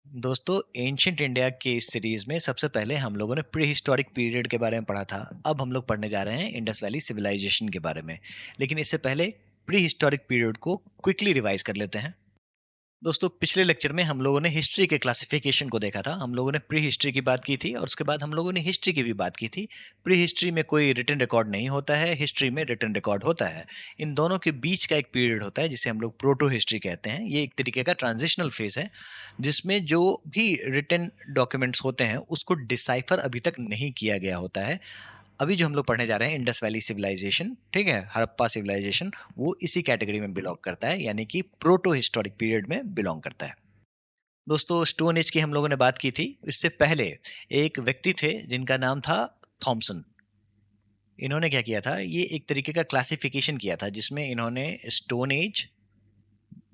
दोस्तों ancient India के इस सीरीज में सबसे पहले हम लोगों ने प्री हिस्टोरिक पीरियड के बारे में पढ़ा था। अब हम लोग पढ़ने जा रहे हैं इंडस वैली सिविलाइजेशन के बारे में। लेकिन इससे पहले प्री हिस्टोरिक पीरियड को क्विकली रिवाइज कर लेते हैं। दोस्तों पिछले लेक्चर में हम लोगों ने हिस्ट्री के क्लासिफिकेशन को देखा था। हम लोगों ने प्री हिस्ट्री की बात की थी और उसके बाद हम लोगों ने हिस्ट्री की भी बात की थी। प्री हिस्ट्री में कोई रिटन रिकॉर्ड नहीं होता है, हिस्ट्री में रिटन रिकॉर्ड होता है। इन दोनों के बीच का एक पीरियड होता है जिसे हम लोग प्रोटो हिस्ट्री कहते हैं। ये एक तरीके का ट्रांजिशनल फेज है जिसमें जो भी रिटन डॉक्यूमेंट्स होते हैं उसको डिसाइफर अभी तक नहीं किया गया होता है। अभी जो हम लोग पढ़ने जा रहे हैं इंडस वैली सिविलाइजेशन, ठीक है, हड़प्पा सिविलाइजेशन, वो इसी कैटेगरी में बिलोंग करता है, यानी कि प्रोटो हिस्टोरिक पीरियड में बिलोंग करता है। दोस्तों स्टोन एज की हम लोगों ने बात की थी। इससे पहले एक व्यक्ति थे जिनका नाम था थॉमसन। इन्होंने क्या किया था, ये एक तरीके का क्लासिफिकेशन किया था जिसमें इन्होंने स्टोन एज,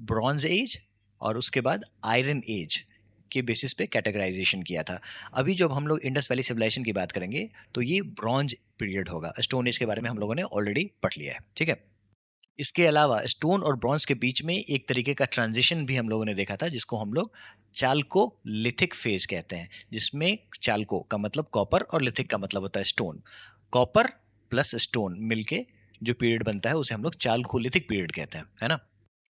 ब्रॉन्ज एज और उसके बाद आयरन एज के बेसिस पे कैटेगराइजेशन किया था। अभी जब हम लोग इंडस वैली सिविलाइजेशन की बात करेंगे तो ये ब्रॉन्ज पीरियड होगा। स्टोन एज के बारे में हम लोगों ने ऑलरेडी पढ़ लिया है, ठीक है। इसके अलावा स्टोन और ब्रॉन्ज के बीच में एक तरीके का ट्रांजिशन भी हम लोगों ने देखा था जिसको हम लोग चालको लिथिक फेज कहते हैं, जिसमें चालको का मतलब कॉपर और लिथिक का मतलब होता है स्टोन। कॉपर प्लस स्टोन मिलके जो पीरियड बनता है उसे हम लोग चालकोलिथिक पीरियड कहते हैं, है ना।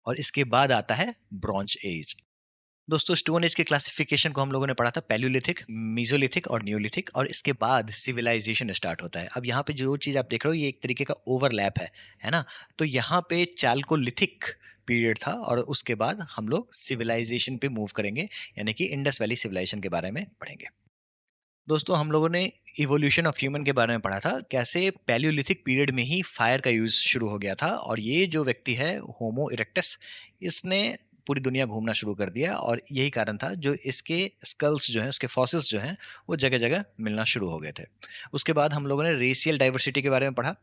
और इसके बाद आता है ब्रॉन्ज एज। दोस्तों स्टोन एज के क्लासिफिकेशन को हम लोगों ने पढ़ा था, पैलियोलिथिक, मीजोलिथिक और न्यूलिथिक, और इसके बाद सिविलाइजेशन स्टार्ट होता है। अब यहाँ पे जो चीज़ आप देख रहे हो ये एक तरीके का ओवरलैप है ना। तो यहाँ पे चालकोलिथिक पीरियड था और उसके बाद हम लोग सिविलाइजेशन पे मूव करेंगे, यानी कि इंडस वैली सिविलाइजेशन के बारे में पढ़ेंगे। दोस्तों हम लोगों ने इवोल्यूशन ऑफ ह्यूमन के बारे में पढ़ा था, कैसे पैलियोलिथिक पीरियड में ही फायर का यूज शुरू हो गया था और ये जो व्यक्ति है होमो इरेक्टस, इसने पूरी दुनिया घूमना शुरू कर दिया और यही कारण था जो इसके स्कल्स जो हैं, उसके फॉसिल्स जो हैं, वो जगह जगह मिलना शुरू हो गए थे। उसके बाद हम लोगों ने रेशियल डाइवर्सिटी के बारे में पढ़ा।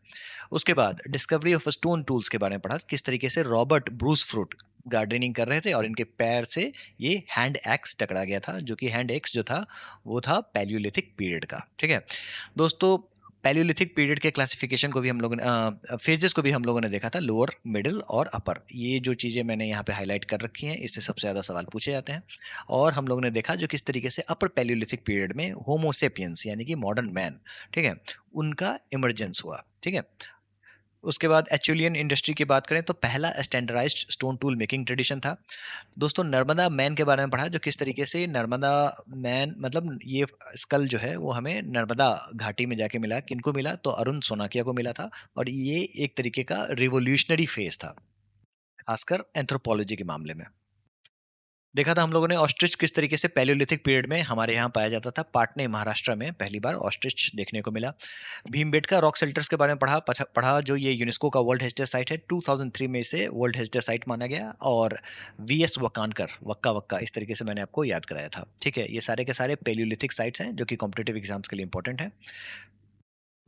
उसके बाद डिस्कवरी ऑफ स्टोन टूल्स के बारे में पढ़ा, किस तरीके से रॉबर्ट ब्रूस फ्रूट गार्डनिंग कर रहे थे और इनके पैर से ये हैंड एक्स टकरा गया था, जो कि हैंड एक्स जो था वो था पैलियोलिथिक पीरियड का, ठीक है। दोस्तों पैलियोलिथिक पीरियड के क्लासिफिकेशन को भी हम लोगों ने, फेजेस को भी हम लोगों ने देखा था, लोअर, मिडिल और अपर। ये जो चीज़ें मैंने यहाँ पे हाईलाइट कर रखी हैं इससे सबसे ज़्यादा सवाल पूछे जाते हैं। और हम लोगों ने देखा जो किस तरीके से अपर पैलियोलिथिक पीरियड में होमोसेपियंस यानी कि मॉडर्न मैन, ठीक है, उनका इमरजेंस हुआ, ठीक है। उसके बाद एचुलियन इंडस्ट्री की बात करें तो पहला standardized stone tool making tradition था। दोस्तों नर्मदा मैन के बारे में पढ़ा, जो किस तरीके से नर्मदा मैन, मतलब ये स्कल जो है वो हमें नर्मदा घाटी में जाके मिला। किनको मिला, तो अरुण सोनाकिया को मिला था। और ये एक तरीके का रिवोल्यूशनरी फेज था, खासकर एंथ्रोपोलॉजी के मामले में। देखा था हम लोगों ने ऑस्ट्रिच किस तरीके से पैलियोलिथिक पीरियड में हमारे यहाँ पाया जाता था। पाटने महाराष्ट्र में पहली बार ऑस्ट्रिच देखने को मिला। भीमबेटका रॉक शेल्टर्स के बारे में पढ़ा जो ये यूनेस्को का वर्ल्ड हेरिटेज साइट है, 2003 में इसे वर्ल्ड हेरिटेज साइट माना गया। और वीएस वकानकर, वक्का वक्का, इस तरीके से मैंने आपको याद कराया था, ठीक है। ये सारे के सारे पैलियोलिथिक साइट्स हैं जो कि कॉम्पिटेटिव एग्जाम्स के लिए इंपॉर्टेंट है।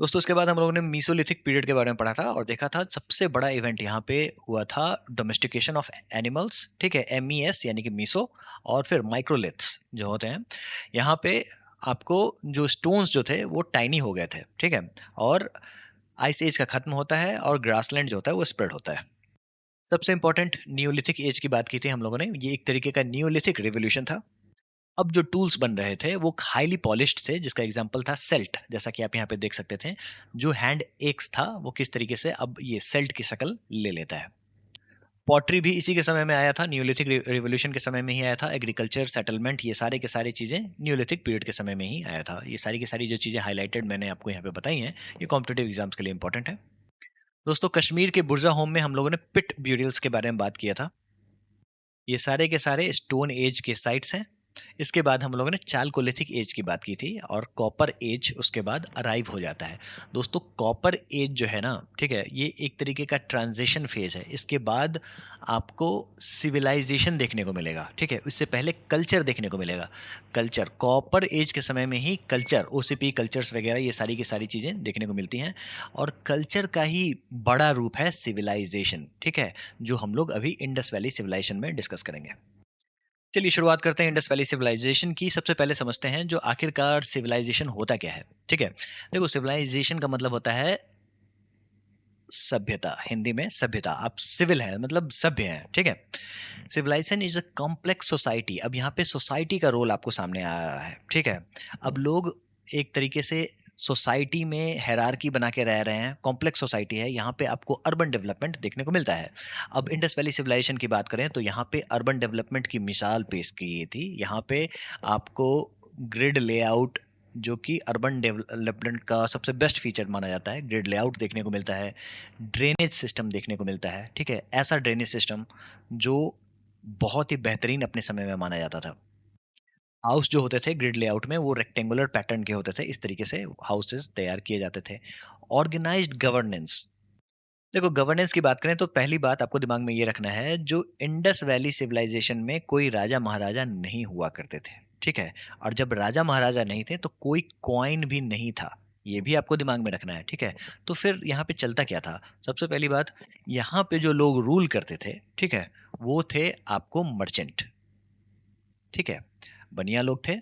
दोस्तों उसके बाद हम लोगों ने मीसोलिथिक पीरियड के बारे में पढ़ा था और देखा था सबसे बड़ा इवेंट यहाँ पे हुआ था डोमेस्टिकेशन ऑफ एनिमल्स, ठीक है, MES यानी कि मीसो। और फिर माइक्रोलिथ्स जो होते हैं, यहाँ पे आपको जो स्टोन्स जो थे वो टाइनी हो गए थे, ठीक है। और आइस एज का खत्म होता है और ग्रासलैंड जो होता है वो स्प्रेड होता है। सबसे इंपॉर्टेंट नियोलिथिक एज की बात की थी हम लोगों ने, ये एक तरीके का नियोलिथिक रिवोल्यूशन था। अब जो टूल्स बन रहे थे वो हाईली पॉलिश्ड थे, जिसका एग्जांपल था सेल्ट, जैसा कि आप यहाँ पे देख सकते थे। जो हैंड एक्स था वो किस तरीके से अब ये सेल्ट की शक्ल ले लेता है। पॉटरी भी इसी के समय में आया था, न्यूलिथिक रिवोल्यूशन के समय में ही आया था। एग्रीकल्चर, सेटलमेंट, ये सारे के सारी चीज़ें न्यूलिथिक पीरियड के समय में ही आया था। ये सारी की सारी जो चीज़ें हाईलाइटेड मैंने आपको यहाँ पे बताई हैं, ये कॉम्पिटेटिव एग्जाम्स के लिए इंपॉर्टेंट है। दोस्तों कश्मीर के बुरजा होम में हम लोगों ने पिट ब्यूरियल्स के बारे में बात किया था। ये सारे के सारे स्टोन एज के साइट्स हैं। इसके बाद हम लोगों ने चालकोलिथिक एज की बात की थी और कॉपर एज उसके बाद अराइव हो जाता है। दोस्तों कॉपर एज जो है ना, ठीक है, ये एक तरीके का ट्रांजिशन फेज है। इसके बाद आपको सिविलाइजेशन देखने को मिलेगा, ठीक है। इससे पहले कल्चर देखने को मिलेगा। कल्चर कॉपर एज के समय में ही कल्चर, OCP कल्चर्स वगैरह, ये सारी की सारी चीज़ें देखने को मिलती हैं। और कल्चर का ही बड़ा रूप है सिविलाइजेशन, ठीक है, जो हम लोग अभी इंडस वैली सिविलाइजेशन में डिस्कस करेंगे। चलिए शुरुआत करते हैं इंडस वैली सिविलाइजेशन की। सबसे पहले समझते हैं जो आखिरकार सिविलाइजेशन होता क्या है, ठीक है। देखो सिविलाइजेशन का मतलब होता है सभ्यता, हिंदी में सभ्यता। आप सिविल है मतलब सभ्य हैं, ठीक है। Civilization is a complex society. अब यहाँ पे सोसाइटी का रोल आपको सामने आ रहा है, ठीक है। अब लोग एक तरीके से सोसाइटी में हायरार्की बना के रह रहे हैं, कॉम्प्लेक्स सोसाइटी है, यहाँ पे आपको अर्बन डेवलपमेंट देखने को मिलता है। अब इंडस वैली सिविलाइजेशन की बात करें तो यहाँ पे अर्बन डेवलपमेंट की मिसाल पेश की गई थी। यहाँ पे आपको ग्रिड लेआउट, जो कि अर्बन डेवलपमेंट का सबसे बेस्ट फीचर माना जाता है, ग्रिड लेआउट देखने को मिलता है, ड्रेनेज सिस्टम देखने को मिलता है, ठीक है। ऐसा ड्रेनेज सिस्टम जो बहुत ही बेहतरीन अपने समय में माना जाता था। हाउस जो होते थे ग्रिड लेआउट में वो रेक्टेंगुलर पैटर्न के होते थे, इस तरीके से हाउसेस तैयार किए जाते थे। ऑर्गेनाइज्ड गवर्नेंस, देखो गवर्नेंस की बात करें तो पहली बात आपको दिमाग में ये रखना है, जो इंडस वैली सिविलाइजेशन में कोई राजा महाराजा नहीं हुआ करते थे, ठीक है। और जब राजा महाराजा नहीं थे तो कोई कॉइन भी नहीं था, ये भी आपको दिमाग में रखना है, ठीक है। तो फिर यहाँ पे चलता क्या था? सबसे पहली बात, यहाँ पे जो लोग रूल करते थे, ठीक है, वो थे आपको मर्चेंट, ठीक है, बनिया लोग थे।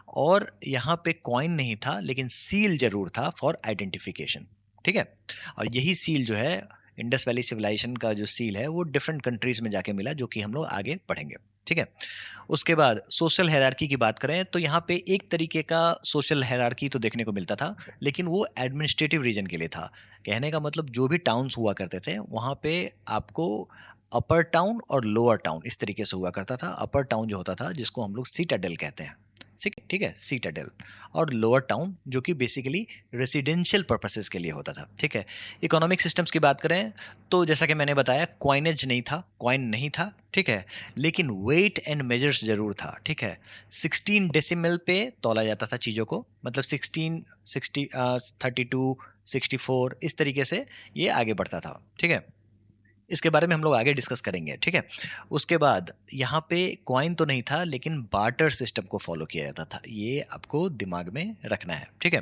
और यहाँ पे कॉइन नहीं था लेकिन सील जरूर था फॉर आइडेंटिफिकेशन, ठीक है। और यही सील जो है, इंडस वैली सिविलाइजेशन का जो सील है, वो डिफरेंट कंट्रीज में जाके मिला, जो कि हम लोग आगे पढ़ेंगे, ठीक है। उसके बाद सोशल हायरार्की की बात करें तो यहाँ पे एक तरीके का सोशल हायरार्की तो देखने को मिलता था, लेकिन वो एडमिनिस्ट्रेटिव रीजन के लिए था। कहने का मतलब जो भी टाउन्स हुआ करते थे वहाँ पे आपको अपर टाउन और लोअर टाउन इस तरीके से हुआ करता था। अपर टाउन जो होता था जिसको हम लोग सीटाडेल कहते हैं, ठीक है, सीटाडेल। और लोअर टाउन जो कि बेसिकली रेसिडेंशियल पर्पसेस के लिए होता था, ठीक है। इकोनॉमिक सिस्टम्स की बात करें तो जैसा कि मैंने बताया, क्वाइनेज नहीं था, कॉइन नहीं था, ठीक है, लेकिन वेट एंड मेजर्स जरूर था, ठीक है। 16 डेसिमल पे तोला जाता था चीज़ों को, मतलब 16, 60, 32, 64 इस तरीके से ये आगे बढ़ता था, ठीक है। इसके बारे में हम लोग आगे डिस्कस करेंगे, ठीक है। उसके बाद यहाँ पे कॉइन तो नहीं था लेकिन बार्टर सिस्टम को फॉलो किया जाता था, ये आपको दिमाग में रखना है, ठीक है।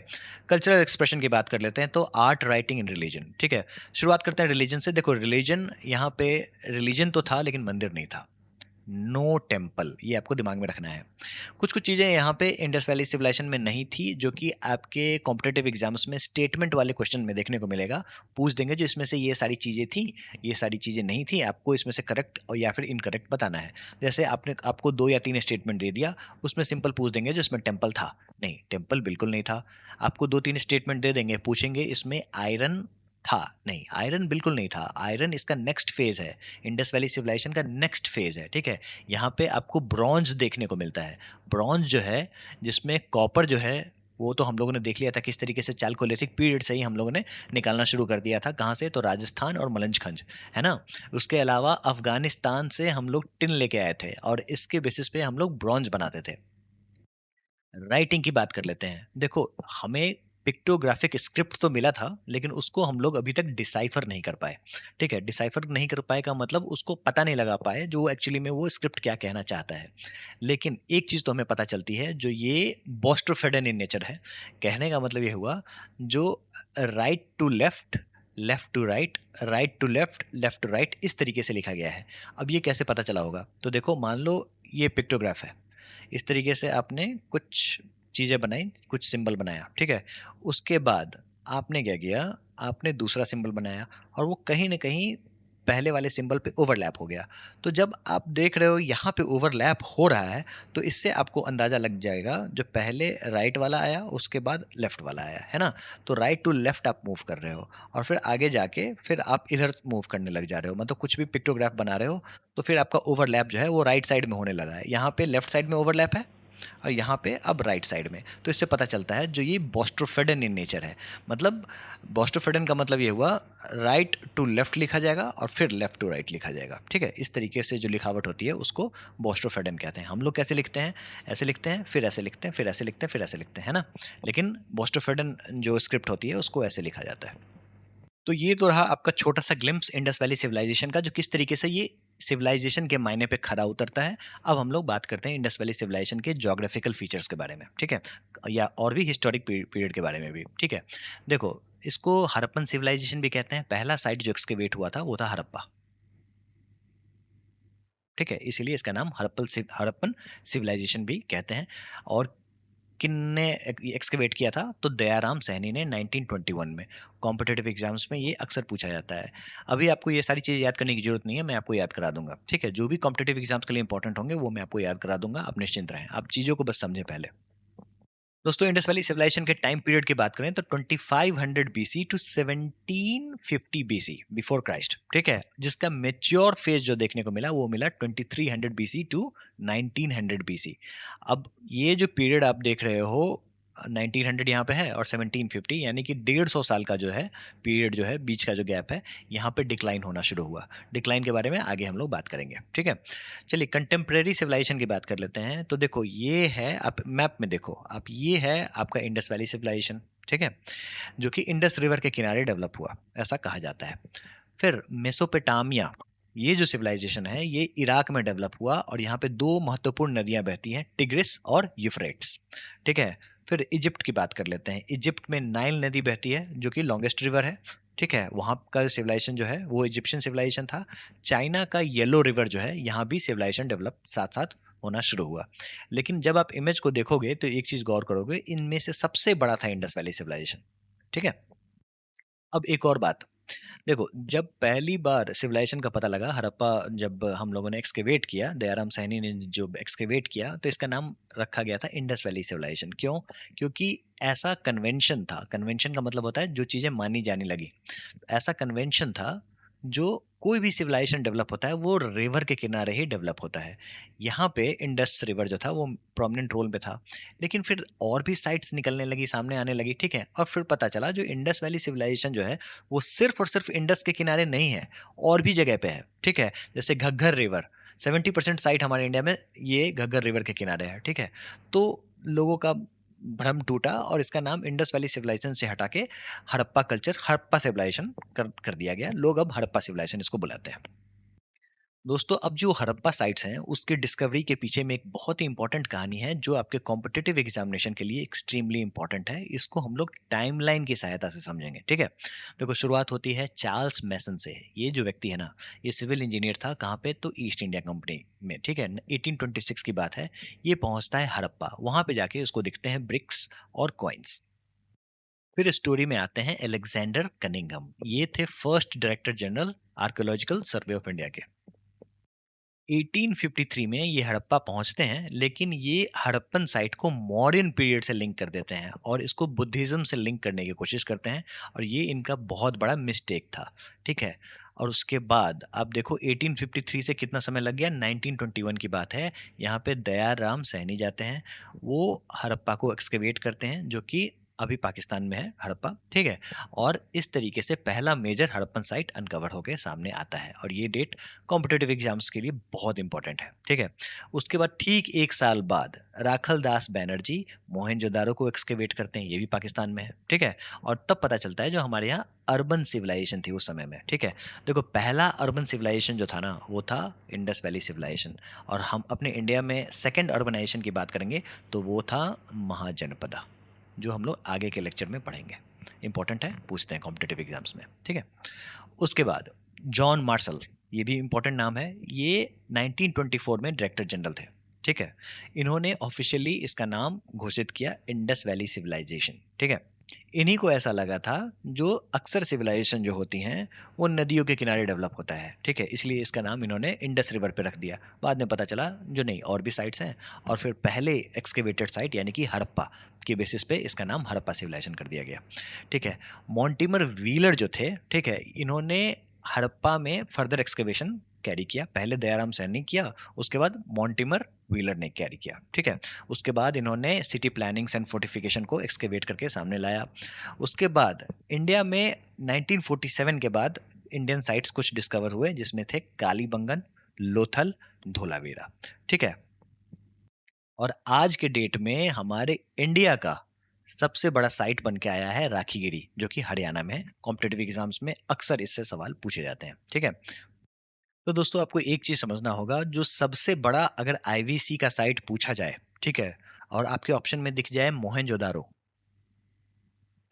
कल्चरल एक्सप्रेशन की बात कर लेते हैं तो आर्ट, राइटिंग एंड रिलीजन, ठीक है। शुरुआत करते हैं रिलीजन से। देखो रिलीजन, यहाँ पे रिलीजन तो था लेकिन मंदिर नहीं था, नो टेम्पल, ये आपको दिमाग में रखना है। कुछ कुछ चीज़ें यहाँ पे इंडस वैली सिविलाइजेशन में नहीं थी, जो कि आपके कॉम्पिटेटिव एग्जाम्स में स्टेटमेंट वाले क्वेश्चन में देखने को मिलेगा, पूछ देंगे जो इसमें से ये सारी चीज़ें थी, ये सारी चीज़ें नहीं थी, आपको इसमें से करेक्ट और या फिर इनकरेक्ट बताना है। जैसे आपने आपको 2 या 3 स्टेटमेंट दे दिया, उसमें सिंपल पूछ देंगे जो इसमें टेम्पल था, नहीं टेम्पल बिल्कुल नहीं था। आपको 2-3 स्टेटमेंट दे देंगे, पूछेंगे इसमें आयरन था, नहीं आयरन बिल्कुल नहीं था, आयरन इसका नेक्स्ट फेज है, इंडस वैली सिविलाइजेशन का नेक्स्ट फेज है, ठीक है। यहाँ पे आपको ब्रॉन्ज देखने को मिलता है। ब्रॉन्ज जो है, जिसमें कॉपर जो है, वो तो हम लोगों ने देख लिया था किस तरीके से चालकोलिथिक पीरियड से ही हम लोगों ने निकालना शुरू कर दिया था। कहाँ से? तो राजस्थान और मलंजखंड, है ना। उसके अलावा अफगानिस्तान से हम लोग टिन लेके आए थे और इसके बेसिस पे हम लोग ब्रॉन्ज बनाते थे। राइटिंग की बात कर लेते हैं। देखो हमें पिक्टोग्राफिक स्क्रिप्ट तो मिला था लेकिन उसको हम लोग अभी तक डिसाइफर नहीं कर पाए, ठीक है। डिसाइफर नहीं कर पाए का मतलब उसको पता नहीं लगा पाए जो एक्चुअली में वो स्क्रिप्ट क्या कहना चाहता है। लेकिन एक चीज़ तो हमें पता चलती है, जो ये बोस्ट्रोफेडन इन नेचर है। कहने का मतलब ये हुआ, जो right to left, left to right, right to left, left to right, इस तरीके से लिखा गया है। अब ये कैसे पता चला होगा? तो देखो मान लो ये पिक्टोग्राफ है, इस तरीके से आपने कुछ चीज़ें बनाई, कुछ सिंबल बनाया, ठीक है। उसके बाद आपने क्या किया, आपने दूसरा सिंबल बनाया और वो कहीं न कहीं पहले वाले सिंबल पे ओवरलैप हो गया। तो जब आप देख रहे हो यहाँ पे ओवरलैप हो रहा है, तो इससे आपको अंदाज़ा लग जाएगा, जो पहले राइट वाला आया उसके बाद लेफ्ट वाला आया, है ना। तो राइट टू लेफ्ट आप मूव कर रहे हो और फिर आगे जाके फिर आप इधर मूव करने लग जा रहे हो, मतलब कुछ भी पिक्टोग्राफ बना रहे हो तो फिर आपका ओवरलैप जो है वो राइट साइड में होने लगा है। यहाँ पे लेफ्ट साइड में ओवरलैप है और यहाँ पे अब राइट साइड में। तो इससे पता चलता है जो ये बोस्ट्रोफेडन इन नेचर है। मतलब बोस्ट्रोफेडन का मतलब ये हुआ, राइट टू लेफ्ट लिखा जाएगा और फिर लेफ्ट टू राइट लिखा जाएगा, ठीक है। इस तरीके से जो लिखावट होती है उसको बोस्ट्रोफेडन कहते हैं। हम लोग कैसे लिखते हैं? ऐसे लिखते हैं, फिर ऐसे लिखते हैं, फिर ऐसे लिखते हैं, फिर ऐसे लिखते हैं, है ना। लेकिन बोस्ट्रोफेडन जो स्क्रिप्ट होती है उसको ऐसे लिखा जाता है। तो ये तो रहा आपका छोटा सा ग्लिम्स इंडस वैली सिविलाइजेशन का, जो किस तरीके से ये सिविलाइजेशन के मायने पे खरा उतरता है। अब हम लोग बात करते हैं इंडस वैली सिविलाइजेशन के ज्योग्राफिकल फीचर्स के बारे में, ठीक है, या और भी हिस्टोरिक पीरियड के बारे में भी, ठीक है। देखो इसको हड़प्पन सिविलाइजेशन भी कहते हैं। पहला साइट जो एक्सकेवेट हुआ था वो था हड़प्पा, ठीक है, इसीलिए इसका नाम हड़प्पन सिविलाइजेशन भी कहते हैं। और किनने एक्सकेवेट किया था? तो दयाराम सहनी ने 1921 में। कॉम्पिटिटिव एग्जाम्स में ये अक्सर पूछा जाता है। अभी आपको ये सारी चीज़ें याद करने की जरूरत नहीं है, मैं आपको याद करा दूंगा, ठीक है? जो भी कॉम्पिटिटिव एग्जाम्स के लिए इंपॉर्टेंट होंगे वो मैं आपको याद करा दूंगा, आप निश्चिंत रहें, आप चीज़ों को बस समझें पहले। दोस्तों, इंडस वैली सिविलाइजेशन के टाइम पीरियड की बात करें तो 2500 BC to 1750 BC before Christ, ठीक है? जिसका मेच्योर फेज जो देखने को मिला वो मिला 2300 बीसी टू 1900 बीसी। अब ये जो पीरियड आप देख रहे हो, 1900 यहाँ पे है और 1750, यानी कि 150 साल का जो है पीरियड, जो है बीच का जो गैप है, यहाँ पे डिक्लाइन होना शुरू हुआ। डिक्लाइन के बारे में आगे हम लोग बात करेंगे, ठीक है? चलिए कंटेम्प्रेरी सिविलाइजेशन की बात कर लेते हैं। तो देखो ये है, आप मैप में देखो आप, ये है आपका इंडस वैली सिविलाइजेशन, ठीक है? जो कि इंडस रिवर के किनारे डेवलप हुआ, ऐसा कहा जाता है। फिर मेसोपोटामिया, ये जो सिविलाइजेशन है ये इराक में डेवलप हुआ और यहाँ पे दो महत्वपूर्ण नदियां बहती हैं, टिग्रिस और यूफ्रेट्स, ठीक है? फिर इजिप्ट की बात कर लेते हैं। इजिप्ट में नाइल नदी बहती है जो कि लॉन्गेस्ट रिवर है, ठीक है? वहाँ का सिविलाइजेशन जो है वो इजिप्शियन सिविलाइजेशन था। चाइना का येलो रिवर जो है, यहाँ भी सिविलाइजेशन डेवलप साथ साथ होना शुरू हुआ। लेकिन जब आप इमेज को देखोगे तो एक चीज गौर करोगे, इनमें से सबसे बड़ा था इंडस वैली सिविलाइजेशन, ठीक है? अब एक और बात, देखो जब पहली बार सिविलाइजेशन का पता लगा, हड़प्पा जब हम लोगों ने एक्सकेवेट किया, दयाराम सैनी ने जो एक्सकेवेट किया, तो इसका नाम रखा गया था इंडस वैली सिविलाइजेशन। क्यों? क्योंकि ऐसा कन्वेंशन था, कन्वेंशन का मतलब होता है जो चीज़ें मानी जाने लगी। ऐसा कन्वेंशन था, जो कोई भी सिविलाइजेशन डेवलप होता है वो रिवर के किनारे ही डेवलप होता है। यहाँ पे इंडस रिवर जो था वो प्रोमिनेंट रोल में था। लेकिन फिर और भी साइट्स निकलने लगी, सामने आने लगी, ठीक है? और फिर पता चला जो इंडस वैली सिविलाइजेशन जो है वो सिर्फ और सिर्फ इंडस के किनारे नहीं है, और भी जगह पे है, ठीक है? जैसे घग्गर रिवर, 70% साइट हमारे इंडिया में ये घग्गर रिवर के किनारे है, ठीक है? तो लोगों का भ्रम टूटा और इसका नाम इंडस वैली सिविलाइजेशन से हटा के हड़प्पा कल्चर, हड़प्पा सिविलाइजेशन कर दिया गया। लोग अब हड़प्पा सिविलाइजेशन इसको बुलाते हैं। दोस्तों, अब जो हड़प्पा साइट्स हैं उसके डिस्कवरी के पीछे में एक बहुत ही इंपॉर्टेंट कहानी है जो आपके कॉम्पिटिटिव एग्जामिनेशन के लिए एक्सट्रीमली इंपॉर्टेंट है। इसको हम लोग टाइमलाइन की सहायता से समझेंगे, ठीक है? देखो शुरुआत होती है चार्ल्स मैसन से। ये जो व्यक्ति है ना, ये सिविल इंजीनियर था। कहाँ पे? तो ईस्ट इंडिया कंपनी में, ठीक है? 1826 की बात है। ये पहुंचता है हड़प्पा, वहां पे जाके उसको दिखते हैं ब्रिक्स और कॉइन्स। फिर स्टोरी में आते हैं एलेक्जेंडर कनिंघम। ये थे first director general archaeological survey of India के। 1853 में ये हड़प्पा पहुंचते हैं, लेकिन ये हड़प्पन साइट को मौर्यन पीरियड से लिंक कर देते हैं और इसको बुद्धिज्म से लिंक करने की कोशिश करते हैं, और ये इनका बहुत बड़ा मिस्टेक था, ठीक है? और उसके बाद आप देखो 1853 से कितना समय लग गया, 1921 की बात है। यहाँ पे दयाराम सैनी जाते हैं, वो हड़प्पा को एक्सकेवेट करते हैं, जो कि अभी पाकिस्तान में है हड़प्पा, ठीक है? और इस तरीके से पहला मेजर हड़प्पन साइट अनकवर होकर सामने आता है, और ये डेट कॉम्पिटेटिव एग्जाम्स के लिए बहुत इंपॉर्टेंट है, ठीक है? उसके बाद ठीक एक साल बाद राखल दास बैनर्जी मोहनजोदारो को एक्सकेवेट करते हैं, ये भी पाकिस्तान में है, ठीक है? और तब पता चलता है जो हमारे यहाँ अर्बन सिविलाइजेशन थी उस समय में, ठीक है? देखो पहला अर्बन सिविलाइजेशन जो था ना, वो था इंडस वैली सिविलाइजेशन। और हम अपने इंडिया में सेकेंड अर्बनाइजेशन की बात करेंगे तो वो था महाजनपदा, जो हम लोग आगे के लेक्चर में पढ़ेंगे। इंपॉर्टेंट है, पूछते हैं कॉम्पिटेटिव एग्जाम्स में, ठीक है? उसके बाद जॉन मार्शल, ये भी इंपॉर्टेंट नाम है। ये 1924 में डायरेक्टर जनरल थे, ठीक है? इन्होंने ऑफिशियली इसका नाम घोषित किया इंडस वैली सिविलाइजेशन, ठीक है? इन्हीं को ऐसा लगा था जो अक्सर सिविलाइजेशन जो होती हैं वो नदियों के किनारे डेवलप होता है, ठीक है? इसलिए इसका नाम इन्होंने इंडस रिवर पे रख दिया। बाद में पता चला जो नहीं, और भी साइट्स हैं, और फिर पहले एक्सकेवेटेड साइट यानी कि हड़प्पा के बेसिस पे इसका नाम हड़प्पा सिविलाइजेशन कर दिया गया, ठीक है? मॉन्टिमर व्हीलर जो थे, ठीक है, इन्होंने हड़प्पा में फर्दर एक्सकेवेशन कैरी किया। पहले दयाराम सैनी ने किया, उसके बाद मॉन्टिमर व्हीलर ने कैरी किया, ठीक है? उसके बाद इन्होंने सिटी प्लानिंग्स एंड फोर्टिफिकेशन को एक्सकेवेट करके सामने लाया। उसके बाद इंडिया में 1947 के बाद इंडियन साइट्स कुछ डिस्कवर हुए, जिसमें थे कालीबंगन, लोथल, धोलावीरा, ठीक है? और आज के डेट में हमारे इंडिया का सबसे बड़ा साइट बन के आया है राखीगिरी, जो कि हरियाणा में है। कॉम्पिटेटिव एग्जाम्स में अक्सर इससे सवाल पूछे जाते हैं, ठीक है? तो दोस्तों आपको एक चीज समझना होगा, जो सबसे बड़ा अगर आईवीसी का साइट पूछा जाए, ठीक है, और आपके ऑप्शन में दिख जाए मोहनजोदारो,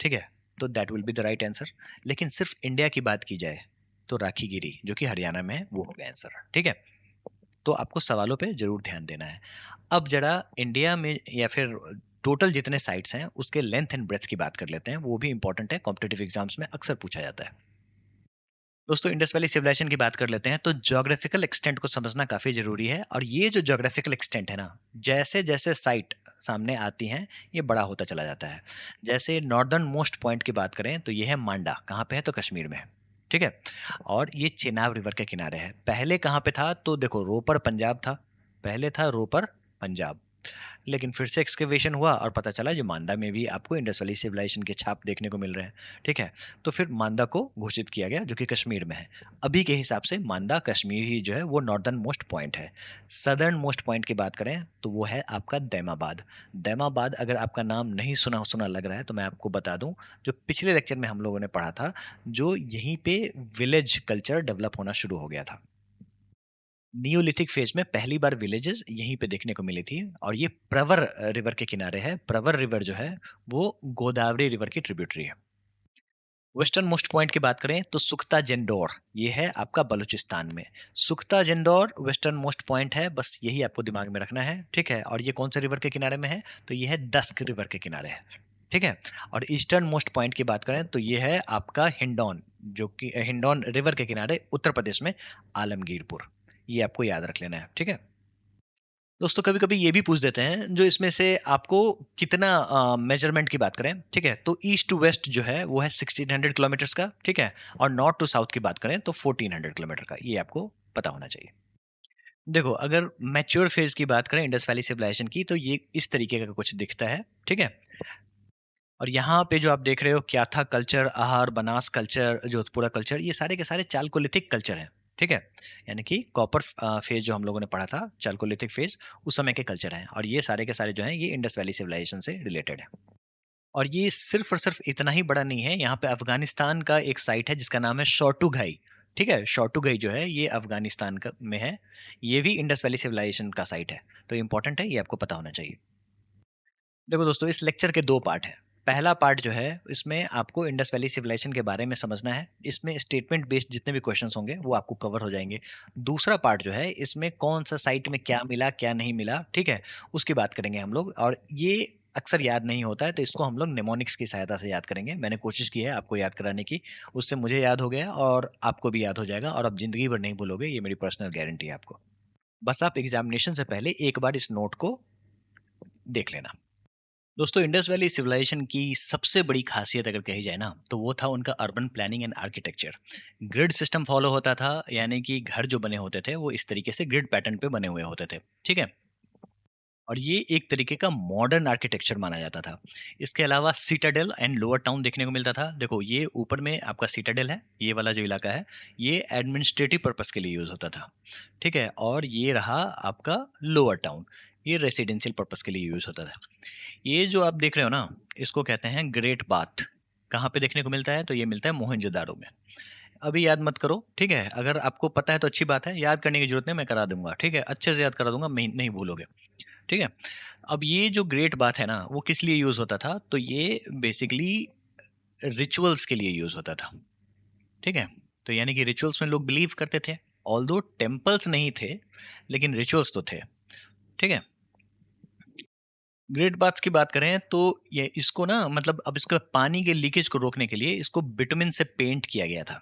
ठीक है, तो that will be the right answer. लेकिन सिर्फ इंडिया की बात की जाए तो राखीगिरी, जो कि हरियाणा में है, वो होगा आंसर, ठीक है? तो आपको सवालों पे जरूर ध्यान देना है। अब जरा इंडिया में या फिर टोटल जितने साइट्स हैं उसके लेंथ एंड ब्रेथ की बात कर लेते हैं, वो भी इंपॉर्टेंट है, कॉम्पिटिटिव एग्जाम्स में अक्सर पूछा जाता है। दोस्तों इंडस वैली सिविलाइजेशन की बात कर लेते हैं, तो ज्योग्राफिकल एक्सटेंट को समझना काफी जरूरी है। और ये जो ज्योग्राफिकल एक्सटेंट है ना, जैसे जैसे साइट सामने आती हैं ये बड़ा होता चला जाता है। जैसे नॉर्दर्न मोस्ट पॉइंट की बात करें तो ये है मांडा, कहाँ पे है तो कश्मीर में है, ठीक है। और ये चेनाब रिवर के किनारे है। पहले कहाँ पे था तो देखो रोपर पंजाब था, पहले था रोपर पंजाब, लेकिन फिर से एक्सकेवेशन हुआ और पता चला जो मांदा में भी आपको इंडस वैली सिविलाइजेशन के छाप देखने को मिल रहे हैं, ठीक है। तो फिर मांदा को घोषित किया गया जो कि कश्मीर में है। अभी के हिसाब से मांदा कश्मीर ही जो है वो नॉर्दर्न मोस्ट पॉइंट है। सदर्न मोस्ट पॉइंट की बात करें तो वो है आपका दैमाबाद। दैमाबाद अगर आपका नाम नहीं सुना सुना लग रहा है तो मैं आपको बता दूं, जो पिछले लेक्चर में हम लोगों ने पढ़ा था, जो यहीं पे विलेज कल्चर डेवलप होना शुरू हो गया था। नियोलिथिक फेज में पहली बार विलेजेस यहीं पे देखने को मिली थी। और ये प्रवर रिवर के किनारे है। प्रवर रिवर जो है वो गोदावरी रिवर की ट्रिब्यूटरी है। वेस्टर्न मोस्ट पॉइंट की बात करें तो सुख्ता जेंडोर, ये है आपका बलूचिस्तान में। सुख्ता जेंडोर वेस्टर्न मोस्ट पॉइंट है, बस यही आपको दिमाग में रखना है, ठीक है। और ये कौन से रिवर के किनारे में है तो ये है दस्क रिवर के किनारे है, ठीक है। और ईस्टर्न मोस्ट पॉइंट की बात करें तो ये है आपका हिंडौन, जो कि हिंडौन रिवर के किनारे उत्तर प्रदेश में आलमगीरपुर। ये आपको याद रख लेना है, ठीक है। दोस्तों कभी कभी ये भी पूछ देते हैं जो इसमें से आपको कितना मेजरमेंट की बात करें, ठीक है, तो ईस्ट टू वेस्ट जो है वो है 1600 किलोमीटर्स का, ठीक है। और नॉर्थ टू साउथ की बात करें तो 1400 किलोमीटर का, ये आपको पता होना चाहिए। देखो अगर मैच्योर फेज की बात करें इंडस वैली सिविलाइजेशन की तो ये इस तरीके का कुछ दिखता है, ठीक है। और यहाँ पे जो आप देख रहे हो क्याथा कल्चर, आहार, बनास कल्चर, जोधपुरा कल्चर, ये सारे के सारे चालकोलिथिक कल्चर हैं, ठीक है। यानी कि कॉपर फेज जो हम लोगों ने पढ़ा था, चालकोलिथिक फेज, उस समय के कल्चर हैं। और ये सारे के सारे जो हैं ये इंडस वैली सिविलाइजेशन से रिलेटेड है। और ये सिर्फ और सिर्फ इतना ही बड़ा नहीं है, यहाँ पे अफगानिस्तान का एक साइट है जिसका नाम है शोर्टुगाई, ठीक है। शोर्टुगाई जो है ये अफगानिस्तान का में है, ये भी इंडस वैली सिविलाइजेशन का साइट है। तो इंपॉर्टेंट है, ये आपको पता होना चाहिए। देखो दोस्तों इस लेक्चर के दो पार्ट हैं। पहला पार्ट जो है इसमें आपको इंडस वैली सिविलाइजेशन के बारे में समझना है, इसमें स्टेटमेंट बेस्ड जितने भी क्वेश्चंस होंगे वो आपको कवर हो जाएंगे। दूसरा पार्ट जो है इसमें कौन सा साइट में क्या मिला क्या नहीं मिला, ठीक है, उसकी बात करेंगे हम लोग। और ये अक्सर याद नहीं होता है तो इसको हम लोग नेमोनिक्स की सहायता से याद करेंगे। मैंने कोशिश की है आपको याद कराने की, उससे मुझे याद हो गया और आपको भी याद हो जाएगा और आप जिंदगी भर नहीं भूलोगे, ये मेरी पर्सनल गारंटी है आपको। बस आप एग्जामिनेशन से पहले एक बार इस नोट को देख लेना। दोस्तों इंडस वैली सिविलाइजेशन की सबसे बड़ी खासियत अगर कही जाए ना तो वो था उनका urban planning and architecture. Grid system follow होता था, यानी कि घर जो बने होते थे वो इस तरीके से ग्रिड पैटर्न पे बने हुए होते थे, ठीक है। और ये एक तरीके का मॉडर्न आर्किटेक्चर माना जाता था। इसके अलावा सिटाडेल एंड लोअर टाउन देखने को मिलता था। देखो ये ऊपर में आपका सिटाडेल है, ये वाला जो इलाका है ये एडमिनिस्ट्रेटिव पर्पस के लिए यूज होता था, ठीक है। और ये रहा आपका लोअर टाउन, ये रेसिडेंशियल पर्पस के लिए यूज होता था। ये जो आप देख रहे हो ना इसको कहते हैं ग्रेट बाथ। कहाँ पे देखने को मिलता है तो ये मिलता है मोहनजोदारो में। अभी याद मत करो, ठीक है, अगर आपको पता है तो अच्छी बात है, याद करने की जरूरत नहीं, मैं करा दूंगा, ठीक है, अच्छे से याद करा दूंगा, मैं नहीं भूलोगे, ठीक है। अब ये जो ग्रेट बाथ है ना वो किस लिए यूज होता था तो ये बेसिकली रिचुअल्स के लिए यूज होता था, ठीक है। तो यानी कि रिचुअल्स में लोग बिलीव करते थे, ऑल्दो टेम्पल्स नहीं थे लेकिन रिचुअल्स तो थे, ठीक है। ग्रेट बाथ्स की बात करें तो ये इसको ना मतलब अब इसको पानी के लीकेज को रोकने के लिए इसको बिटुमिन से पेंट किया गया था।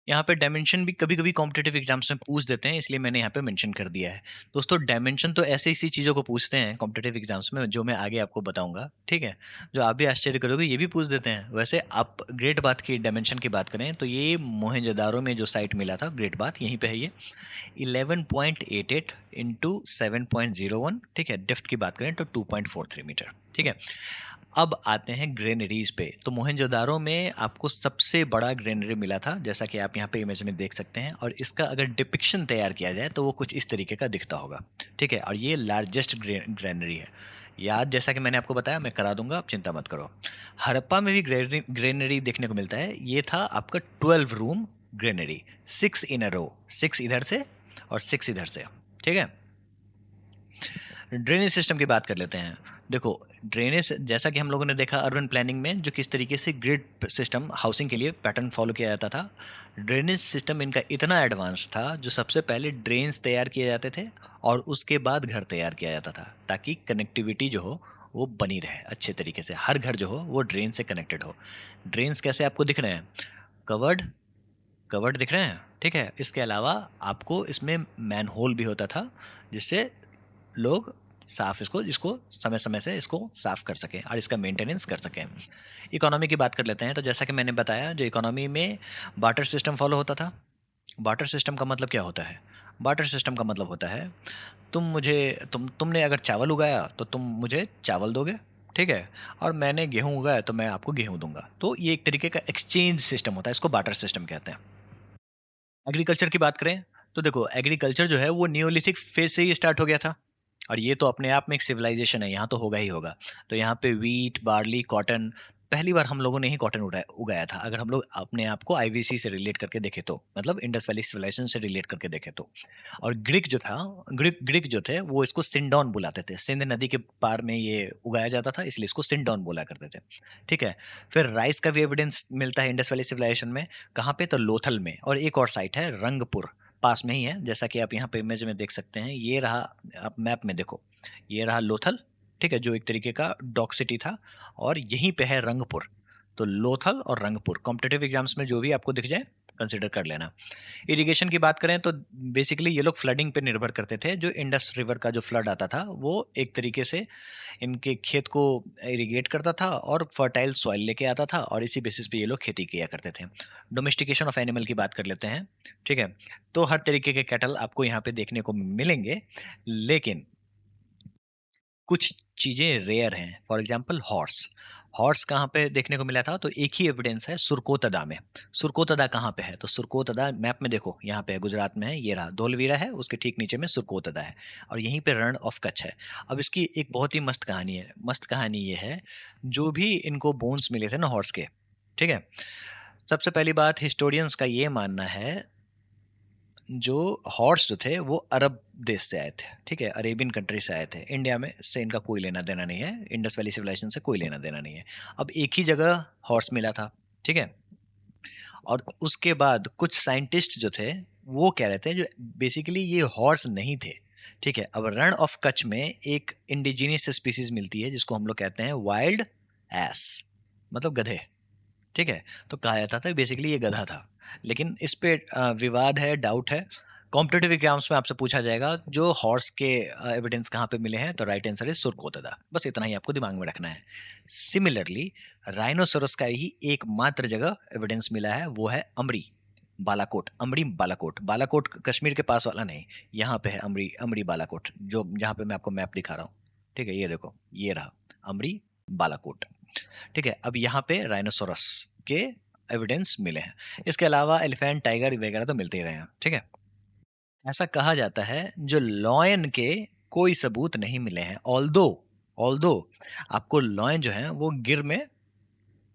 यहाँ पे डायमेंशन भी कभी कभी कॉम्पिटेटिव एग्जाम्स में पूछ देते हैं, इसलिए मैंने यहाँ पे मेंशन कर दिया है। दोस्तों डायमेंशन तो ऐसे इसी चीज़ों को पूछते हैं कॉम्पिटेटिव एग्जाम्स में जो मैं आगे आपको बताऊंगा, ठीक है। जो आप भी आश्चर्य करोगे ये भी पूछ देते हैं। वैसे आप ग्रेट बाथ की डायमेंशन की बात करें तो ये मोहनजोदारो में जो साइट मिला था ग्रेट बाथ यहीं पे है ये 11.88 इंटू 7.01, ठीक है। डेप्थ की बात करें तो 2.43 मीटर, ठीक है। अब आते हैं ग्रेनरीज पे। तो मोहनजोदारो में आपको सबसे बड़ा ग्रेनरी मिला था जैसा कि आप यहाँ पे इमेज में देख सकते हैं। और इसका अगर डिपिक्शन तैयार किया जाए तो वो कुछ इस तरीके का दिखता होगा, ठीक है। और ये लार्जेस्ट ग्रेनरी है। याद जैसा कि मैंने आपको बताया मैं करा दूंगा, आप चिंता मत करो। हड़प्पा में भी ग्रेनरी देखने को मिलता है। ये था आपका 12 रूम ग्रेनरी, 6 इन अ रो, 6 इधर से और 6 इधर से, ठीक है। ड्रेनेज सिस्टम की बात कर लेते हैं। देखो ड्रेनेज जैसा कि हम लोगों ने देखा अर्बन प्लानिंग में जो किस तरीके से ग्रिड सिस्टम हाउसिंग के लिए पैटर्न फॉलो किया जाता था, ड्रेनेज सिस्टम इनका इतना एडवांस था जो सबसे पहले ड्रेन्स तैयार किए जाते थे और उसके बाद घर तैयार किया जाता था ताकि कनेक्टिविटी जो हो वो बनी रहे अच्छे तरीके से, हर घर जो हो वो ड्रेन से कनेक्टेड हो। ड्रेन्स कैसे आपको दिख रहे हैं? कवर्ड, कवर्ड दिख रहे हैं, ठीक है। इसके अलावा आपको इसमें मैन होल भी होता था, जिससे लोग साफ इसको जिसको समय समय से इसको साफ कर सकें और इसका मेंटेनेंस कर सकें। इकोनॉमी की बात कर लेते हैं। तो जैसा कि मैंने बताया, जो इकोनॉमी में बार्टर सिस्टम फॉलो होता था। बार्टर सिस्टम का मतलब क्या होता है? बार्टर सिस्टम का मतलब होता है, तुमने अगर चावल उगाया तो तुम मुझे चावल दोगे, ठीक है, और मैंने गेहूं उगाया तो मैं आपको गेहूं दूंगा। तो ये एक तरीके का एक्सचेंज सिस्टम होता है, इसको बार्टर सिस्टम कहते हैं। एग्रीकल्चर की बात करें तो देखो, एग्रीकल्चर जो है वो नियोलिथिक फेज से ही स्टार्ट हो गया था, और ये तो अपने आप में एक सिविलाइजेशन है, यहाँ तो होगा ही होगा। तो यहाँ पे वीट, बार्ली, कॉटन, पहली बार हम लोगों ने ही कॉटन उगाया उगाया था, अगर हम लोग अपने आप को आईवीसी से रिलेट करके देखें तो, मतलब इंडस वैली सिविलाइजेशन से रिलेट करके देखें तो। और ग्रीक जो था, ग्रीक जो थे वो इसको सिंडोन बुलाते थे, सिंध नदी के पार में ये उगाया जाता था, इसलिए इसको सिंडोन बोला करते थे, ठीक है। फिर राइस का भी एविडेंस मिलता है इंडस वैली सिविलाइजेशन में। कहाँ पे? तो लोथल में। और एक और साइट है रंगपुर, पास में ही है, जैसा कि आप यहाँ पे इमेज में देख सकते हैं। ये रहा, आप मैप में देखो, ये रहा लोथल, ठीक है, जो एक तरीके का डॉक सिटी था, और यहीं पे है रंगपुर। तो लोथल और रंगपुर कॉम्पिटेटिव एग्जाम्स में जो भी आपको दिख जाए कंसिडर कर लेना। इरिगेशन की बात करें तो बेसिकली ये लोग फ्लडिंग पे निर्भर करते थे। जो इंडस रिवर का जो फ्लड आता था वो एक तरीके से इनके खेत को इरिगेट करता था और फर्टाइल सॉइल लेके आता था, और इसी बेसिस पे ये लोग खेती किया करते थे। डोमेस्टिकेशन ऑफ एनिमल की बात कर लेते हैं, ठीक है। तो हर तरीके के कैटल आपको यहाँ पे देखने को मिलेंगे, लेकिन कुछ चीज़ें रेयर हैं। For example horse. हॉर्स कहाँ पे देखने को मिला था? तो एक ही एविडेंस है सुरकोतदा में। सुरकोतदा कहाँ पे है? तो सुरकोतदा मैप में देखो, यहाँ पे है, गुजरात में है, ये रहा धोलवीरा है, उसके ठीक नीचे में सुरकोतदा है, और यहीं पे रण ऑफ कच्छ है। अब इसकी एक बहुत ही मस्त कहानी है। मस्त कहानी ये है, जो भी इनको बोन्स मिले थे ना हॉर्स के, ठीक है, सबसे पहली बात, हिस्टोरियंस का ये मानना है, जो हॉर्स जो थे वो अरब देश से आए थे, ठीक है, अरेबियन कंट्री से आए थे। इंडिया में से इनका कोई लेना देना नहीं है, इंडस वैली सिविलाइजेशन से कोई लेना देना नहीं है। अब एक ही जगह हॉर्स मिला था, ठीक है, और उसके बाद कुछ साइंटिस्ट जो थे वो कह रहे थे जो बेसिकली ये हॉर्स नहीं थे, ठीक है। अब रण ऑफ कच्छ में एक इंडिजीनियस स्पीसीज मिलती है जिसको हम लोग कहते हैं वाइल्ड एस, मतलब गधे, ठीक है। तो कहा जाता था बेसिकली ये गधा था, लेकिन इस पे विवाद है, डाउट है। कॉम्पिटेटिव एग्जाम्स में आपसे पूछा जाएगा जो हॉर्स के एविडेंस कहाँ पे मिले हैं, तो राइट आंसर इज सुरकोतदा। बस इतना ही आपको दिमाग में रखना है। सिमिलरली राइनोसोरस का ही एकमात्र जगह एविडेंस मिला है, वो है अमरी बालाकोट। अमरी बालाकोट, बालाकोट कश्मीर के पास वाला नहीं, यहाँ पे है अमरी, अमरी बालाकोट, जो जहाँ पे मैं आपको मैप दिखा रहा हूँ, ठीक है। ये देखो, ये रहा अमरी बालाकोट, ठीक है। अब यहाँ पे राइनोसोरस के एविडेंस मिले हैं। इसके अलावा एलिफेंट, टाइगर वगैरह तो मिलते ही रहे हैं, ठीक है। ऐसा कहा जाता है जो लॉयन के कोई सबूत नहीं मिले हैं, ऑल्दो ऑल्दो आपको लॉयन जो है वो गिर में,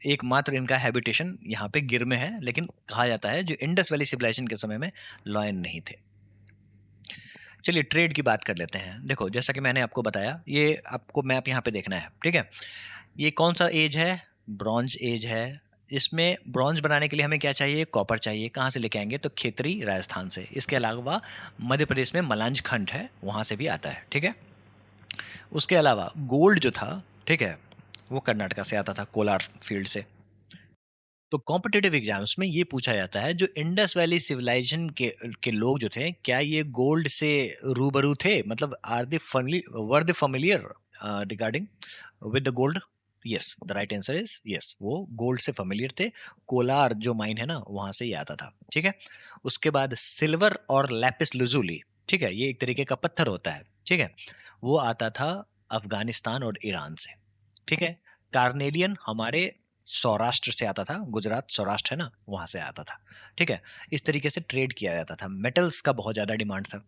एकमात्र इनका हैबिटेशन यहाँ पे गिर में है, लेकिन कहा जाता है जो इंडस वैली सिविलाइजेशन के समय में लॉयन नहीं थे। चलिए ट्रेड की बात कर लेते हैं। देखो, जैसा कि मैंने आपको बताया, ये आपको मैप यहाँ पे देखना है, ठीक है। ये कौन सा एज है? ब्रॉन्ज एज है। इसमें ब्रॉन्ज बनाने के लिए हमें क्या चाहिए? कॉपर चाहिए। कहाँ से लेके आएंगे? तो खेतरी, राजस्थान से। इसके अलावा मध्य प्रदेश में मलांज खंड है, वहाँ से भी आता है, ठीक है। उसके अलावा गोल्ड जो था, ठीक है, वो कर्नाटका से आता था, कोलार फील्ड से। तो कॉम्पिटेटिव एग्जाम्स में ये पूछा जाता है, जो इंडस वैली सिविलाइजेशन के लोग जो थे, क्या ये गोल्ड से रूबरू थे? मतलब were they familiar regarding with the gold? Yes, the right answer is yes, वो गोल्ड से फेमिलियर थे। कोलार जो माइन है ना, वहां से ही आता था, ठीक है। उसके बाद सिल्वर और लैपिस लुजुली, ठीक है, ये एक तरीके का पत्थर होता है, ठीक है, वो आता था अफगानिस्तान और ईरान से, ठीक है। कार्नेलियन हमारे सौराष्ट्र से आता था, गुजरात सौराष्ट्र है ना, वहां से आता था, ठीक है। इस तरीके से ट्रेड किया जाता था। मेटल्स का बहुत ज्यादा डिमांड था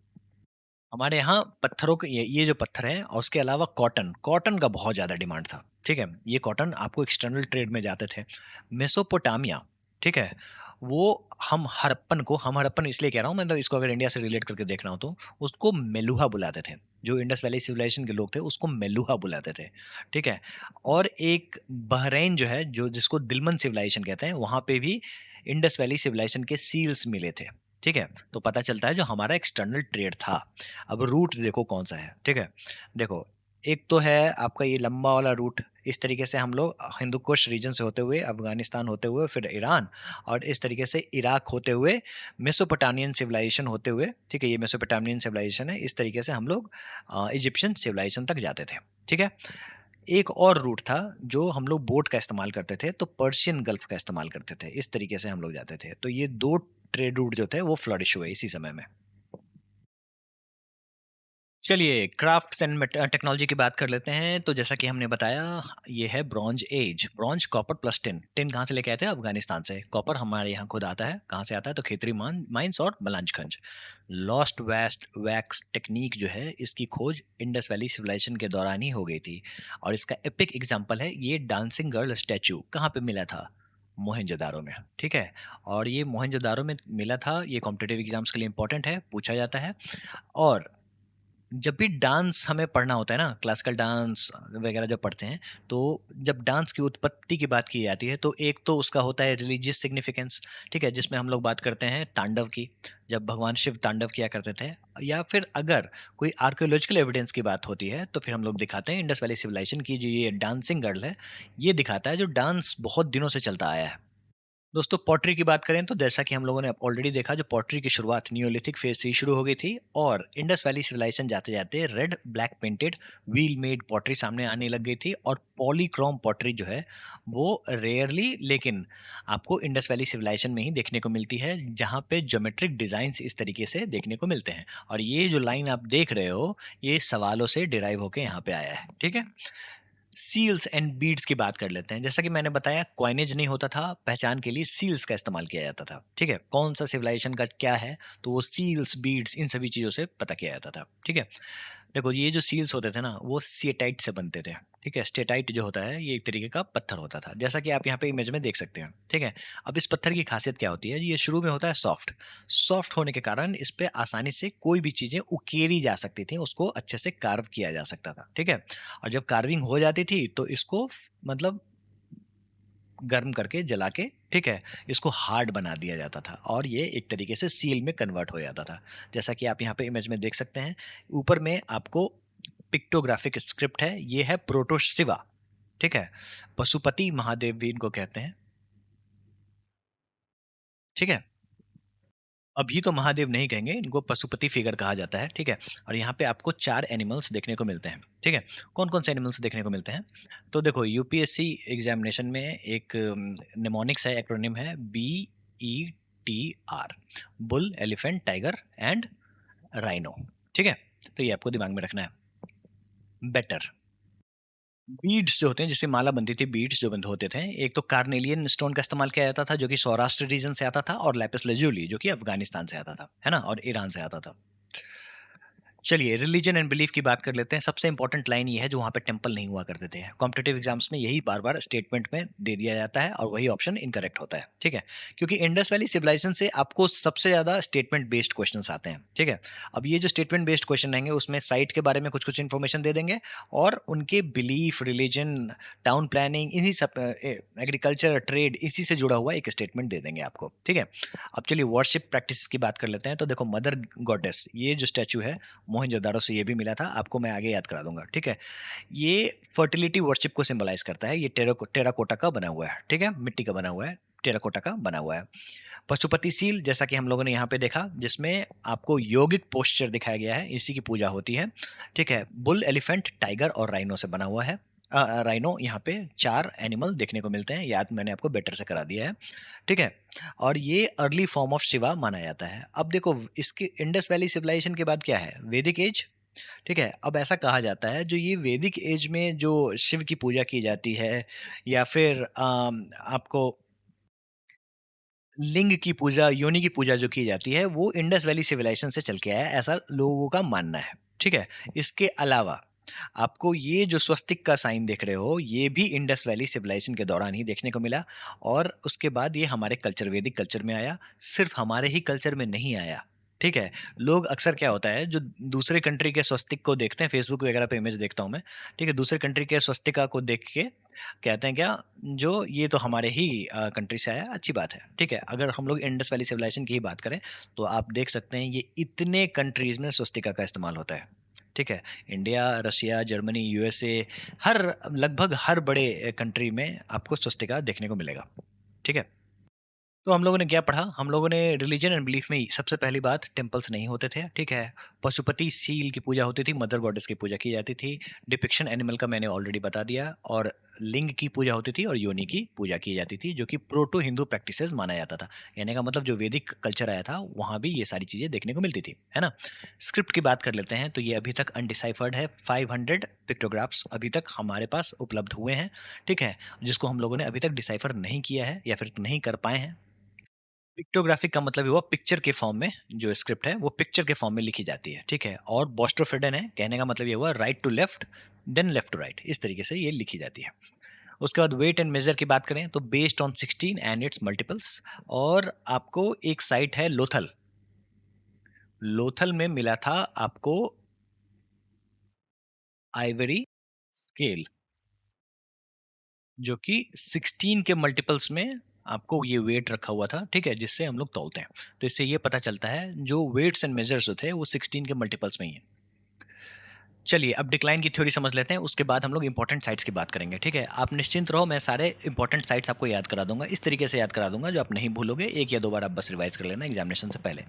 हमारे यहाँ, पत्थरों के, ये जो पत्थर है, और उसके अलावा कॉटन, कॉटन का बहुत ज़्यादा डिमांड था, ठीक है। ये कॉटन आपको एक्सटर्नल ट्रेड में जाते थे। मेसोपोटामिया, ठीक है, वो हम हड़प्पन इसलिए कह रहा हूँ, मतलब इसको अगर इंडिया से रिलेट करके देखना हो तो उसको मेलुहा बुलाते थे। जो इंडस वैली सिविलाइजेशन के लोग थे उसको मेलुहा बुलाते थे, ठीक है। और एक बहरैन जो है, जो जिसको दिलमन सिविलाइजेशन कहते हैं, वहाँ पे भी इंडस वैली सिविलाइजेशन के सील्स मिले थे, ठीक है। तो पता चलता है जो हमारा एक्सटर्नल ट्रेड था। अब रूट देखो कौन सा है, ठीक है। देखो, एक तो है आपका ये लंबा वाला रूट, इस तरीके से हम लोग हिंदू कुश रीजन से होते हुए अफगानिस्तान होते हुए फिर ईरान, और इस तरीके से इराक होते हुए मेसोपोटामियन सिविलाइजेशन होते हुए, ठीक है, ये मेसोपोटामियन सिविलाइजेशन है, इस तरीके से हम लोग इजिप्शियन सिविलाइजेशन तक जाते थे। ठीक है। एक और रूट था जो हम लोग बोट का इस्तेमाल करते थे, तो पर्शियन गल्फ का इस्तेमाल करते थे, इस तरीके से हम लोग जाते थे। तो ये दो ट्रेड रूट जो थे वो फ्लरिश हुए इसी समय में। चलिए क्राफ्ट्स एंड टेक्नोलॉजी की बात कर लेते हैं। तो जैसा कि हमने बताया, ये है bronze age, bronze copper plus tin. Tin कहाँ से लेके आए थे? अफगानिस्तान से। कॉपर हमारे यहाँ खुद आता है, कहाँ से आता है? तो खेतरी माइंस और Malanjkhand. Lost waste wax technique जो है, इसकी खोज इंडस वैली सिविलाइजेशन के दौरान ही हो गई थी। और इसका एपिक एग्जाम्पल है ये डांसिंग गर्ल स्टैचू, कहाँ पे मिला था? मोहनजोदारो में। ठीक है। और ये मोहनजोदारो में मिला था, ये कॉम्पिटेटिव एग्जाम्स के लिए इंपॉर्टेंट है, पूछा जाता है। और जब भी डांस हमें पढ़ना होता है ना, क्लासिकल डांस वगैरह जब पढ़ते हैं, तो जब डांस की उत्पत्ति की बात की जाती है, तो एक तो उसका होता है रिलीजियस सिग्निफिकेंस। ठीक है, जिसमें हम लोग बात करते हैं तांडव की, जब भगवान शिव तांडव किया करते थे। या फिर अगर कोई आर्कियोलॉजिकल एविडेंस की बात होती है, तो फिर हम लोग दिखाते हैं इंडस वैली सिविलाइजेशन की जो ये डांसिंग गर्ल है, ये दिखाता है जो डांस बहुत दिनों से चलता आया है। दोस्तों पॉटरी की बात करें, तो जैसा कि हम लोगों ने ऑलरेडी देखा, जो पॉटरी की शुरुआत नियोलिथिक फेज से ही शुरू हो गई थी, और इंडस वैली सिविलाइजेशन जाते जाते red black painted wheel made pottery सामने आने लग गई थी। और पॉलीक्रोम पॉटरी जो है वो रेयरली, लेकिन आपको इंडस वैली सिविलाइजेशन में ही देखने को मिलती है, जहाँ पे ज्योमेट्रिक डिजाइंस इस तरीके से देखने को मिलते हैं। और ये जो लाइन आप देख रहे हो, ये सवालों से डिराइव होके यहाँ पे आया है। ठीक है। सील्स एंड बीड्स की बात कर लेते हैं। जैसा कि मैंने बताया, कॉइनेज नहीं होता था, पहचान के लिए सील्स का इस्तेमाल किया जाता था। ठीक है, कौन सा सिविलाइजेशन का क्या है, तो वो सील्स बीड्स इन सभी चीज़ों से पता किया जाता था। ठीक है। देखो ये जो सील्स होते थे ना, वो स्टेटाइट से बनते थे। ठीक है, स्टेटाइट जो होता है ये एक तरीके का पत्थर होता था, जैसा कि आप यहाँ पे इमेज में देख सकते हैं। ठीक है। अब इस पत्थर की खासियत क्या होती है? ये शुरू में होता है सॉफ्ट। सॉफ्ट होने के कारण इस पे आसानी से कोई भी चीजें उकेरी जा सकती थी, उसको अच्छे से कार्व किया जा सकता था। ठीक है। और जब कार्विंग हो जाती थी, तो इसको मतलब गर्म करके जला के, ठीक है, इसको हार्ड बना दिया जाता था, और ये एक तरीके से सील में कन्वर्ट हो जाता था। जैसा कि आप यहाँ पे इमेज में देख सकते हैं, ऊपर में आपको पिक्टोग्राफिक स्क्रिप्ट है, ये है प्रोटोशिवा। ठीक है। पशुपति महादेव भी इनको कहते हैं। ठीक है। अभी तो महादेव नहीं कहेंगे, इनको पशुपति फिगर कहा जाता है। ठीक है। और यहाँ पे आपको 4 एनिमल्स देखने को मिलते हैं। ठीक है। कौन कौन से एनिमल्स देखने को मिलते हैं? तो देखो यूपीएससी एग्जामिनेशन में एक निमोनिक्स है, एक्रोनिम है BETR, bull, elephant, tiger and rhino. ठीक है। तो ये आपको दिमाग में रखना है। बेटर। बीड्स जो होते हैं, जिससे माला बनती थी, बीड्स जो बंद होते थे, एक तो कार्नेलियन स्टोन का इस्तेमाल किया जाता था, जो कि सौराष्ट्र रीजन से आता था, और लैपिस लजुली जो कि अफगानिस्तान से आता था, है ना, और ईरान से आता था। चलिए रिलीजन एंड बिलीफ की बात कर लेते हैं। सबसे इंपॉर्टेंट लाइन ये है, जो वहाँ पे टेंपल नहीं हुआ करते थे। कॉम्पिटेटिव एग्जाम्स में यही बार बार स्टेटमेंट में दे दिया जाता है, और वही ऑप्शन इनकरेक्ट होता है। ठीक है। क्योंकि इंडस वैली सिविलाइजेशन से आपको सबसे ज्यादा स्टेटमेंट बेस्ड क्वेश्चंस आते हैं। ठीक है। अब ये जो स्टेटमेंट बेस्ड क्वेश्चन रहेंगे, उसमें साइट के बारे में कुछ कुछ इन्फॉर्मेशन दे देंगे, और उनके बिलीफ, रिलीजन, टाउन प्लानिंग, इन्हीं सब, एग्रीकल्चर, ट्रेड, इसी से जुड़ा हुआ एक स्टेटमेंट दे देंगे आपको। ठीक है। अब चलिए वर्शिप प्रैक्टिस की बात कर लेते हैं। तो देखो मदर गॉडेस, ये जो स्टैचू है, मोहनजोदारो से ये भी मिला था, आपको मैं आगे याद करा दूंगा। ठीक है। ये फर्टिलिटी वर्शिप को सिंबलाइज करता है। ये टेराकोटा का बना हुआ है। ठीक है, मिट्टी का बना हुआ है, टेराकोटा का बना हुआ है। पशुपति सील, जैसा कि हम लोगों ने यहाँ पे देखा, जिसमें आपको योगिक पोस्चर दिखाया गया है, इसी की पूजा होती है। ठीक है। बुल, एलिफेंट, टाइगर और राइनो से बना हुआ है। राइनो, यहाँ पे 4 एनिमल देखने को मिलते हैं, याद मैंने आपको बेटर से करा दिया है। ठीक है। और ये अर्ली फॉर्म ऑफ शिवा माना जाता है। अब देखो इसके इंडस वैली सिविलाइजेशन के बाद क्या है? वैदिक एज। ठीक है। अब ऐसा कहा जाता है, जो ये वैदिक एज में जो शिव की पूजा की जाती है, या फिर आपको लिंग की पूजा, योनि की पूजा जो की जाती है, वो इंडस वैली सिविलाइजेशन से चल के आया है, ऐसा लोगों का मानना है। ठीक है। इसके अलावा आपको ये जो स्वस्तिक का साइन देख रहे हो, ये भी इंडस वैली सिविलाइजेशन के दौरान ही देखने को मिला, और उसके बाद ये हमारे कल्चर, वैदिक कल्चर में आया। सिर्फ हमारे ही कल्चर में नहीं आया। ठीक है। लोग अक्सर क्या होता है, जो दूसरे कंट्री के स्वस्तिक को देखते हैं, फेसबुक वगैरह पे इमेज देखता हूँ मैं। ठीक है। दूसरे कंट्री के स्वस्तिका को देख के कहते हैं क्या, जो ये तो हमारे ही कंट्री से आया, अच्छी बात है। ठीक है। अगर हम लोग इंडस वैली सिविलाइजेशन की ही बात करें, तो आप देख सकते हैं ये इतने कंट्रीज में स्वस्तिका का इस्तेमाल होता है। ठीक है? इंडिया, रशिया, जर्मनी, यूएसए, हर लगभग हर बड़े कंट्री में आपको स्वस्तिका देखने को मिलेगा। ठीक है? तो हम लोगों ने क्या पढ़ा? हम लोगों ने रिलीजन एंड बिलीफ में सबसे पहली बात, टेम्पल्स नहीं होते थे, ठीक है? पशुपति सील की पूजा होती थी, मदर गॉडेस की पूजा की जाती थी, डिपिक्शन एनिमल का मैंने ऑलरेडी बता दिया, और लिंग की पूजा होती थी और योनि की पूजा की जाती थी, जो कि प्रोटो हिंदू प्रैक्टिसेस माना जाता था। कहने का मतलब जो वैदिक कल्चर आया था वहाँ भी ये सारी चीज़ें देखने को मिलती थी, है ना? स्क्रिप्ट की बात कर लेते हैं तो ये अभी तक अनडिसाइफर्ड है। 500 पिक्टोग्राफ्स अभी तक हमारे पास उपलब्ध हुए हैं, ठीक है? जिसको हम लोगों ने अभी तक डिसाइफर नहीं किया है या फिर नहीं कर पाए हैं। पिक्टोग्राफिक का मतलब हुआ पिक्चर के फॉर्म में, जो स्क्रिप्ट है वो पिक्चर के फॉर्म में लिखी जाती है, ठीक है? और बोस्ट्रोफिडन है, कहने का मतलब ये हुआ right to left, then left to right, इस तरीके से ये लिखी जाती है। उसके बाद वेट एंड मेजर की बात करें तो based on 16 and it's multiples. और आपको एक साइट है लोथल, लोथल में मिला था आपको आइवरी स्केल, जो कि 16 के मल्टीपल्स में आपको ये वेट रखा हुआ था, ठीक है? जिससे हम लोग तौलते हैं। तो इससे ये पता चलता है जो वेट्स एंड मेजर्स थे वो 16 के मल्टीपल्स में ही है। चलिए अब डिक्लाइन की थ्योरी समझ लेते हैं, उसके बाद हम लोग इंपॉर्टेंट साइट्स की बात करेंगे, ठीक है? आप निश्चिंत रहो, मैं सारे इंपॉर्टेंट साइट्स आपको याद करा दूंगा, इस तरीके से याद करा दूंगा जो आप नहीं भूलोगे। एक या दो बार आप बस रिवाइज कर लेना एग्जामिनेशन से पहले,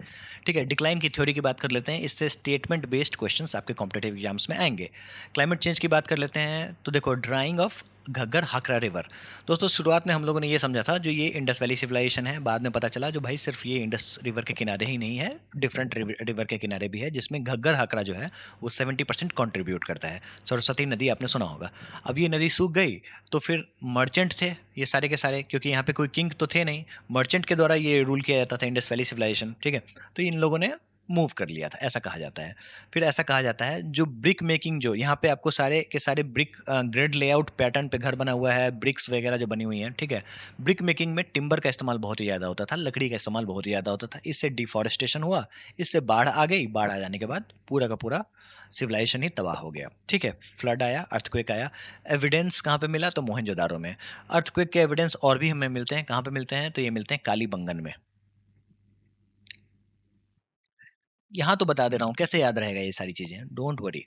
ठीक है? डिक्लाइन की थ्योरी की बात कर लेते हैं, इससे स्टेटमेंट बेस्ड क्वेश्चंस आपके कॉम्पिटेटिव एग्जाम्स में आएंगे। क्लाइमेट चेंज की बात कर लेते हैं तो देखो, ड्राइंग ऑफ घग्गर हाकरा रिवर। दोस्तों शुरुआत में हम लोगों ने ये समझा था जो ये इंडस वैली सिविलाइजेशन है, बाद में पता चला जो भाई सिर्फ ये इंडस रिवर के किनारे ही नहीं है, डिफरेंट रिवर के किनारे भी है, जिसमें घग्गर हाकरा जो है वो 70% कॉन्ट्रीब्यूट करता है। सरस्वती नदी आपने सुना होगा। अब ये नदी सूख गई तो फिर मर्चेंट थे ये सारे के सारे, क्योंकि यहाँ पे कोई किंग तो थे नहीं, मर्चेंट के द्वारा ये रूल किया जाता था इंडस वैली सिविलाइजेशन, ठीक है? तो इन लोगों ने मूव कर लिया था, ऐसा कहा जाता है। फिर ऐसा कहा जाता है जो ब्रिक मेकिंग, जो यहाँ पे आपको सारे के सारे ब्रिक ग्रिड लेआउट पैटर्न पे घर बना हुआ है, ब्रिक्स वगैरह जो बनी हुई हैं, ठीक है? ब्रिक मेकिंग में टिम्बर का इस्तेमाल बहुत ही ज़्यादा होता था, लकड़ी का इस्तेमाल बहुत ही ज़्यादा होता था। इससे डिफॉरेस्टेशन हुआ, इससे बाढ़ आ गई, बाढ़ आ जाने के बाद पूरा का पूरा सिविलाइजेशन ही तबाह हो गया, ठीक है? फ्लड आया, अर्थक्वेक आया। एविडेंस कहाँ पे मिला? तो मोहनजोदारो में। अर्थक्वेक के एविडेंस और भी हमें मिलते हैं, कहाँ पे मिलते हैं? तो ये मिलते हैं कालीबंगन में। यहाँ तो बता दे रहा हूँ, कैसे याद रहेगा ये सारी चीज़ें, डोंट वरी।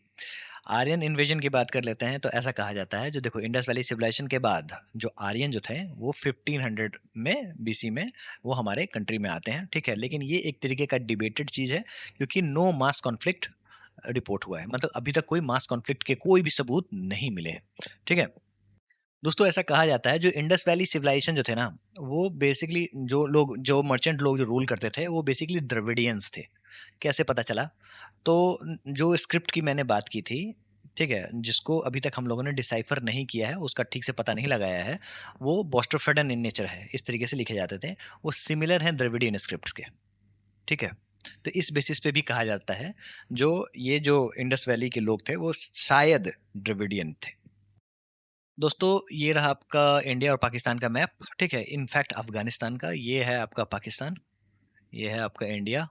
आर्यन इन्वेजन की बात कर लेते हैं तो ऐसा कहा जाता है जो देखो इंडस वैली सिविलाइजेशन के बाद जो आर्यन जो थे वो 1500 में बीसी में वो हमारे कंट्री में आते हैं, ठीक है? लेकिन ये एक तरीके का डिबेटेड चीज़ है, क्योंकि नो मास कॉन्फ्लिक्ट रिपोर्ट हुआ है, मतलब अभी तक कोई मास कॉन्फ्लिक्ट के कोई भी सबूत नहीं मिले हैं, ठीक है? दोस्तों ऐसा कहा जाता है जो इंडस वैली सिविलाइजेशन जो थे ना, वो बेसिकली जो लोग, जो मर्चेंट लोग जो रूल करते थे वो बेसिकली द्रविडियंस थे। कैसे पता चला? तो जो स्क्रिप्ट की मैंने बात की थी, ठीक है, जिसको अभी तक हम लोगों ने डिसाइफर नहीं किया है, उसका ठीक से पता नहीं लगाया है, वो बोस्ट्रोफेडन इन नेचर है, इस तरीके से लिखे जाते थे। वो सिमिलर हैं द्रविडियन स्क्रिप्ट्स के, ठीक है? तो इस बेसिस पे भी कहा जाता है जो ये जो इंडस वैली के लोग थे वो शायद द्रविडियन थे। दोस्तों ये रहा आपका इंडिया और पाकिस्तान का मैप, ठीक है? इनफैक्ट अफगानिस्तान का, ये है आपका पाकिस्तान, ये है आपका इंडिया,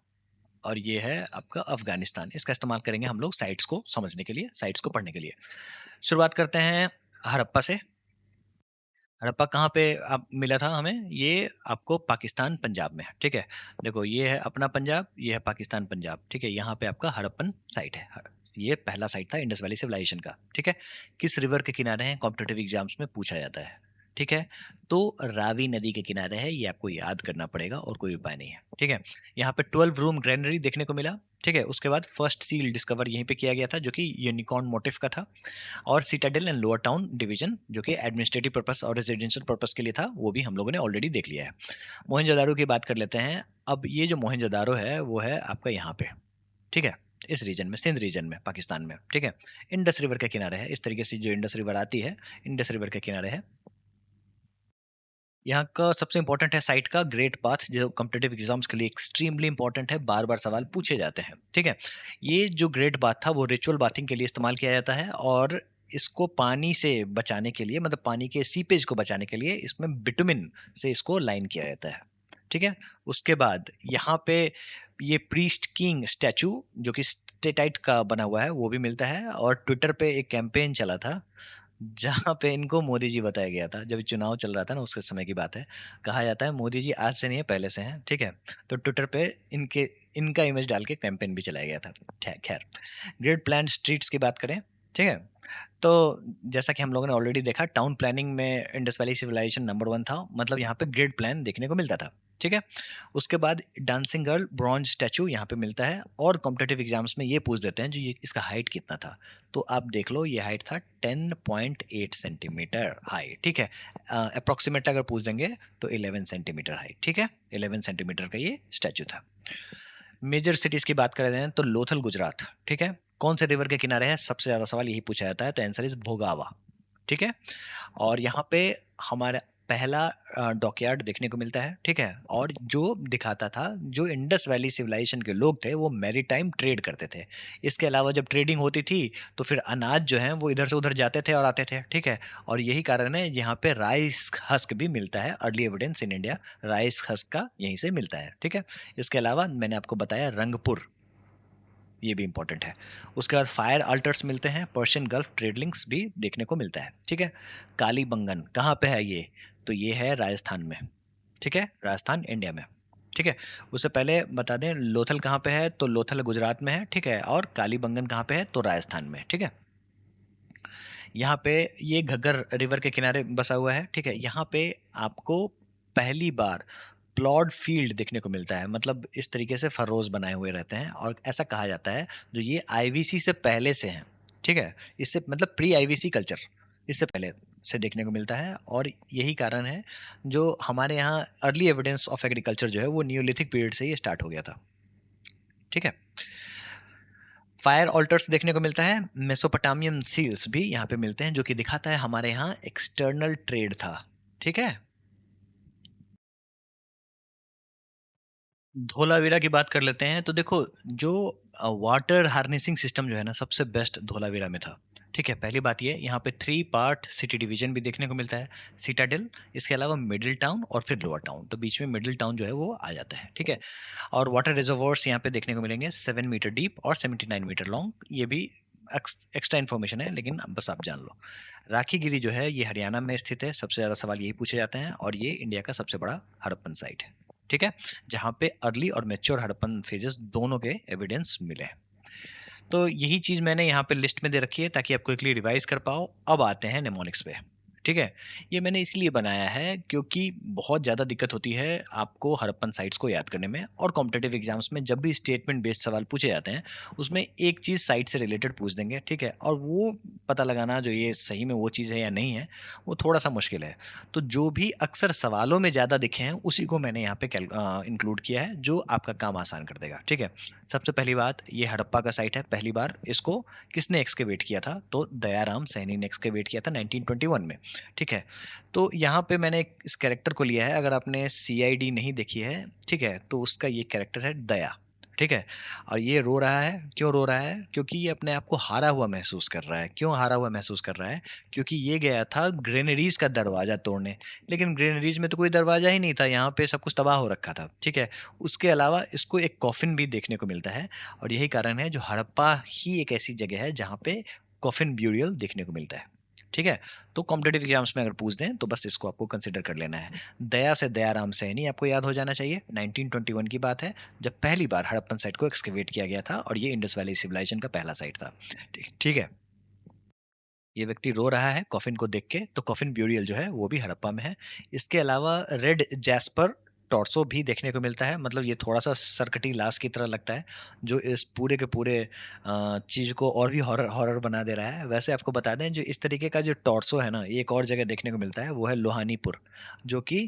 और ये है आपका अफगानिस्तान। इसका इस्तेमाल करेंगे हम लोग साइट्स को समझने के लिए, साइट्स को पढ़ने के लिए। शुरुआत करते हैं हड़प्पा से। हड़प्पा कहाँ पे आप मिला था हमें? ये आपको पाकिस्तान पंजाब में, ठीक है? देखो ये है अपना पंजाब, ये है पाकिस्तान पंजाब, ठीक है? यहाँ पे आपका हड़प्पन साइट है। ये पहला साइट था इंडस वैली सिविलाइजेशन का, ठीक है? किस रिवर के किनारे हैं, कॉम्पिटेटिव एग्जाम्स में पूछा जाता है, ठीक है? तो रावी नदी के किनारे है, ये आपको याद करना पड़ेगा और कोई उपाय नहीं है, ठीक है? यहाँ पे 12 रूम ग्रैनरी देखने को मिला, ठीक है? उसके बाद फर्स्ट सील डिस्कवर यहीं पे किया गया था जो कि यूनिकॉर्न मोटिफ का था। और Citadel and lower town division जो कि एडमिनिस्ट्रेटिव पर्पस और रेजिडेंशियल पर्पस के लिए था, वो भी हम लोगों ने ऑलरेडी देख लिया है। मोहनजोदारो की बात कर लेते हैं। अब ये जो मोहनजोदारो है वो है आपका यहाँ पे, ठीक है? इस रीजन में, सिंध रीजन में, पाकिस्तान में, ठीक है? इंडस रिवर के किनारे है, इस तरीके से जो इंडस रिवर आती है, इंडस रिवर के किनारे है। यहाँ का सबसे इंपॉर्टेंट है साइट का ग्रेट पाथ, जो कॉम्पिटेटिव एग्जाम्स के लिए एक्सट्रीमली इंपॉर्टेंट है, बार बार सवाल पूछे जाते हैं, ठीक है? ये जो ग्रेट बाथ था वो रिचुअल बाथिंग के लिए इस्तेमाल किया जाता है, और इसको पानी से बचाने के लिए, मतलब पानी के सीपेज को बचाने के लिए इसमें बिटुमिन से इसको लाइन किया जाता है, ठीक है? उसके बाद यहाँ पे ये प्रीस्ट किंग स्टैचू जो कि स्टेटाइट का बना हुआ है वो भी मिलता है, और ट्विटर पे एक कैंपेन चला था जहाँ पे इनको मोदी जी बताया गया था, जब चुनाव चल रहा था ना उसके समय की बात है। कहा जाता है मोदी जी आज से नहीं है पहले से हैं, ठीक है? तो ट्विटर पे इनके इनका इमेज डाल के कैंपेन भी चलाया गया था। खैर, ग्रिड प्लान स्ट्रीट्स की बात करें, ठीक है? तो जैसा कि हम लोगों ने ऑलरेडी देखा, टाउन प्लानिंग में इंडस वैली सिविलाइजेशन नंबर 1 था, मतलब यहाँ पे ग्रिड प्लान देखने को मिलता था, ठीक है? उसके बाद डांसिंग गर्ल ब्रॉन्ज स्टैचू यहाँ पे मिलता है, और कॉम्पिटिटिव एग्जाम्स में ये पूछ देते हैं जो ये इसका हाइट कितना था। तो आप देख लो, ये हाइट था 10.8 सेंटीमीटर हाइट, ठीक है? अप्रोक्सीमेट अगर पूछ देंगे तो 11 सेंटीमीटर हाइट, ठीक है? 11 सेंटीमीटर का ये स्टैचू था। मेजर सिटीज की बात करें हैं तो लोथल गुजरात, ठीक है? कौन से रिवर के किनारे है, सबसे ज्यादा सवाल यही पूछा जाता है, तो आंसर इज भोगावा, ठीक है? और यहाँ पे हमारा पहला डॉकयार्ड देखने को मिलता है, ठीक है? और जो दिखाता था, जो इंडस वैली सिविलाइजेशन के लोग थे वो मैरीटाइम ट्रेड करते थे। इसके अलावा जब ट्रेडिंग होती थी तो फिर अनाज जो है वो इधर से उधर जाते थे और आते थे, ठीक है? और यही कारण है यहाँ पे राइस हस्क भी मिलता है, early evidence in India rice husk का यहीं से मिलता है, ठीक है? इसके अलावा मैंने आपको बताया रंगपुर, ये भी इंपॉर्टेंट है। उसके बाद फायर अल्टर्स मिलते हैं, पर्शियन गल्फ ट्रेड लिंक्स भी देखने को मिलता है, ठीक है? कालीबंगन कहाँ पे है ये? तो ये है राजस्थान में, ठीक है? राजस्थान इंडिया में, ठीक है? उससे पहले बता दें लोथल कहाँ पे है, तो लोथल गुजरात में है, ठीक है? और कालीबंगन कहाँ पे है, तो राजस्थान में, ठीक है? यहाँ पे ये घग्गर रिवर के किनारे बसा हुआ है, ठीक है? यहाँ पे आपको पहली बार प्लॉड फील्ड देखने को मिलता है, मतलब इस तरीके से फरोज बनाए हुए रहते हैं, और ऐसा कहा जाता है जो ये आईवीसी से पहले से हैं, ठीक है? इससे मतलब प्री आईवीसी कल्चर, इससे पहले से देखने को मिलता है, और यही कारण है जो हमारे यहाँ अर्ली एविडेंस ऑफ एग्रीकल्चर जो है वो नियोलिथिक पीरियड से ही स्टार्ट हो गया था, ठीक है? फायर ऑल्टर्स देखने को मिलता है, मेसोपोटामियन सील्स भी यहाँ पे मिलते हैं, जो कि दिखाता है हमारे यहाँ एक्सटर्नल ट्रेड था, ठीक है? धोलावीरा की बात कर लेते हैं, तो देखो जो वाटर हार्नेसिंग सिस्टम जो है ना सबसे बेस्ट धोलावीरा में था, ठीक है? पहली बात ये, यहाँ पे 3 पार्ट सिटी डिवीजन भी देखने को मिलता है, सिटाडेल, इसके अलावा मिडिल टाउन और फिर लोअर टाउन, तो बीच में मिडिल टाउन जो है वो आ जाता है, ठीक है? और वाटर रिजर्वोयर्स यहाँ पे देखने को मिलेंगे 7 मीटर डीप और 79 मीटर लॉन्ग, ये भी एक्स्ट्रा इन्फॉर्मेशन है, लेकिन अब बस आप जान लो। राखी गिरी जो है ये हरियाणा में स्थित है, सबसे ज़्यादा सवाल यही पूछे जाते हैं, और ये इंडिया का सबसे बड़ा हड़प्पन साइट है, ठीक है? जहाँ पे अर्ली और मैच्योर हड़प्पन फेजेस दोनों के एविडेंस मिले हैं। तो यही चीज़ मैंने यहाँ पे लिस्ट में दे रखी है ताकि आप क्विकली रिवाइज कर पाओ। अब आते हैं नेमोनिक्स पे, ठीक है? ये मैंने इसलिए बनाया है क्योंकि बहुत ज़्यादा दिक्कत होती है आपको हड़प्पन साइट्स को याद करने में, और कॉम्पिटिटिव एग्जाम्स में जब भी स्टेटमेंट बेस्ड सवाल पूछे जाते हैं उसमें एक चीज़ साइट से रिलेटेड पूछ देंगे, ठीक है? और वो पता लगाना जो ये सही में वो चीज़ है या नहीं है, वो थोड़ा सा मुश्किल है। तो जो भी अक्सर सवालों में ज़्यादा दिखे हैं उसी को मैंने यहाँ पे इंक्लूड किया है, जो आपका काम आसान कर देगा, ठीक है? सबसे पहली बात, ये हड़प्पा का साइट है, पहली बार इसको किसने एक्सकेवेट किया था, तो दयाराम सैनी ने एक्सकेवेट किया था 1921 में, ठीक है? तो यहाँ पे मैंने इस कैरेक्टर को लिया है, अगर आपने सीआईडी नहीं देखी है, ठीक है, तो उसका ये कैरेक्टर है दया, ठीक है? और ये रो रहा है, क्यों रो रहा है? क्योंकि ये अपने आप को हारा हुआ महसूस कर रहा है। क्यों हारा हुआ महसूस कर रहा है? क्योंकि ये गया था ग्रेनरीज का दरवाजा तोड़ने, लेकिन ग्रेनरीज में तो कोई दरवाजा ही नहीं था, यहाँ पे सब कुछ तबाह हो रखा था, ठीक है? उसके अलावा इसको एक कॉफिन भी देखने को मिलता है, और यही कारण है जो हड़प्पा ही एक ऐसी जगह है जहाँ पे कॉफिन ब्यूरियल देखने को मिलता है, ठीक है? तो कॉम्पिटिटिव एग्जाम्स में अगर पूछ दें तो बस इसको आपको कंसिडर कर लेना है। दया से दयाराम सैनी आपको याद हो जाना चाहिए। 1921 की बात है जब पहली बार हड़प्पन साइट को एक्सकेवेट किया गया था, और ये इंडस वैली सिविलाइजेशन का पहला साइट था। ठीक ठीक है? ये व्यक्ति रो रहा है कॉफिन को देख के, तो कॉफिन ब्यूरियल जो है वो भी हड़प्पा में है। इसके अलावा रेड जैस्पर टॉर्सो भी देखने को मिलता है, मतलब ये थोड़ा सा सरकटी लाश की तरह लगता है, जो इस पूरे के पूरे चीज़ को और भी हॉरर हॉरर बना दे रहा है। वैसे आपको बता दें जो इस तरीके का जो टॉर्सो है ना, एक और जगह देखने को मिलता है, वो है लोहानीपुर, जो कि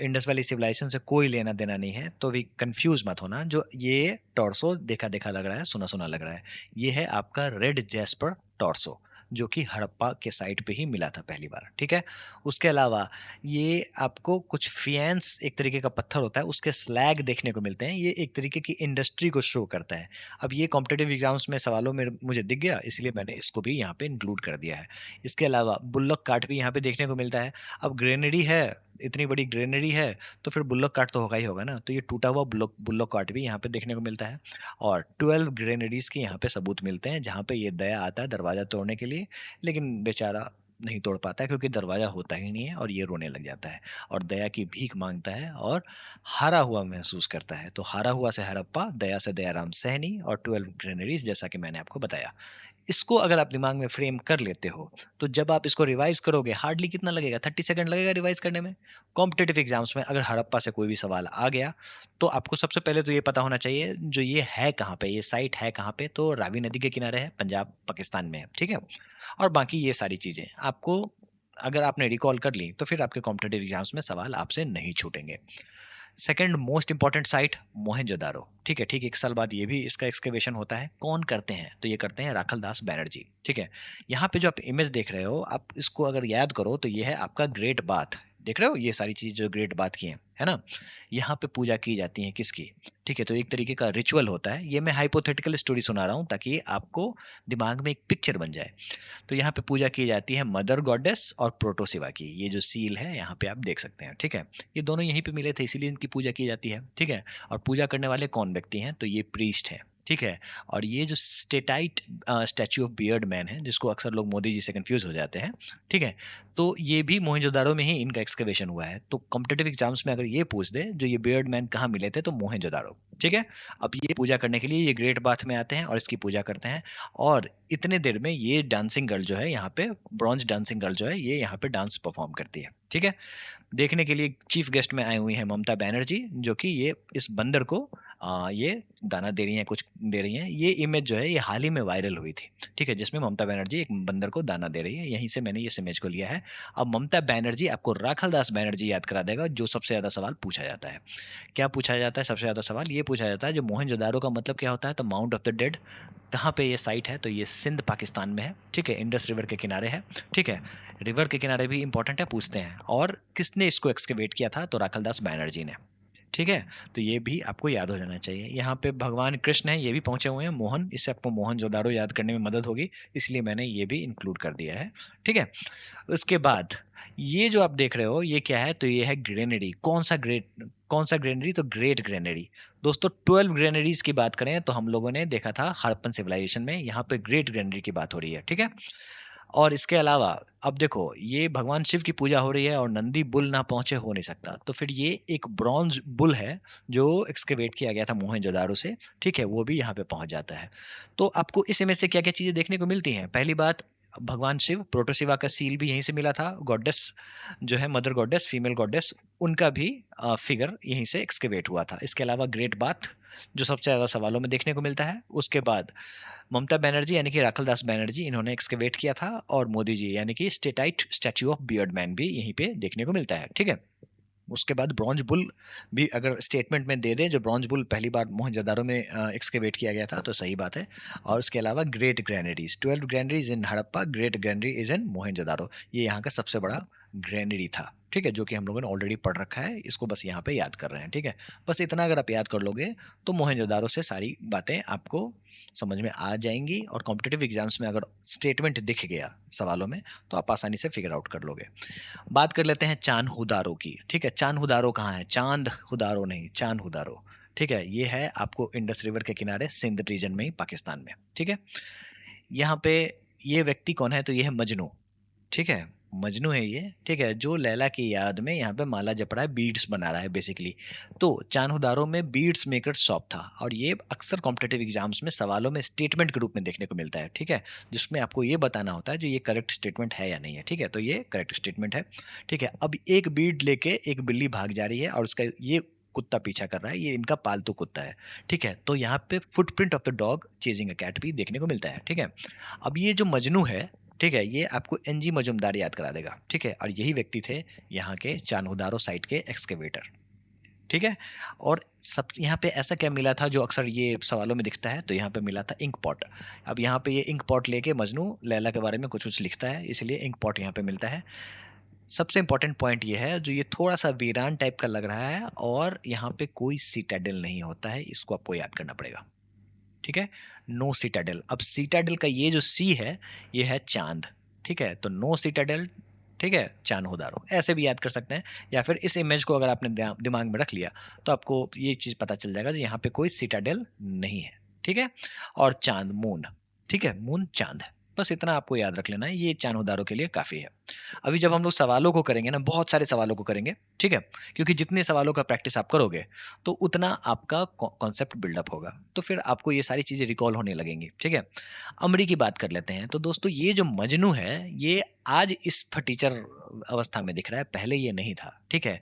इंडस वैली सिविलाइजेशन से कोई लेना देना नहीं है, तो भी कंफ्यूज मत होना। जो ये टॉर्सो देखा देखा लग रहा है, सुना सुना लग रहा है, ये है आपका रेड जैस्पर टॉर्सो, जो कि हड़प्पा के साइट पे ही मिला था पहली बार, ठीक है? उसके अलावा ये आपको कुछ फिएंस एक तरीके का पत्थर होता है, उसके स्लैग देखने को मिलते हैं, ये एक तरीके की इंडस्ट्री को शो करता है। अब ये कॉम्पिटिटिव एग्जाम्स में सवालों में मुझे दिख गया, इसलिए मैंने इसको भी यहाँ पे इंक्लूड कर दिया है। इसके अलावा बुल्लक कार्ट भी यहाँ पे देखने को मिलता है। अब ग्रेनरी है, इतनी बड़ी ग्रेनरी है तो फिर बुल्लोक कार्ट तो होगा ही होगा ना, तो ये टूटा हुआ बुल्लोक बुल्लोक कार्ट भी यहाँ पे देखने को मिलता है। और 12 ग्रेनरीज के यहाँ पे सबूत मिलते हैं जहाँ पे ये दया आता है दरवाज़ा तोड़ने के लिए, लेकिन बेचारा नहीं तोड़ पाता है क्योंकि दरवाज़ा होता ही नहीं है और ये रोने लग जाता है और दया की भीख मांगता है और हारा हुआ महसूस करता है। तो हारा हुआ से हड़प्पा, दया से दयाराम सहनी और 12 ग्रेनरीज, जैसा कि मैंने आपको बताया। इसको अगर आप दिमाग में फ्रेम कर लेते हो, तो जब आप इसको रिवाइज करोगे हार्डली कितना लगेगा, 30 सेकंड लगेगा रिवाइज करने में। कॉम्पिटेटिव एग्जाम्स में अगर हड़प्पा से कोई भी सवाल आ गया, तो आपको सबसे पहले तो ये पता होना चाहिए जो ये है कहाँ पे, ये साइट है कहाँ पे, तो रावी नदी के किनारे है, पंजाब पाकिस्तान में है, ठीक है। और बाकी ये सारी चीज़ें आपको अगर आपने रिकॉल कर ली तो फिर आपके कॉम्पिटेटिव एग्जाम्स में सवाल आपसे नहीं छूटेंगे। Second most important site Mohenjodaro, ठीक है। ठीक 1 साल बाद ये भी इसका एक्सकेवेशन होता है। कौन करते हैं, तो ये करते हैं राखलदास बैनर्जी, ठीक है। यहाँ पे जो आप इमेज देख रहे हो, आप इसको अगर याद करो तो ये है आपका ग्रेट बाथ, देख रहे हो ये सारी चीज जो ग्रेट बाथ की है ना। यहाँ पे पूजा की जाती है किसकी, ठीक है। तो एक तरीके का रिचुअल होता है, ये मैं हाइपोथेटिकल स्टोरी सुना रहा हूँ ताकि आपको दिमाग में एक पिक्चर बन जाए। तो यहाँ पे पूजा की जाती है मदर गॉडेस और प्रोटोसिवा की, ये जो सील है यहाँ पे आप देख सकते हैं, ठीक है। ये दोनों यहीं पे मिले थे इसीलिए इनकी पूजा की जाती है, ठीक है। और पूजा करने वाले कौन व्यक्ति हैं, तो ये प्रीस्ट है, ठीक है। और ये जो steatite statue of beard man है, जिसको अक्सर लोग मोदी जी से कंफ्यूज हो जाते हैं, ठीक है। तो ये भी मोहनजोदारो में ही इनका एक्सकवेशन हुआ है। तो कॉम्पिटेटिव एग्जाम्स में अगर ये पूछ दे जो ये बियर्ड मैन कहाँ मिले थे, तो मोहनजोदारो, ठीक है। अब ये पूजा करने के लिए ये ग्रेट बाथ में आते हैं और इसकी पूजा करते हैं। और इतने देर में ये डांसिंग गर्ल जो है यहाँ पे, ब्रॉन्ज डांसिंग गर्ल जो है, ये यहाँ पे डांस परफॉर्म करती है, ठीक है। देखने के लिए चीफ गेस्ट में आई हुई है ममता बनर्जी, जो कि ये इस बंदर को ये दाना दे रही हैं, कुछ दे रही हैं। ये इमेज जो है ये हाल ही में वायरल हुई थी, ठीक है, जिसमें ममता बनर्जी एक बंदर को दाना दे रही है। यहीं से मैंने इस इमेज को लिया है। अब ममता बनर्जी आपको राखलदास बनर्जी याद करा देगा, जो सबसे ज़्यादा सवाल पूछा जाता है। क्या पूछा जाता है सबसे ज़्यादा सवाल, ये पूछा जाता है जो मोहनजोदारो का मतलब क्या होता है, तो माउंट ऑफ द डेड कहाँ पे ये साइट है, तो ये सिंध पाकिस्तान में है, ठीक है। इंडस रिवर के किनारे है, ठीक है। रिवर के किनारे भी इंपॉर्टेंट है, पूछते हैं। और किसने इसको एक्सकेवेट किया था, तो राखलदास बैनर्जी ने, ठीक है। तो ये भी आपको याद हो जाना चाहिए। यहाँ पे भगवान कृष्ण है, ये भी पहुंचे हुए हैं, मोहन, इससे आपको मोहनजोदारो याद करने में मदद होगी, इसलिए मैंने ये भी इंक्लूड कर दिया है, ठीक है। उसके बाद ये जो आप देख रहे हो ये क्या है, तो ये है ग्रेनरी। कौन सा ग्रेनरी, तो ग्रेट ग्रेनरी। दोस्तों 12 ग्रेनरीज की बात करें तो हम लोगों ने देखा था हड़प्पन सिविलाइजेशन में, यहाँ पे ग्रेट ग्रेनरी की बात हो रही है, ठीक है। और इसके अलावा अब देखो ये भगवान शिव की पूजा हो रही है और नंदी बुल ना पहुंचे हो नहीं सकता, तो फिर ये एक ब्रॉन्ज बुल है जो एक्सकेवेट किया गया था मोहनजोदारो से, ठीक है, वो भी यहाँ पे पहुंच जाता है। तो आपको इस इमेज से क्या क्या चीजें देखने को मिलती हैं, पहली बात भगवान शिव, प्रोटोसिवा का सील भी यहीं से मिला था, गॉडेस जो है मदर गॉडेस, फीमेल गॉडेस, उनका भी फिगर यहीं से एक्सकेवेट हुआ था। इसके अलावा ग्रेट बाथ जो सबसे ज़्यादा सवालों में देखने को मिलता है। उसके बाद ममता बनर्जी यानी कि राखलदास बनर्जी, इन्होंने एक्सकेवेट किया था। और मोदी जी यानी कि steatite statue of beard man भी यहीं पे देखने को मिलता है, ठीक है। उसके बाद ब्रॉन्ज बुल भी अगर स्टेटमेंट में दे दें, जो ब्रॉन्ज बुल पहली बार मोहनजोदारो में एक्सकेवेट किया गया था, तो सही बात है। और उसके अलावा great granaries, 12 granaries in Harappa, great granary is in Mohenjodaro, ये यहाँ का सबसे बड़ा ग्रैनरी था, ठीक है, जो कि हम लोगों ने ऑलरेडी पढ़ रखा है, इसको बस यहाँ पे याद कर रहे हैं, ठीक है। बस इतना अगर आप याद कर लोगे तो मोहनजोदारो से सारी बातें आपको समझ में आ जाएंगी। और कॉम्पिटेटिव एग्जाम्स में अगर स्टेटमेंट दिख गया सवालों में तो आप आसानी से फिगर आउट कर लोगे। बात कर लेते हैं चांद हुदारो की, ठीक है। चांद हुदारो कहाँ है, चांद हुदारो नहीं, चांद हुदारो, ठीक है। ये है आपको इंडस रिवर के किनारे सिंध रीजन में ही, पाकिस्तान में, ठीक है। यहाँ पे ये व्यक्ति कौन है, तो ये है मजनू, ठीक है। मजनू है ये, ठीक है, जो लैला की याद में यहाँ पे माला जप रहा है, बीड्स बना रहा है बेसिकली। तो चानहुदारो में बीड्स मेकर शॉप था और ये अक्सर कॉम्पिटेटिव एग्जाम्स में सवालों में स्टेटमेंट के रूप में देखने को मिलता है, ठीक है, जिसमें आपको ये बताना होता है जो ये करेक्ट स्टेटमेंट है या नहीं है, ठीक है। तो ये करेक्ट स्टेटमेंट है, ठीक है। अब एक बीड लेके एक बिल्ली भाग जा रही है और उसका ये कुत्ता पीछा कर रहा है, ये इनका पालतू कुत्ता है, ठीक है। तो यहाँ पे footprint of the dog chasing a cat भी देखने को मिलता है, ठीक है। अब ये जो मजनू है, ठीक है, ये आपको एनजी मजुमदार याद करा देगा, ठीक है। और यही व्यक्ति थे यहाँ के चानहुदारो साइट के एक्सकेवेटर, ठीक है। और सब यहाँ पे ऐसा क्या मिला था जो अक्सर ये सवालों में दिखता है, तो यहाँ पे मिला था इंक पॉट। अब यहाँ पे ये इंक पॉट लेके मजनू लैला के बारे में कुछ कुछ लिखता है, इसलिए इंक पॉट यहाँ पे मिलता है। सबसे इंपॉर्टेंट पॉइंट ये है जो ये थोड़ा सा वीरान टाइप का लग रहा है और यहाँ पे कोई सीटाडेल नहीं होता है, इसको आपको याद करना पड़ेगा, ठीक है। नो सीटाडेल, अब सीटाडेल का ये जो सी है ये है चांद, ठीक है। तो नो सीटाडेल, ठीक है, चान्होदारो ऐसे भी याद कर सकते हैं, या फिर इस इमेज को अगर आपने दिमाग में रख लिया तो आपको ये चीज़ पता चल जाएगा कि यहाँ पे कोई सिटाडेल नहीं है। ठीक है, और चांद मून, ठीक है, मून चांद है, बस इतना आपको याद रख लेना है, ये चान्होदारो के लिए काफ़ी है। अभी जब हम लोग सवालों को करेंगे ना, बहुत सारे सवालों को करेंगे, ठीक है, क्योंकि जितने सवालों का प्रैक्टिस आप करोगे तो उतना आपका कॉन्सेप्ट बिल्डअप होगा, तो फिर आपको ये सारी चीज़ें रिकॉल होने लगेंगी। ठीक है, अमरी की बात कर लेते हैं। तो दोस्तों ये जो मजनू है, ये आज इस फटीचर अवस्था में दिख रहा है, पहले ये नहीं था। ठीक है,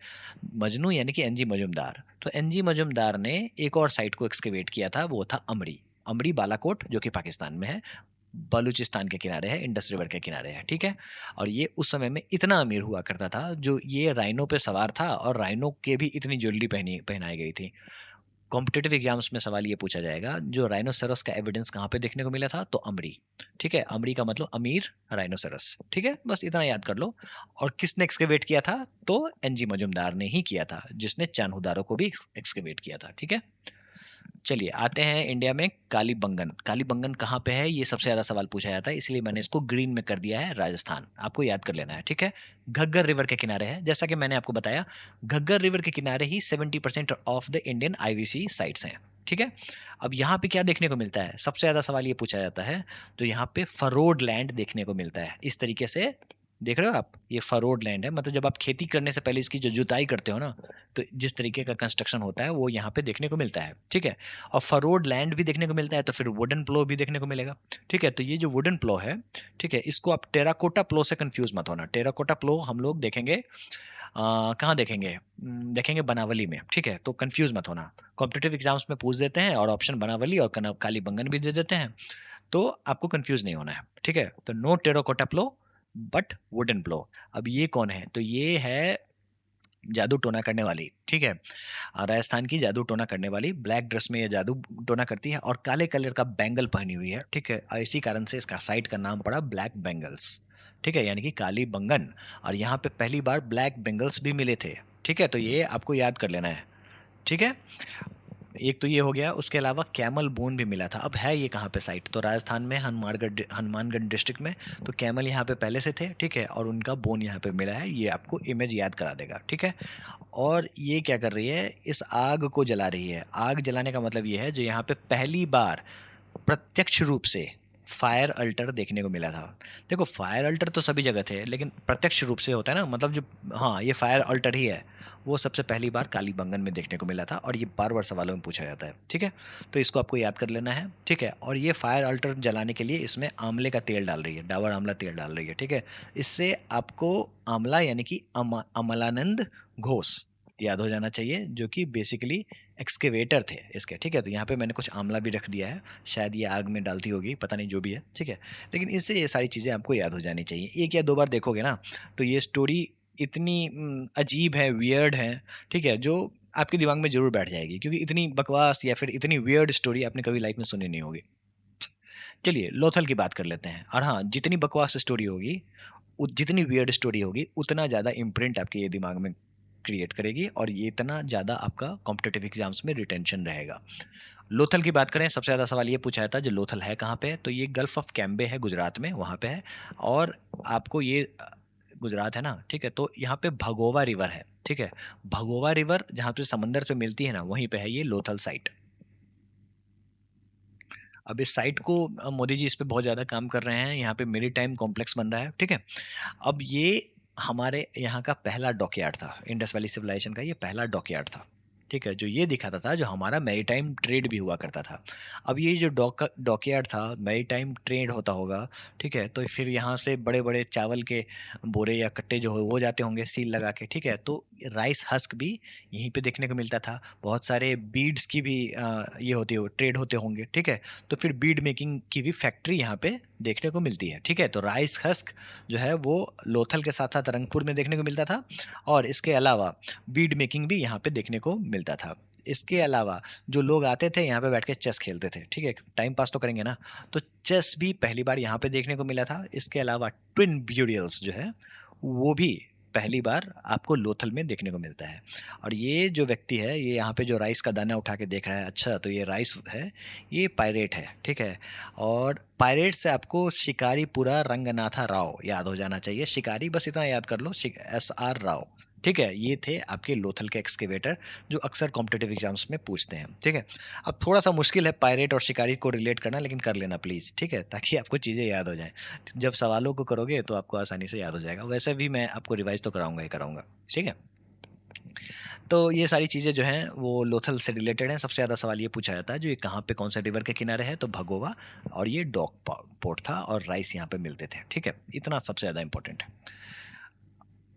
मजनू यानी कि एनजी मजुमदार। तो एनजी मजुमदार ने एक और साइट को एक्सकेवेट किया था, वो था अमरी। अमरी बालाकोट जो कि पाकिस्तान में है, बलूचिस्तान के किनारे है, इंडस रिवर के किनारे है। ठीक है, और ये उस समय में इतना अमीर हुआ करता था, जो ये राइनो पे सवार था, और राइनो के भी इतनी ज्वेलरी पहनाई गई थी। कॉम्पिटेटिव एग्जाम्स में सवाल ये पूछा जाएगा, जो राइनोसेरस का एविडेंस कहाँ पे देखने को मिला था, तो अमरी। ठीक है, अमरी का मतलब अमीर राइनोसेरस। ठीक है, बस इतना याद कर लो। और किसने एक्सकेवेट किया था, तो एनजी मजुमदार ने ही किया था, जिसने चान्होदारो को भी एक्सकेवेट किया था। ठीक है, चलिए आते हैं इंडिया में कालीबंगन। कालीबंगन कहाँ पे है, ये सबसे ज़्यादा सवाल पूछा जाता है, इसलिए मैंने इसको ग्रीन में कर दिया है, राजस्थान। आपको याद कर लेना है। ठीक है, घग्गर रिवर के किनारे है, जैसा कि मैंने आपको बताया, घग्गर रिवर के किनारे ही 70% of the Indian IVC sites हैं। ठीक है, अब यहाँ पे क्या देखने को मिलता है, सबसे ज़्यादा सवाल ये पूछा जाता है, तो यहाँ पे फरोड लैंड देखने को मिलता है। इस तरीके से देख रहे हो आप, ये फरोड लैंड है, मतलब जब आप खेती करने से पहले इसकी जो जुताई करते हो ना, तो जिस तरीके का कंस्ट्रक्शन होता है वो यहाँ पे देखने को मिलता है। ठीक है, और फरोड लैंड भी देखने को मिलता है, तो फिर वुडन प्लो भी देखने को मिलेगा। ठीक है, तो ये जो वुडन प्लो है, ठीक है, इसको आप टेराकोटा प्लो से कंफ्यूज मत होना। टेराकोटा प्लो हम लोग देखेंगे कहाँ देखेंगे, देखेंगे बनावली में। ठीक है, तो कंफ्यूज मत होना, कॉम्पिटेटिव एग्जाम्स में पूछ देते हैं और ऑप्शन बनावली और कालीबंगन भी दे देते हैं, तो आपको कंफ्यूज नहीं होना है। ठीक है, तो no terracotta plough but wooden plough. अब ये कौन है, तो ये है जादू टोना करने वाली। ठीक है, राजस्थान की जादू टोना करने वाली, ब्लैक ड्रेस में ये जादू टोना करती है और काले कलर का बैंगल पहनी हुई है। ठीक है, इसी कारण से इसका साइट का नाम पड़ा ब्लैक बेंगल्स। ठीक है, यानी कि काली बंगन, और यहाँ पे पहली बार ब्लैक बेंगल्स भी मिले थे। ठीक है, तो ये आपको याद कर लेना है। ठीक है, एक तो ये हो गया, उसके अलावा कैमल बोन भी मिला था। अब है ये कहाँ पे साइट, तो राजस्थान में हनुमानगढ़ डिस्ट्रिक्ट में। तो कैमल यहाँ पे पहले से थे, ठीक है, और उनका बोन यहाँ पे मिला है, ये आपको इमेज याद करा देगा। ठीक है, और ये क्या कर रही है, इस आग को जला रही है। आग जलाने का मतलब ये है, जो यहाँ पे पहली बार प्रत्यक्ष रूप से फायर अल्टर देखने को मिला था। देखो फायर अल्टर तो सभी जगह थे, लेकिन प्रत्यक्ष रूप से होता है ना, मतलब जो, हाँ, ये फायर अल्टर ही है, वो सबसे पहली बार कालीबंगन में देखने को मिला था, और ये बार बार सवालों में पूछा जाता है। ठीक है, तो इसको आपको याद कर लेना है। ठीक है, और ये फायर अल्टर जलाने के लिए इसमें आंवले का तेल डाल रही है, डाबर आंवला तेल डाल रही है। ठीक है, इससे आपको आंवला यानी कि अमलानंद घोष याद हो जाना चाहिए, जो कि बेसिकली एक्सकेवेटर थे इसके। ठीक है, तो यहाँ पे मैंने कुछ आंवला भी रख दिया है, शायद ये आग में डालती होगी, पता नहीं, जो भी है। ठीक है, लेकिन इससे ये सारी चीज़ें आपको याद हो जानी चाहिए। एक या दो बार देखोगे ना, तो ये स्टोरी इतनी अजीब है, वियर्ड है, ठीक है, जो आपके दिमाग में जरूर बैठ जाएगी, क्योंकि इतनी बकवास या फिर इतनी वियर्ड स्टोरी आपने कभी लाइफ में सुनी नहीं होगी। चलिए लोथल की बात कर लेते हैं। और हाँ, जितनी बकवास स्टोरी होगी, जितनी वियर्ड स्टोरी होगी, उतना ज़्यादा इम्प्रिंट आपके ये दिमाग में क्रिएट करेगी, और ये इतना ज़्यादा आपका कॉम्पिटेटिव एग्जाम्स में रिटेंशन रहेगा। लोथल की बात करें, सबसे ज़्यादा सवाल ये पूछा जाता है, जो लोथल है कहाँ पे है, तो ये गल्फ ऑफ कैम्बे है, गुजरात में, वहाँ पे है। और आपको ये गुजरात है ना, ठीक है, तो यहाँ पे भगोवा रिवर है। ठीक है, भगोवा रिवर जहाँ पे समंदर से मिलती है ना, वहीं पे है ये लोथल साइट। अब इस साइट को मोदी जी इस पे बहुत ज़्यादा काम कर रहे हैं, यहाँ पे मेरी टाइम कॉम्प्लेक्स बन रहा है। ठीक है, अब ये हमारे यहाँ का पहला डॉकयार्ड था, इंडस वैली सिविलाइजेशन का ये पहला डॉकयार्ड था। ठीक है, जो ये दिखाता था, जो हमारा मैरीटाइम ट्रेड भी हुआ करता था। अब ये जो डॉकयार्ड था, मैरीटाइम ट्रेड होता होगा, ठीक है, तो फिर यहाँ से बड़े बड़े चावल के बोरे या कट्टे जो हो जाते होंगे सील लगा के। ठीक है, तो राइस हस्क भी यहीं पे देखने को मिलता था। बहुत सारे बीड्स की भी ये होती हो ट्रेड होते होंगे। ठीक है, तो फिर बीड मेकिंग की भी फैक्ट्री यहाँ पे देखने को मिलती है। ठीक है, तो राइस हस्क जो है वो लोथल के साथ साथ रंगपुर में देखने को मिलता था, और इसके अलावा बीड मेकिंग भी यहाँ पे देखने को मिलता था। इसके अलावा जो लोग आते थे यहाँ पे बैठ के चेस खेलते थे, ठीक है, टाइम पास तो करेंगे ना, तो चेस भी पहली बार यहाँ पे देखने को मिला था। इसके अलावा ट्विन ब्यूरियल्स जो है वो भी पहली बार आपको लोथल में देखने को मिलता है। और ये जो व्यक्ति है, ये यहाँ पे जो राइस का दाना उठा के देख रहा है, अच्छा तो ये राइस है, ये पायरेट है, ठीक है। और पायरेट से आपको शिकारीपुरा रंगनाथा राव याद हो जाना चाहिए। शिकारी बस इतना याद कर लो, SR राव, ठीक है। ये थे आपके लोथल के एक्सकेवेटर जो अक्सर कॉम्पिटेटिव एग्जाम्स में पूछते हैं, ठीक है। अब थोड़ा सा मुश्किल है पायरेट और शिकारी को रिलेट करना, लेकिन कर लेना प्लीज़, ठीक है, ताकि आपको चीज़ें याद हो जाएं। जब सवालों को करोगे तो आपको आसानी से याद हो जाएगा। वैसे भी मैं आपको रिवाइज तो कराऊंगा ही कराऊंगा, ठीक है। तो ये सारी चीज़ें जो हैं वो लोथल से रिलेटेड हैं। सबसे ज़्यादा सवाल ये पूछा जाता है जो ये कहाँ पे कौन सा रिवर के किनारे है, तो भगोवा, और ये डॉक पोर्ट था, और राइस यहाँ पे मिलते थे, ठीक है। इतना सबसे ज़्यादा इंपॉर्टेंट है।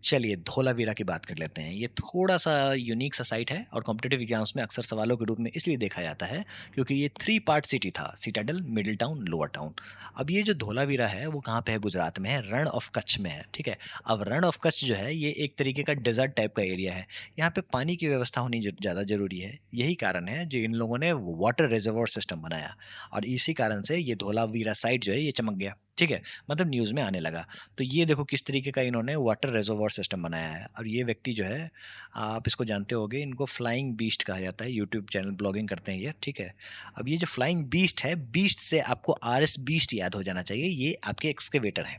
चलिए धोलावीरा की बात कर लेते हैं। ये थोड़ा-सा यूनिक सा साइट है और कॉम्पिटिटिव एग्जाम्स में अक्सर सवालों के रूप में इसलिए देखा जाता है क्योंकि ये 3 पार्ट सिटी था, citadel, middle town, lower town. अब ये जो धोलावीरा है वो कहाँ पे है? गुजरात में है, रण ऑफ कच्छ में है, ठीक है। अब रण ऑफ कच्छ जो है ये एक तरीके का डेज़र्ट टाइप का एरिया है। यहाँ पे पानी की व्यवस्था होनी ज ज़्यादा ज़रूरी है। यही कारण है जो इन लोगों ने वाटर रिजर्वॉयर सिस्टम बनाया, और इसी कारण से ये धोलावीरा साइट जो है ये चमक गया, ठीक है। मतलब न्यूज़ में आने लगा। तो ये देखो किस तरीके का इन्होंने वाटर रिजर्वॉयर सिस्टम बनाया है। और ये व्यक्ति जो है, आप इसको जानते होंगे, इनको फ्लाइंग बीस्ट कहा जाता है। यूट्यूब चैनल ब्लॉगिंग करते हैं ये, ठीक है। अब ये जो फ्लाइंग बीस्ट है, बीस्ट से आपको RS बीस्ट याद हो जाना चाहिए। ये आपके एक्सकेवेटर है,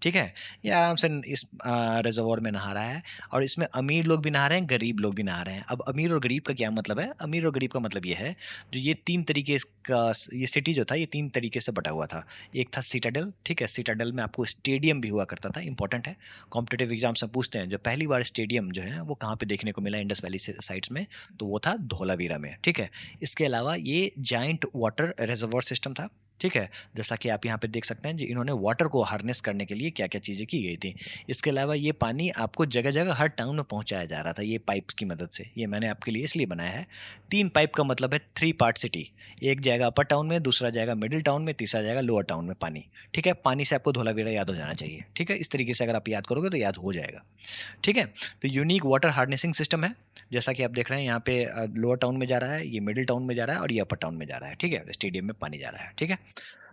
ठीक है। ये आराम से इस रिजर्वॉयर में नहा रहा है, और इसमें अमीर लोग भी नहा रहे हैं, गरीब लोग भी नहा रहे हैं। अब अमीर और गरीब का क्या मतलब है? अमीर और गरीब का मतलब ये है, जो ये 3 तरीके का ये सिटी जो था ये 3 तरीके से बटा हुआ था। एक था सिटाडेल, ठीक है। सिटाडेल में आपको स्टेडियम भी हुआ करता था, इंपॉर्टेंट है। कॉम्पिटिटिव एग्जाम्स में पूछते हैं जो पहली बार स्टेडियम जो है वो कहाँ पे देखने को मिला इंडस वैली साइट्स में, तो वो था धोलावीरा में, ठीक है। इसके अलावा ये जाइंट वाटर रिजर्वॉयर सिस्टम था, ठीक है। जैसा कि आप यहाँ पे देख सकते हैं, जी इन्होंने वाटर को हार्नेस करने के लिए क्या-क्या चीज़ें की गई थी। इसके अलावा ये पानी आपको जगह-जगह हर टाउन में पहुँचाया जा रहा था, ये पाइप्स की मदद से। ये मैंने आपके लिए इसलिए बनाया है। 3 पाइप का मतलब है 3 पार्ट सिटी। एक जाएगा अपर टाउन में, दूसरा जाएगा मिडल टाउन में, तीसरा जाएगा लोअर टाउन में पानी, ठीक है। पानी से आपको धोलावीरा याद हो जाना चाहिए, ठीक है। इस तरीके से अगर आप याद करोगे तो याद हो जाएगा, ठीक है। तो यूनिक वाटर हार्नेसिंग सिस्टम है। जैसा कि आप देख रहे हैं यहाँ पे लोअर टाउन में जा रहा है, ये मिडल टाउन में जा रहा है, और ये अपर टाउन में जा रहा है, ठीक है। स्टेडियम में पानी जा रहा है, ठीक है।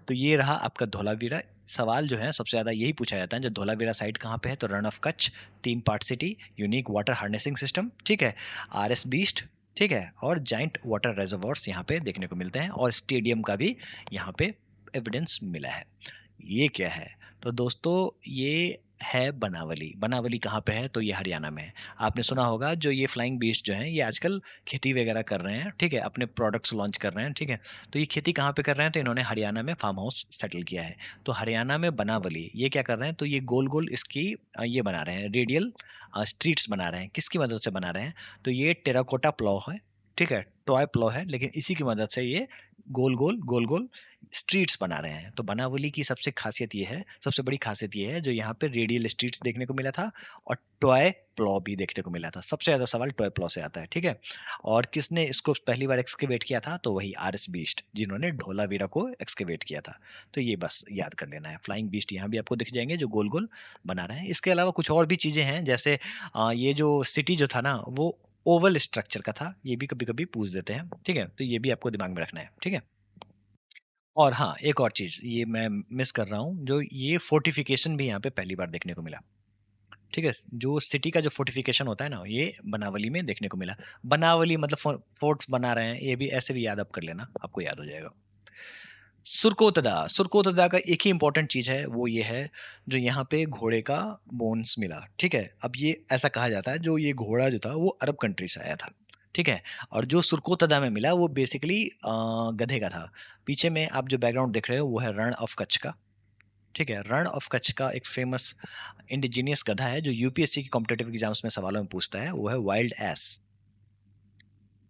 तो ये रहा आपका धोलावीरा। सवाल जो है सबसे ज़्यादा यही पूछा जाता है, जो धोलावीरा साइट कहाँ पे है, तो रण of Kutch, 3 part city, unique water harnessing system, ठीक है। RS बीस्ट, ठीक है। और जाइंट वाटर रिजर्वॉयर्स यहाँ पे देखने को मिलते हैं, और स्टेडियम का भी यहाँ पे एविडेंस मिला है। ये क्या है? तो दोस्तों ये है बनावली। बनावली कहाँ पे है? तो ये हरियाणा में है। आपने सुना होगा जो ये फ्लाइंग बीस्ट जो हैं ये आजकल खेती वगैरह कर रहे हैं, ठीक है। अपने प्रोडक्ट्स लॉन्च कर रहे हैं, ठीक है। तो ये खेती कहाँ पे कर रहे हैं? तो इन्होंने हरियाणा में फार्म हाउस सेटल किया है। तो हरियाणा में बनावली ये क्या कर रहे हैं? तो ये गोल-गोल इसकी ये बना रहे हैं, रेडियल स्ट्रीट्स बना रहे हैं। किसकी मदद से बना रहे हैं? तो ये टेराकोटा प्लॉ है, ठीक है। टॉय प्लॉ है, लेकिन इसी की मदद से ये गोल-गोल, गोल-गोल स्ट्रीट्स बना रहे हैं। तो बनावली की सबसे खासियत ये है, सबसे बड़ी खासियत ये है जो यहाँ पे रेडियल स्ट्रीट्स देखने को मिला था, और टॉय प्लॉ भी देखने को मिला था। सबसे ज़्यादा सवाल टॉय प्लॉ से आता है, ठीक है। और किसने इसको पहली बार एक्सकेवेट किया था? तो वही RS बीस्ट, जिन्होंने धोलावीरा को एक्सकेवेट किया था। तो ये बस याद कर लेना है। फ्लाइंग बीस्ट यहाँ भी आपको दिख जाएंगे जो गोल गोल बना रहे हैं। इसके अलावा कुछ और भी चीज़ें हैं, जैसे ये जो सिटी जो था ना वो ओवल स्ट्रक्चर का था। ये भी कभी कभी पूछ देते हैं, ठीक है। तो ये भी आपको दिमाग में रखना है, ठीक है। और हाँ, एक और चीज़ ये मैं मिस कर रहा हूँ, जो ये फोर्टिफिकेशन भी यहाँ पे पहली बार देखने को मिला, ठीक है। जो सिटी का जो फोर्टिफिकेशन होता है ना, ये बनावली में देखने को मिला। बनावली मतलब फोर्ट्स बना रहे हैं, ये भी ऐसे भी याद आप कर लेना, आपको याद हो जाएगा। सुरकोतदा, सुरकोतदा का एक ही इंपॉर्टेंट चीज़ है, वो ये है जो यहाँ पे घोड़े का बोन्स मिला, ठीक है। अब ये ऐसा कहा जाता है जो ये घोड़ा जो था वो अरब कंट्री से आया था, ठीक है। और जो सुरकोतदा में मिला वो बेसिकली गधे का था। पीछे में आप जो बैकग्राउंड देख रहे हो वो है रण ऑफ कच्छ का, ठीक है। रण ऑफ कच्छ का एक फेमस इंडिजीनियस गधा है जो यूपीएससी की कॉम्पिटेटिव एग्जाम्स में सवालों में पूछता है, वो है वाइल्ड एस,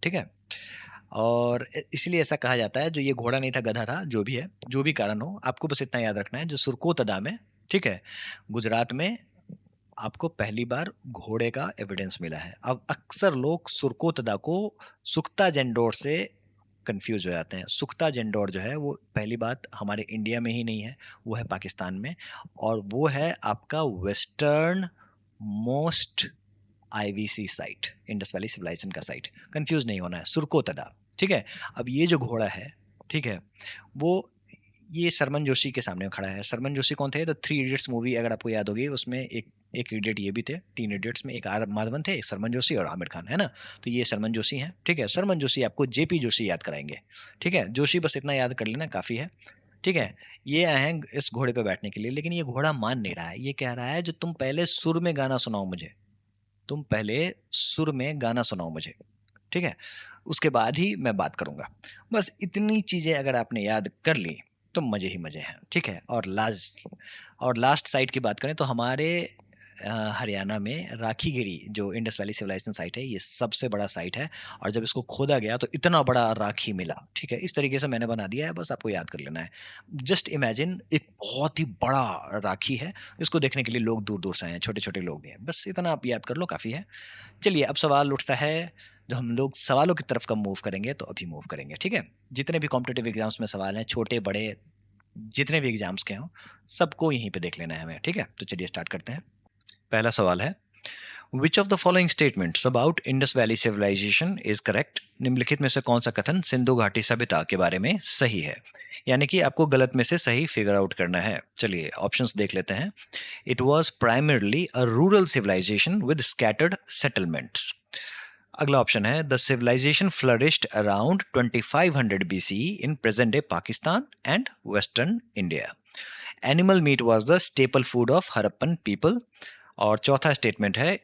ठीक है। और इसीलिए ऐसा कहा जाता है जो ये घोड़ा नहीं था गधा था, जो भी है, जो भी कारण हो, आपको बस इतना याद रखना है जो सुरकोतदा में, ठीक है, गुजरात में आपको पहली बार घोड़े का एविडेंस मिला है। अब अक्सर लोग सुरकोतदा को सुख्ता जेंडोर से कंफ्यूज हो जाते हैं। सुख्ता जेंडोर जो है वो पहली बात हमारे इंडिया में ही नहीं है, वो है पाकिस्तान में, और वो है आपका western most IVC site, Indus valley civilization का साइट। कंफ्यूज नहीं होना है, सुरकोतदा, ठीक है। अब ये जो घोड़ा है, ठीक है, वो ये सरमन जोशी के सामने खड़ा है। सरमन जोशी कौन थे? तो 3 इडियट्स मूवी अगर आपको याद होगी, उसमें एक एक इडियट ये भी थे, 3 इडियट्स में एक आर माधवन थे, एक सरमन जोशी और आमिर खान, है ना। तो ये सरमन जोशी हैं, ठीक है। सरमन जोशी आपको जेपी जोशी याद कराएंगे, ठीक है। जोशी बस इतना याद कर लेना काफ़ी है, ठीक है। ये आए हैं इस घोड़े पे बैठने के लिए, लेकिन ये घोड़ा मान नहीं रहा है। ये कह रहा है जो तुम पहले सुर में गाना सुनाओ मुझे, तुम पहले सुर में गाना सुनाओ मुझे, ठीक है, उसके बाद ही मैं बात करूंगा। बस इतनी चीजें अगर आपने याद कर ली तो मजे ही मजे हैं, ठीक है। और लास्ट साइट की बात करें तो हमारे हरियाणा में राखीगिरी जो इंडस वैली सिविलाइजेशन साइट है, ये सबसे बड़ा साइट है। और जब इसको खोदा गया तो इतना बड़ा राखी मिला, ठीक है। इस तरीके से मैंने बना दिया है, बस आपको याद कर लेना है। जस्ट इमेजिन, एक बहुत ही बड़ा राखी है, इसको देखने के लिए लोग दूर दूर से आए हैं, छोटे छोटे लोग भी हैं। बस इतना आप याद कर लो, काफ़ी है। चलिए अब सवाल उठता है, जब हम लोग सवालों की तरफ कब मूव करेंगे तो अभी मूव करेंगे, ठीक है। जितने भी कॉम्पिटेटिव एग्जाम्स में सवाल हैं, छोटे बड़े जितने भी एग्जाम्स के हों, सबको यहीं पे देख लेना है हमें, ठीक है। तो चलिए स्टार्ट करते हैं। पहला सवाल है, which of the following statements about Indus valley civilization is correct. निम्नलिखित में से कौन सा कथन सिंधु घाटी सभ्यता के बारे में सही है, यानी कि आपको गलत में से सही फिगर आउट करना है। चलिए ऑप्शंस देख लेते हैं। It was primarily a rural civilization with scattered settlements. अगला ऑप्शन है, the civilization flourished around 2500 BCE in present day Pakistan and western India. Animal meat was the staple food of Harappan people. और चौथा statement है,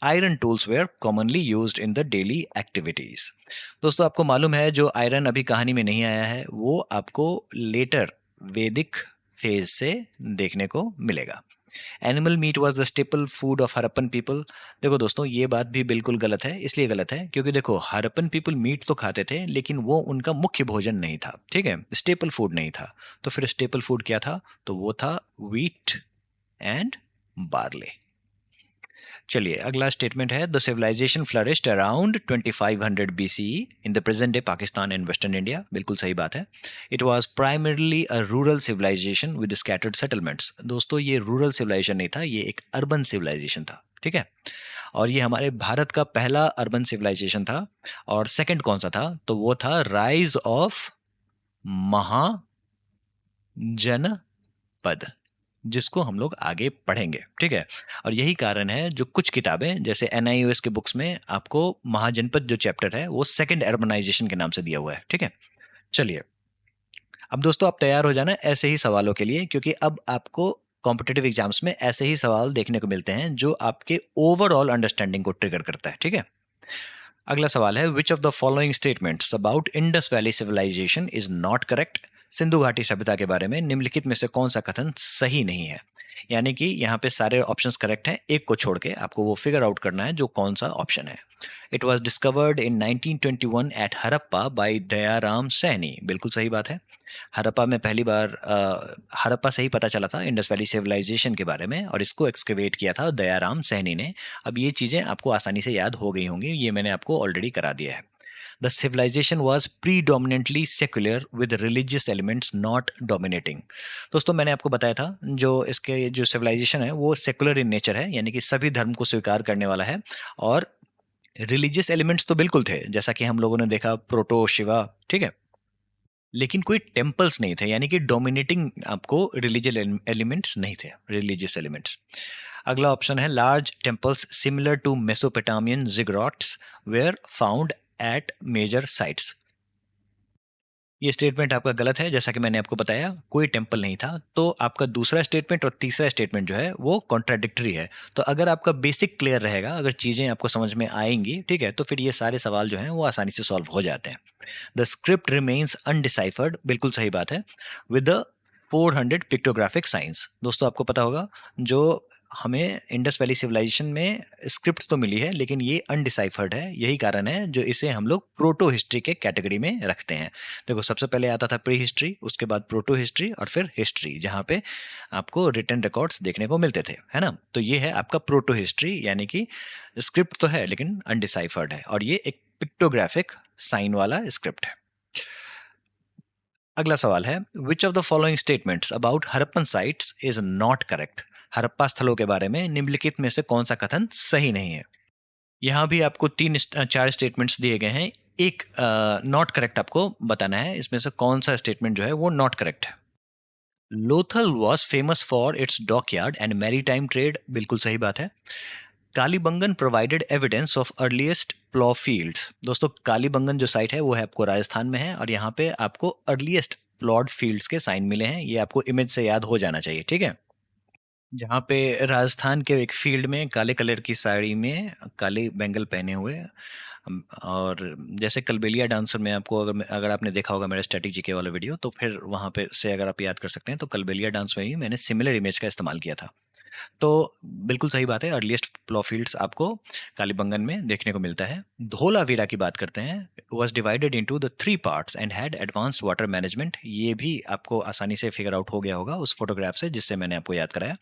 iron tools were commonly used in the daily activities. दोस्तों आपको मालूम है जो iron अभी कहानी में नहीं आया है वो आपको लेटर वैदिक फेज से देखने को मिलेगा। Animal meat was the staple food of Harappan people. देखो दोस्तों ये बात भी बिल्कुल गलत है। इसलिए गलत है क्योंकि देखो हरप्पन पीपल मीट तो खाते थे लेकिन वो उनका मुख्य भोजन नहीं था, ठीक है, स्टेपल फूड नहीं था। तो फिर स्टेपल फूड क्या था, तो वो था व्हीट एंड बार्ले। चलिए अगला स्टेटमेंट है, the civilization flourished around 2500 BCE in the present day Pakistan and western India. बिल्कुल सही बात है। It was primarily a rural civilization with scattered settlements. दोस्तों ये रूरल सिविलाइजेशन नहीं था, ये एक अर्बन सिविलाइजेशन था, ठीक है। और ये हमारे भारत का पहला अर्बन सिविलाइजेशन था। और सेकंड कौन सा था, तो वो था राइज ऑफ महाजनपद, जिसको हम लोग आगे पढ़ेंगे, ठीक है। और यही कारण है जो कुछ किताबें जैसे NIOS के बुक्स में आपको महाजनपद जो चैप्टर है वो सेकंड अर्बनाइजेशन के नाम से दिया हुआ है, ठीक है। चलिए अब दोस्तों आप तैयार हो जाना ऐसे ही सवालों के लिए, क्योंकि अब आपको कॉम्पिटेटिव एग्जाम्स में ऐसे ही सवाल देखने को मिलते हैं जो आपके ओवरऑल अंडरस्टैंडिंग को ट्रिगर करता है, ठीक है। अगला सवाल है, which of the following statements about Indus valley civilization is not correct. Sindhu घाटी सभ्यता के बारे में निम्नलिखित में से कौन सा कथन सही नहीं है। यानी कि यहाँ पे सारे ऑप्शंस करेक्ट हैं, एक को छोड़ के आपको वो फिगर आउट करना है जो कौन सा ऑप्शन है। It was discovered in 1921 at Harappa by Dayaram Saini. बिल्कुल सही बात है। हरप्पा में पहली बार हरप्पा से ही पता चला था इंडस वैली सिविलाइजेशन के बारे में, और इसको एक्सकेवेट किया था दयाराम सैनी ने। अब ये चीज़ें आपको आसानी से याद हो गई होंगी, ये मैंने आपको ऑलरेडी करा दिया है। The civilization was predominantly secular with religious elements not dominating। दोस्तों मैंने आपको बताया था जो इसके जो सिविलाइजेशन है वो सेकुलर इन नेचर है, यानी कि सभी धर्म को स्वीकार करने वाला है। और रिलीजियस एलिमेंट्स तो बिल्कुल थे, जैसा कि हम लोगों ने देखा प्रोटो शिवा, ठीक है, लेकिन कोई टेम्पल्स नहीं थे, यानी कि डोमिनेटिंग आपको रिलीजियस एलिमेंट्स नहीं थे, रिलीजियस एलिमेंट्स। अगला ऑप्शन है, large temples similar to Mesopotamian ziggurats were found at major sites. ये स्टेटमेंट आपका गलत है, जैसा कि मैंने आपको बताया कोई टेम्पल नहीं था। तो आपका दूसरा स्टेटमेंट और तीसरा स्टेटमेंट जो है वो कॉन्ट्राडिक्टरी है। तो अगर आपका बेसिक क्लियर रहेगा, अगर चीज़ें आपको समझ में आएंगी, ठीक है, तो फिर ये सारे सवाल जो हैं वो आसानी से सॉल्व हो जाते हैं। The script remains undeciphered. बिल्कुल सही बात है। With the 400 pictographic signs. दोस्तों आपको पता होगा जो हमें इंडस वैली सिविलाइजेशन में स्क्रिप्ट तो मिली है लेकिन ये अनडिसाइफर्ड है। यही कारण है जो इसे हम लोग प्रोटो हिस्ट्री के कैटेगरी में रखते हैं। देखो सबसे पहले आता था प्री हिस्ट्री, उसके बाद प्रोटो हिस्ट्री और फिर हिस्ट्री, जहाँ पे आपको रिटन रिकॉर्ड्स देखने को मिलते थे, है ना। तो ये है आपका प्रोटो हिस्ट्री, यानी कि स्क्रिप्ट तो है लेकिन अनडिसाइफर्ड है, और ये एक पिक्टोग्राफिक साइन वाला स्क्रिप्ट है। अगला सवाल है, which of the following statements about Harappan sites is not correct. Harappa स्थलों के बारे में निम्नलिखित में से कौन सा कथन सही नहीं है। यहाँ भी आपको चार स्टेटमेंट्स दिए गए हैं, एक नॉट करेक्ट आपको बताना है, इसमें से कौन सा स्टेटमेंट जो है वो नॉट करेक्ट है। Lothal was famous for its dockyard and maritime trade, बिल्कुल सही बात है। Kalibangan provided evidence of earliest plough fields. दोस्तों कालीबंगन जो साइट है वो है आपको राजस्थान में है, और यहाँ पे आपको अर्लीस्ट प्लॉड फील्ड्स के साइन मिले हैं। ये आपको इमेज से याद हो जाना चाहिए, ठीक है। जहाँ पे राजस्थान के एक फील्ड में काले कलर की साड़ी में काले बैंगल पहने हुए, और जैसे कलबेलिया डांसर में आपको अगर आपने देखा होगा मेरा स्टैटिक जीके वाला वीडियो, तो फिर वहाँ पे से अगर आप याद कर सकते हैं, तो कलबेलिया डांस में भी मैंने सिमिलर इमेज का इस्तेमाल किया था। तो बिल्कुल सही बात है, अर्लीस्ट प्लोफील्ड्स आपको कालीबंगन में देखने को मिलता है। धोलावीरा की बात करते हैं, was divided into the 3 parts and had advanced water management. ये भी आपको आसानी से फिगर आउट हो गया होगा उस फोटोग्राफ से जिससे मैंने आपको याद कराया।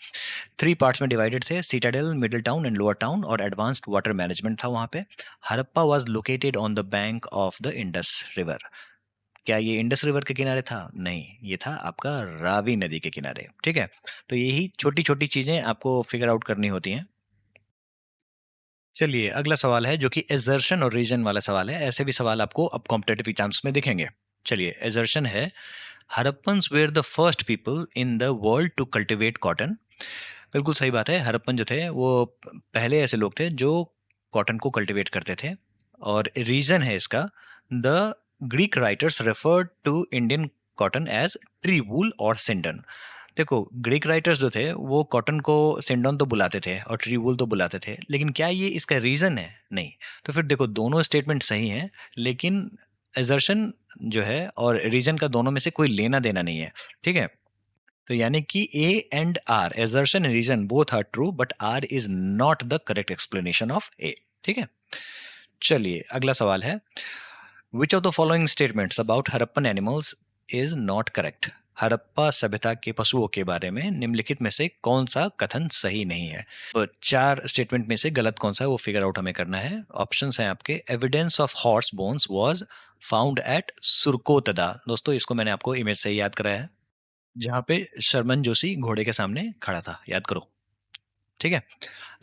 3 पार्ट्स में डिवाइडेड थे, Citadel, middle town and lower town, और एडवांस्ड वाटर मैनेजमेंट था वहाँ पे। Harappa was located on the bank of the Indus river. क्या ये इंडस रिवर के किनारे था? नहीं, ये था आपका रावी नदी के किनारे, ठीक है। तो यही छोटी छोटी चीजें आपको फिगर आउट करनी होती हैं। चलिए अगला सवाल है जो कि एजर्शन और रीजन वाला सवाल है। ऐसे भी सवाल आपको अब कॉम्पिटेटिव एग्जाम्स में दिखेंगे। चलिए, एजर्शन है, Harappans were the first people in the world to cultivate cotton. बिल्कुल सही बात है, हड़प्पन जो थे वो पहले ऐसे लोग थे जो कॉटन को कल्टिवेट करते थे। और रीजन है इसका, the Greek writers referred to Indian cotton as tree wool और सिंडन। देखो ग्रीक राइटर्स जो थे वो कॉटन को सिंडन तो बुलाते थे और ट्री वूल तो बुलाते थे, लेकिन क्या ये इसका रीजन है? नहीं। तो फिर देखो दोनों स्टेटमेंट सही हैं, लेकिन एजर्शन जो है और रीजन का दोनों में से कोई लेना देना नहीं है, ठीक है। तो यानी कि A and R, assertion and reason both are true, but R is not the correct explanation of A, ठीक है। चलिए अगला सवाल है, which of the following statements about Harappan animals is not correct. Harappa सभ्यता के पशुओं के बारे में निम्नलिखित में से कौन सा कथन सही नहीं है? तो 4 स्टेटमेंट में से गलत कौन सा है वो फिगर आउट हमें करना है। ऑप्शंस हैं आपके, evidence of horse bones was found at Surkotada. दोस्तों इसको मैंने आपको इमेज से ही याद कराया है, जहाँ पे शर्मन जोशी घोड़े के सामने खड़ा था, याद करो, ठीक है।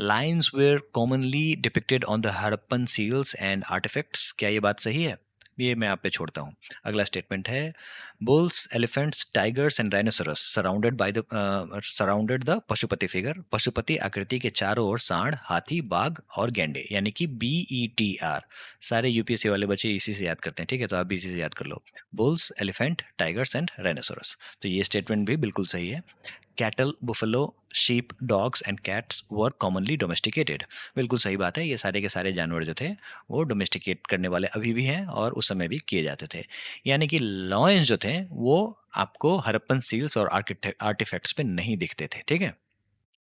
Lines were commonly depicted on the Harappan seals and artifacts. क्या ये बात सही है? ये मैं आप पे छोड़ता हूँ। अगला स्टेटमेंट है, bulls, elephants, tigers and rhinoceros surrounded the Pashupati figure. Pashupati आकृति के चारों ओर सांड, हाथी, बाघ और गेंडे, यानी कि BETR। सारे यूपीएससी वाले बच्चे इसी से याद करते हैं, ठीक है, तो आप भी इसी से याद कर लो, bulls, elephant, tigers and rhinoceros. तो ये स्टेटमेंट भी बिल्कुल सही है। Cattle, buffalo, sheep, dogs and cats were commonly domesticated. बिल्कुल सही बात है, ये सारे के सारे जानवर जो थे वो डोमेस्टिकेट करने वाले अभी भी हैं और उस समय भी किए जाते थे। यानी कि लॉयंस जो थे वो आपको हड़प्पन सील्स और आर्टिफैक्ट्स पे नहीं दिखते थे, ठीक है।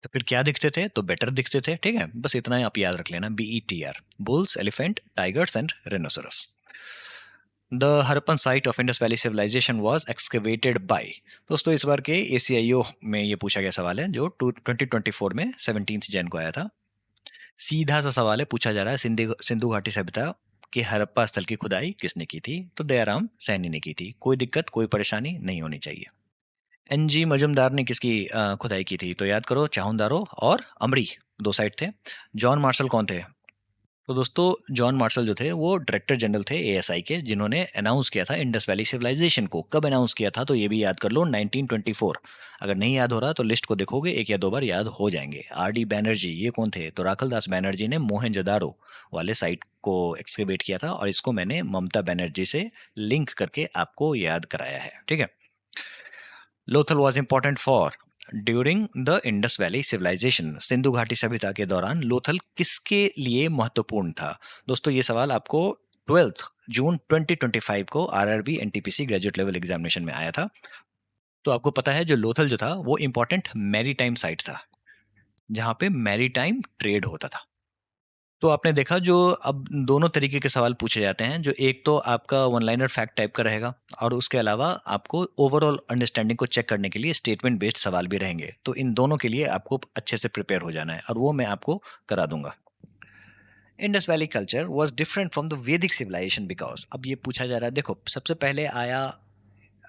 तो फिर क्या दिखते थे? तो बेटर दिखते थे, ठीक है। बस इतना ही आप याद रख लेना, BETR, bulls, elephant, tigers and rhinoceros. The Harappan site of Indus valley civilisation was excavated by. दोस्तों इस बार के ACIO में ये पूछा गया सवाल है जो 2024 में 17 जैन को आया था। सीधा सा सवाल है, पूछा जा रहा है, सिंधु घाटी सभ्यता के हड़प्पा स्थल की खुदाई किसने की थी? तो दयाराम सैनी ने की थी। कोई दिक्कत कोई परेशानी नहीं होनी चाहिए। NG मजुमदार ने किसकी खुदाई की थी? तो याद करो, चाहुंदारो और अमरी, 2 साइट थे। जॉन मार्शल कौन थे? तो दोस्तों जॉन मार्शल जो थे वो डायरेक्टर जनरल थे ASI के, जिन्होंने अनाउंस किया था इंडस वैली सिविलाइजेशन को। कब अनाउंस किया था? तो ये भी याद कर लो, 1924। अगर नहीं याद हो रहा तो लिस्ट को देखोगे, 1 या 2 बार याद हो जाएंगे। RD बैनर्जी, ये कौन थे? तो राखलदास बैनर्जी ने मोहनजोदारो वाले साइट को एक्सकेवेट किया था, और इसको मैंने ममता बनर्जी से लिंक करके आपको याद कराया है, ठीक है। Lothal was important for during the Indus valley civilization. Sindhu घाटी सभ्यता के दौरान लोथल किसके लिए महत्वपूर्ण था? दोस्तों ये सवाल आपको 12 जून 2025 को RRB NTPC graduate level examination में आया था। तो आपको पता है जो लोथल जो था वो इंपॉर्टेंट मैरीटाइम साइट था, जहां पे मैरीटाइम ट्रेड होता था। तो आपने देखा, जो अब दोनों तरीके के सवाल पूछे जाते हैं, जो एक तो आपका वन लाइनर फैक्ट टाइप का रहेगा, और उसके अलावा आपको ओवरऑल अंडरस्टैंडिंग को चेक करने के लिए स्टेटमेंट बेस्ड सवाल भी रहेंगे। तो इन दोनों के लिए आपको अच्छे से प्रिपेयर हो जाना है, और वो मैं आपको करा दूंगा। Indus valley culture was different from the वैदिक सिविलाइजेशन बिकॉज। अब ये पूछा जा रहा है, देखो सबसे पहले आया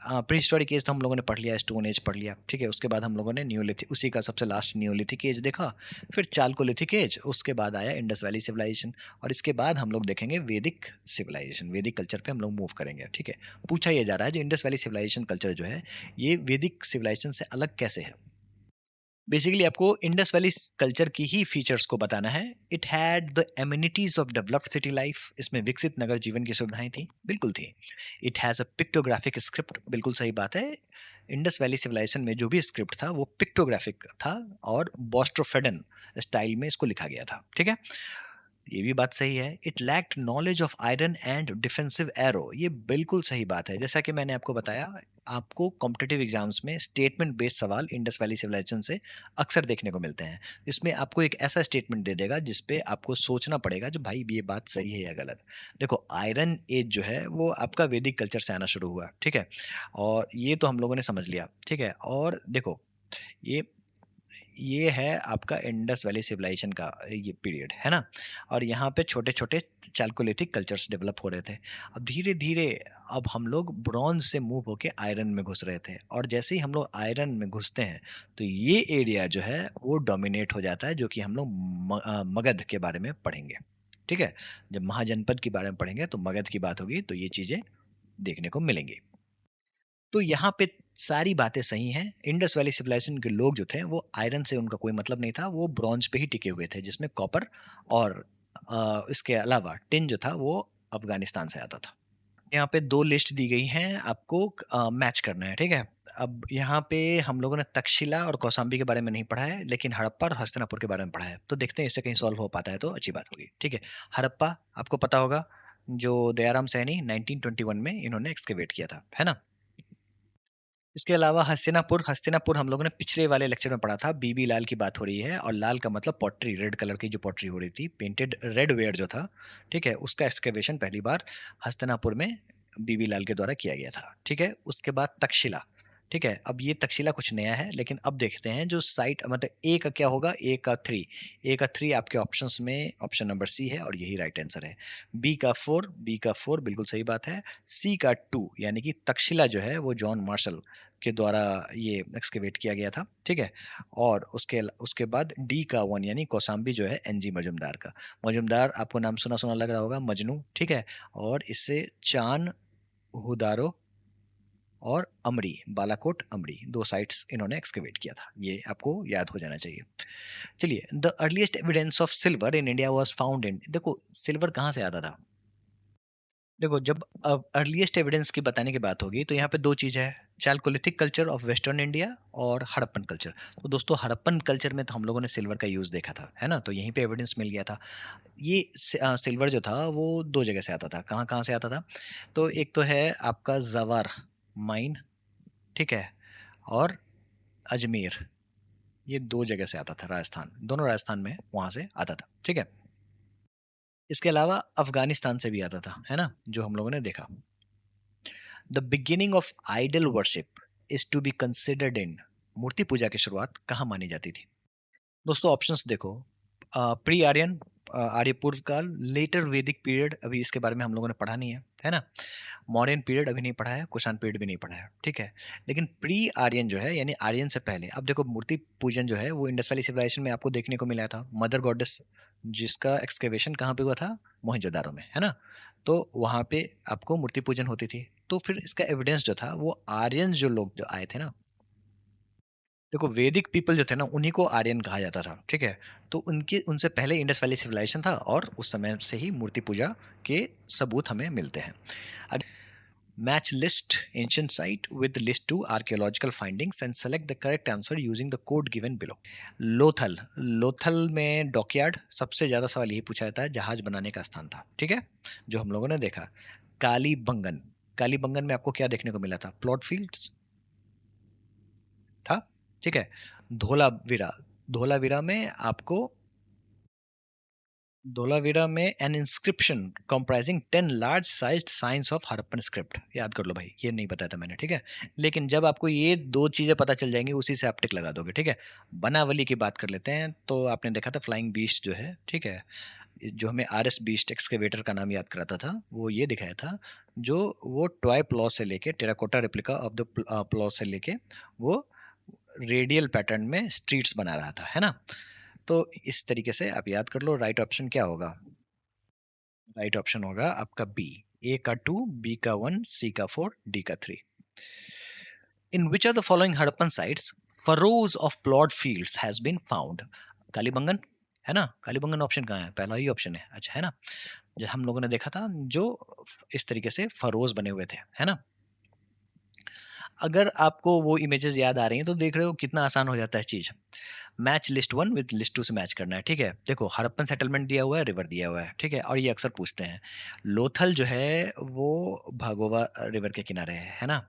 प्री हिस्टोरिक एज तो हम लोगों ने पढ़ लिया, स्टोन एज पढ़ लिया, ठीक है। उसके बाद हम लोगों ने न्यूलिथिक, उसी का सबसे लास्ट न्यूलिथिक एज देखा, फिर चालकोलिथिक एज, उसके बाद आया इंडस वैली सिविलाइजेशन, और इसके बाद हम लोग देखेंगे वैदिक सिविलाइजेशन। वैदिक कल्चर पे हम लोग मूव करेंगे, ठीक है। पूछा यह जा रहा है जो इंडस वैली सिविलाइजेशन कल्चर जो है ये वैदिक सिविलाइजेशन से अलग कैसे है। बेसिकली आपको इंडस वैली कल्चर की ही फीचर्स को बताना है। It had the amenities of developed city life, इसमें विकसित नगर जीवन की सुविधाएं थी, बिल्कुल थी। It has a pictographic script, बिल्कुल सही बात है। इंडस वैली सिविलाइजेशन में जो भी स्क्रिप्ट था वो पिक्टोग्राफिक था और बोस्ट्रोफेडन स्टाइल में इसको लिखा गया था, ठीक है। ये भी बात सही है। It lacked knowledge of iron and defensive arrow, ये बिल्कुल सही बात है। जैसा कि मैंने आपको बताया, आपको कॉम्पिटिटिव एग्जाम्स में स्टेटमेंट बेस्ड सवाल इंडस वैली सिविलाइजेशन से अक्सर देखने को मिलते हैं। इसमें आपको एक ऐसा स्टेटमेंट दे देगा जिसपे आपको सोचना पड़ेगा जो भाई ये बात सही है या गलत। देखो आयरन एज जो है वो आपका वैदिक कल्चर से आना शुरू हुआ, ठीक है, और ये तो हम लोगों ने समझ लिया, ठीक है। और देखो ये ये है आपका इंडस वैली सिविलाइजेशन का ये पीरियड है ना, और यहाँ पे छोटे छोटे चालकोलिथिक कल्चर्स डेवलप हो रहे थे। अब धीरे धीरे अब हम लोग ब्रॉन्ज से मूव होके आयरन में घुस रहे थे, और जैसे ही हम लोग आयरन में घुसते हैं तो ये एरिया जो है वो डोमिनेट हो जाता है, जो कि हम लोग मगध के बारे में पढ़ेंगे, ठीक है। जब महाजनपद के बारे में पढ़ेंगे तो मगध की बात होगी, तो ये चीज़ें देखने को मिलेंगी। तो यहाँ पे सारी बातें सही हैं। इंडस वैली सिविलाइजेशन के लोग जो थे वो आयरन से उनका कोई मतलब नहीं था, वो ब्रॉन्ज पे ही टिके हुए थे, जिसमें कॉपर और इसके अलावा टिन जो था वो अफगानिस्तान से आता था। यहाँ पे दो लिस्ट दी गई हैं, आपको मैच करना है, ठीक है। अब यहाँ पे हम लोगों ने तक्षशिला और कौसाम्बी के बारे में नहीं पढ़ा है, लेकिन हड़प्पा और हस्तिनापुर के बारे में पढ़ा है, तो देखते हैं इससे कहीं सॉल्व हो पाता है तो अच्छी बात होगी, ठीक है। हड़प्पा आपको पता होगा, जो दयाराम सैनी 1921 में इन्होंने एक्सकेवेट किया था, है ना। इसके अलावा हस्तिनापुर, हस्तिनापुर हम लोगों ने पिछले वाले लेक्चर में पढ़ा था, बीबी लाल की बात हो रही है, और लाल का मतलब पॉटरी, रेड कलर की जो पॉटरी हो रही थी, पेंटेड रेड वेयर जो था, ठीक है, उसका एक्सकेवेशन पहली बार हस्तिनापुर में बीबी लाल के द्वारा किया गया था, ठीक है। उसके बाद तक्षशिला, ठीक है। अब ये तक्षशिला कुछ नया है, लेकिन अब देखते हैं जो साइट, मतलब ए का क्या होगा, ए का थ्री आपके ऑप्शंस में ऑप्शन नंबर सी है, और यही राइट आंसर है। बी का फोर बिल्कुल सही बात है। सी का टू यानी कि तक्षशिला जो है वो जॉन मार्शल के द्वारा ये एक्सकेवेट किया गया था, ठीक है। और उसके उसके बाद डी का वन यानी कौसाम्बी जो है एनजी मजुमदार का। मजुमदार आपको नाम सुना सुना लग रहा होगा, मजनू, ठीक है। और इससे चान, हुदारो और अमरी, बालाकोट अमरी, दो साइट्स इन्होंने एक्सकेवेट किया था, ये आपको याद हो जाना चाहिए। चलिए, the earliest evidence of silver in India was found in, देखो सिल्वर कहाँ से आता था। देखो जब अर्लीस्ट एविडेंस की बताने की बात होगी तो यहाँ पे दो चीज़ है, Chalcolithic culture of western India और हड़प्पन कल्चर। तो दोस्तों हड़प्पन कल्चर में तो हम लोगों ने सिल्वर का यूज़ देखा था, है ना, तो यहीं पे एविडेंस मिल गया था। ये सिल्वर जो था वो दो जगह से आता था, कहाँ कहाँ से आता था, तो एक तो है आपका जवार माइन, ठीक है, और अजमेर, ये दो जगह से आता था, राजस्थान, दोनों राजस्थान में वहाँ से आता था, ठीक है। इसके अलावा अफगानिस्तान से भी आता था, है ना, जो हम लोगों ने देखा। The beginning of idol worship is to be considered in, मूर्ति पूजा की शुरुआत कहाँ मानी जाती थी। दोस्तों ऑप्शंस देखो, प्री आर्यन, आर्य पूर्व काल, लेटर वैदिक पीरियड, अभी इसके बारे में हम लोगों ने पढ़ा नहीं है ना। मॉडर्न पीरियड अभी नहीं पढ़ा है, कुषाण पीरियड भी नहीं पढ़ा है, ठीक है। लेकिन प्री आर्यन जो है यानी आर्यन से पहले, अब देखो मूर्ति पूजन जो है वो इंडस वैली सिविलाइजेशन में आपको देखने को मिला था, मदर गॉडेस जिसका एक्सकेवेशन कहाँ पे हुआ था, मोहनजोदारो में, है ना। तो वहाँ पे आपको मूर्ति पूजन होती थी, तो फिर इसका एविडेंस जो था वो आर्यन जो लोग जो आए थे ना, देखो वैदिक पीपल जो थे ना उन्हीं को आर्यन कहा जाता था, ठीक है। तो उनके उनसे पहले इंडस वैली सिविलाइजेशन था, और उस समय से ही मूर्ति पूजा के सबूत हमें मिलते हैं। Match list ancient site with list two archaeological findings and select the correct answer using the code given below. Lothal, Lothal में डॉकयार्ड, सबसे ज्यादा सवाल यही पूछा जाता है, जहाज बनाने का स्थान था, ठीक है, जो हम लोगों ने देखा। कालीबंगन, कालीबंगन में आपको क्या देखने को मिला था, प्लॉट फील्ड्स था, ठीक है। धोलावीरा, धोलावीरा में आपको, धोलावीरा में N inscription comprising 10 large sized science of Harappan script, याद कर लो भाई, ये नहीं बताया था मैंने, ठीक है। लेकिन जब आपको ये दो चीजें पता चल जाएंगी उसी से आप टिक लगा दोगे, ठीक है। बनावली की बात कर लेते हैं, तो आपने देखा था फ्लाइंग बीस्ट जो है, ठीक है, जो हमें RS-20 एक्सकेवेटर का नाम याद कराता था, वो ये दिखाया था, जो वो टॉय प्लॉ से लेके terracotta replica of the plough से लेके वो रेडियल पैटर्न में स्ट्रीट्स बना रहा था, है ना? तो इस तरीके से आप याद कर लो, राइट ऑप्शन क्या होगा? राइट ऑप्शन होगा आपका बी, ए का 2, बी का 1, सी का 4, डी का 3। In which of the following Harappan sites furrows of plot fields has been found? Kalibangan, है ना? कालीबंगन ऑप्शन कहाँ है? पहला ही ऑप्शन है, अच्छा, है ना? जो हम लोगों ने देखा था, जो इस तरीके से फरोज बने हुए थे, है ना? अगर आपको वो इमेजेस याद आ रही हैं तो देख रहे हो कितना आसान हो जाता है चीज। मैच लिस्ट 1 विद लिस्ट 2 से मैच करना है, ठीक है? देखो, हड़प्पन सेटलमेंट दिया हुआ है, रिवर दिया हुआ है, ठीक है? और ये अक्सर पूछते हैं। लोथल जो है वो भागोवा रिवर के किनारे है ना?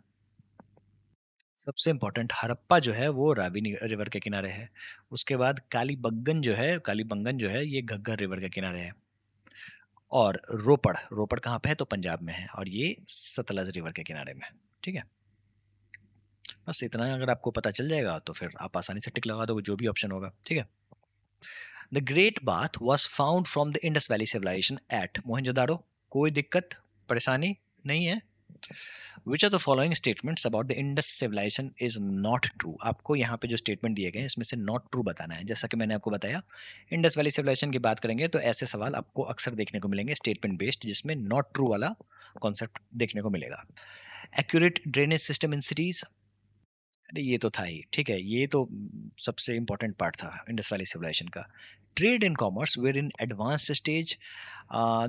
सबसे इम्पोर्टेंट, हड़प्पा जो है वो रावी रिवर के किनारे है। उसके बाद कालीबंगन जो है ये घग्गर रिवर के किनारे है। और रोपड़, रोपड़ कहाँ पे है? तो पंजाब में है, और ये सतलज रिवर के किनारे में है, ठीक है? बस इतना अगर आपको पता चल जाएगा तो फिर आप आसानी से टिक लगा दोगे जो भी ऑप्शन होगा, ठीक है? The great bath was found from the Indus valley civilization at Mohenjodaro. कोई दिक्कत परेशानी नहीं है? Which are the following statements about the Indus civilization is not true? आपको यहाँ पे जो स्टेटमेंट दिए गए हैं इसमें से नॉट ट्रू बताना है। जैसा कि मैंने आपको बताया, इंडस वैली सिविलाइजेशन की बात करेंगे तो ऐसे सवाल आपको अक्सर देखने को मिलेंगे स्टेटमेंट बेस्ड, जिसमें नॉट ट्रू वाला कॉन्सेप्ट देखने को मिलेगा। Accurate drainage system in cities, अरे ये तो था ही, ठीक है? ये तो सबसे इंपॉर्टेंट पार्ट था इंडस वैली सिविलाइजेशन का। Trade and commerce were in advance stage.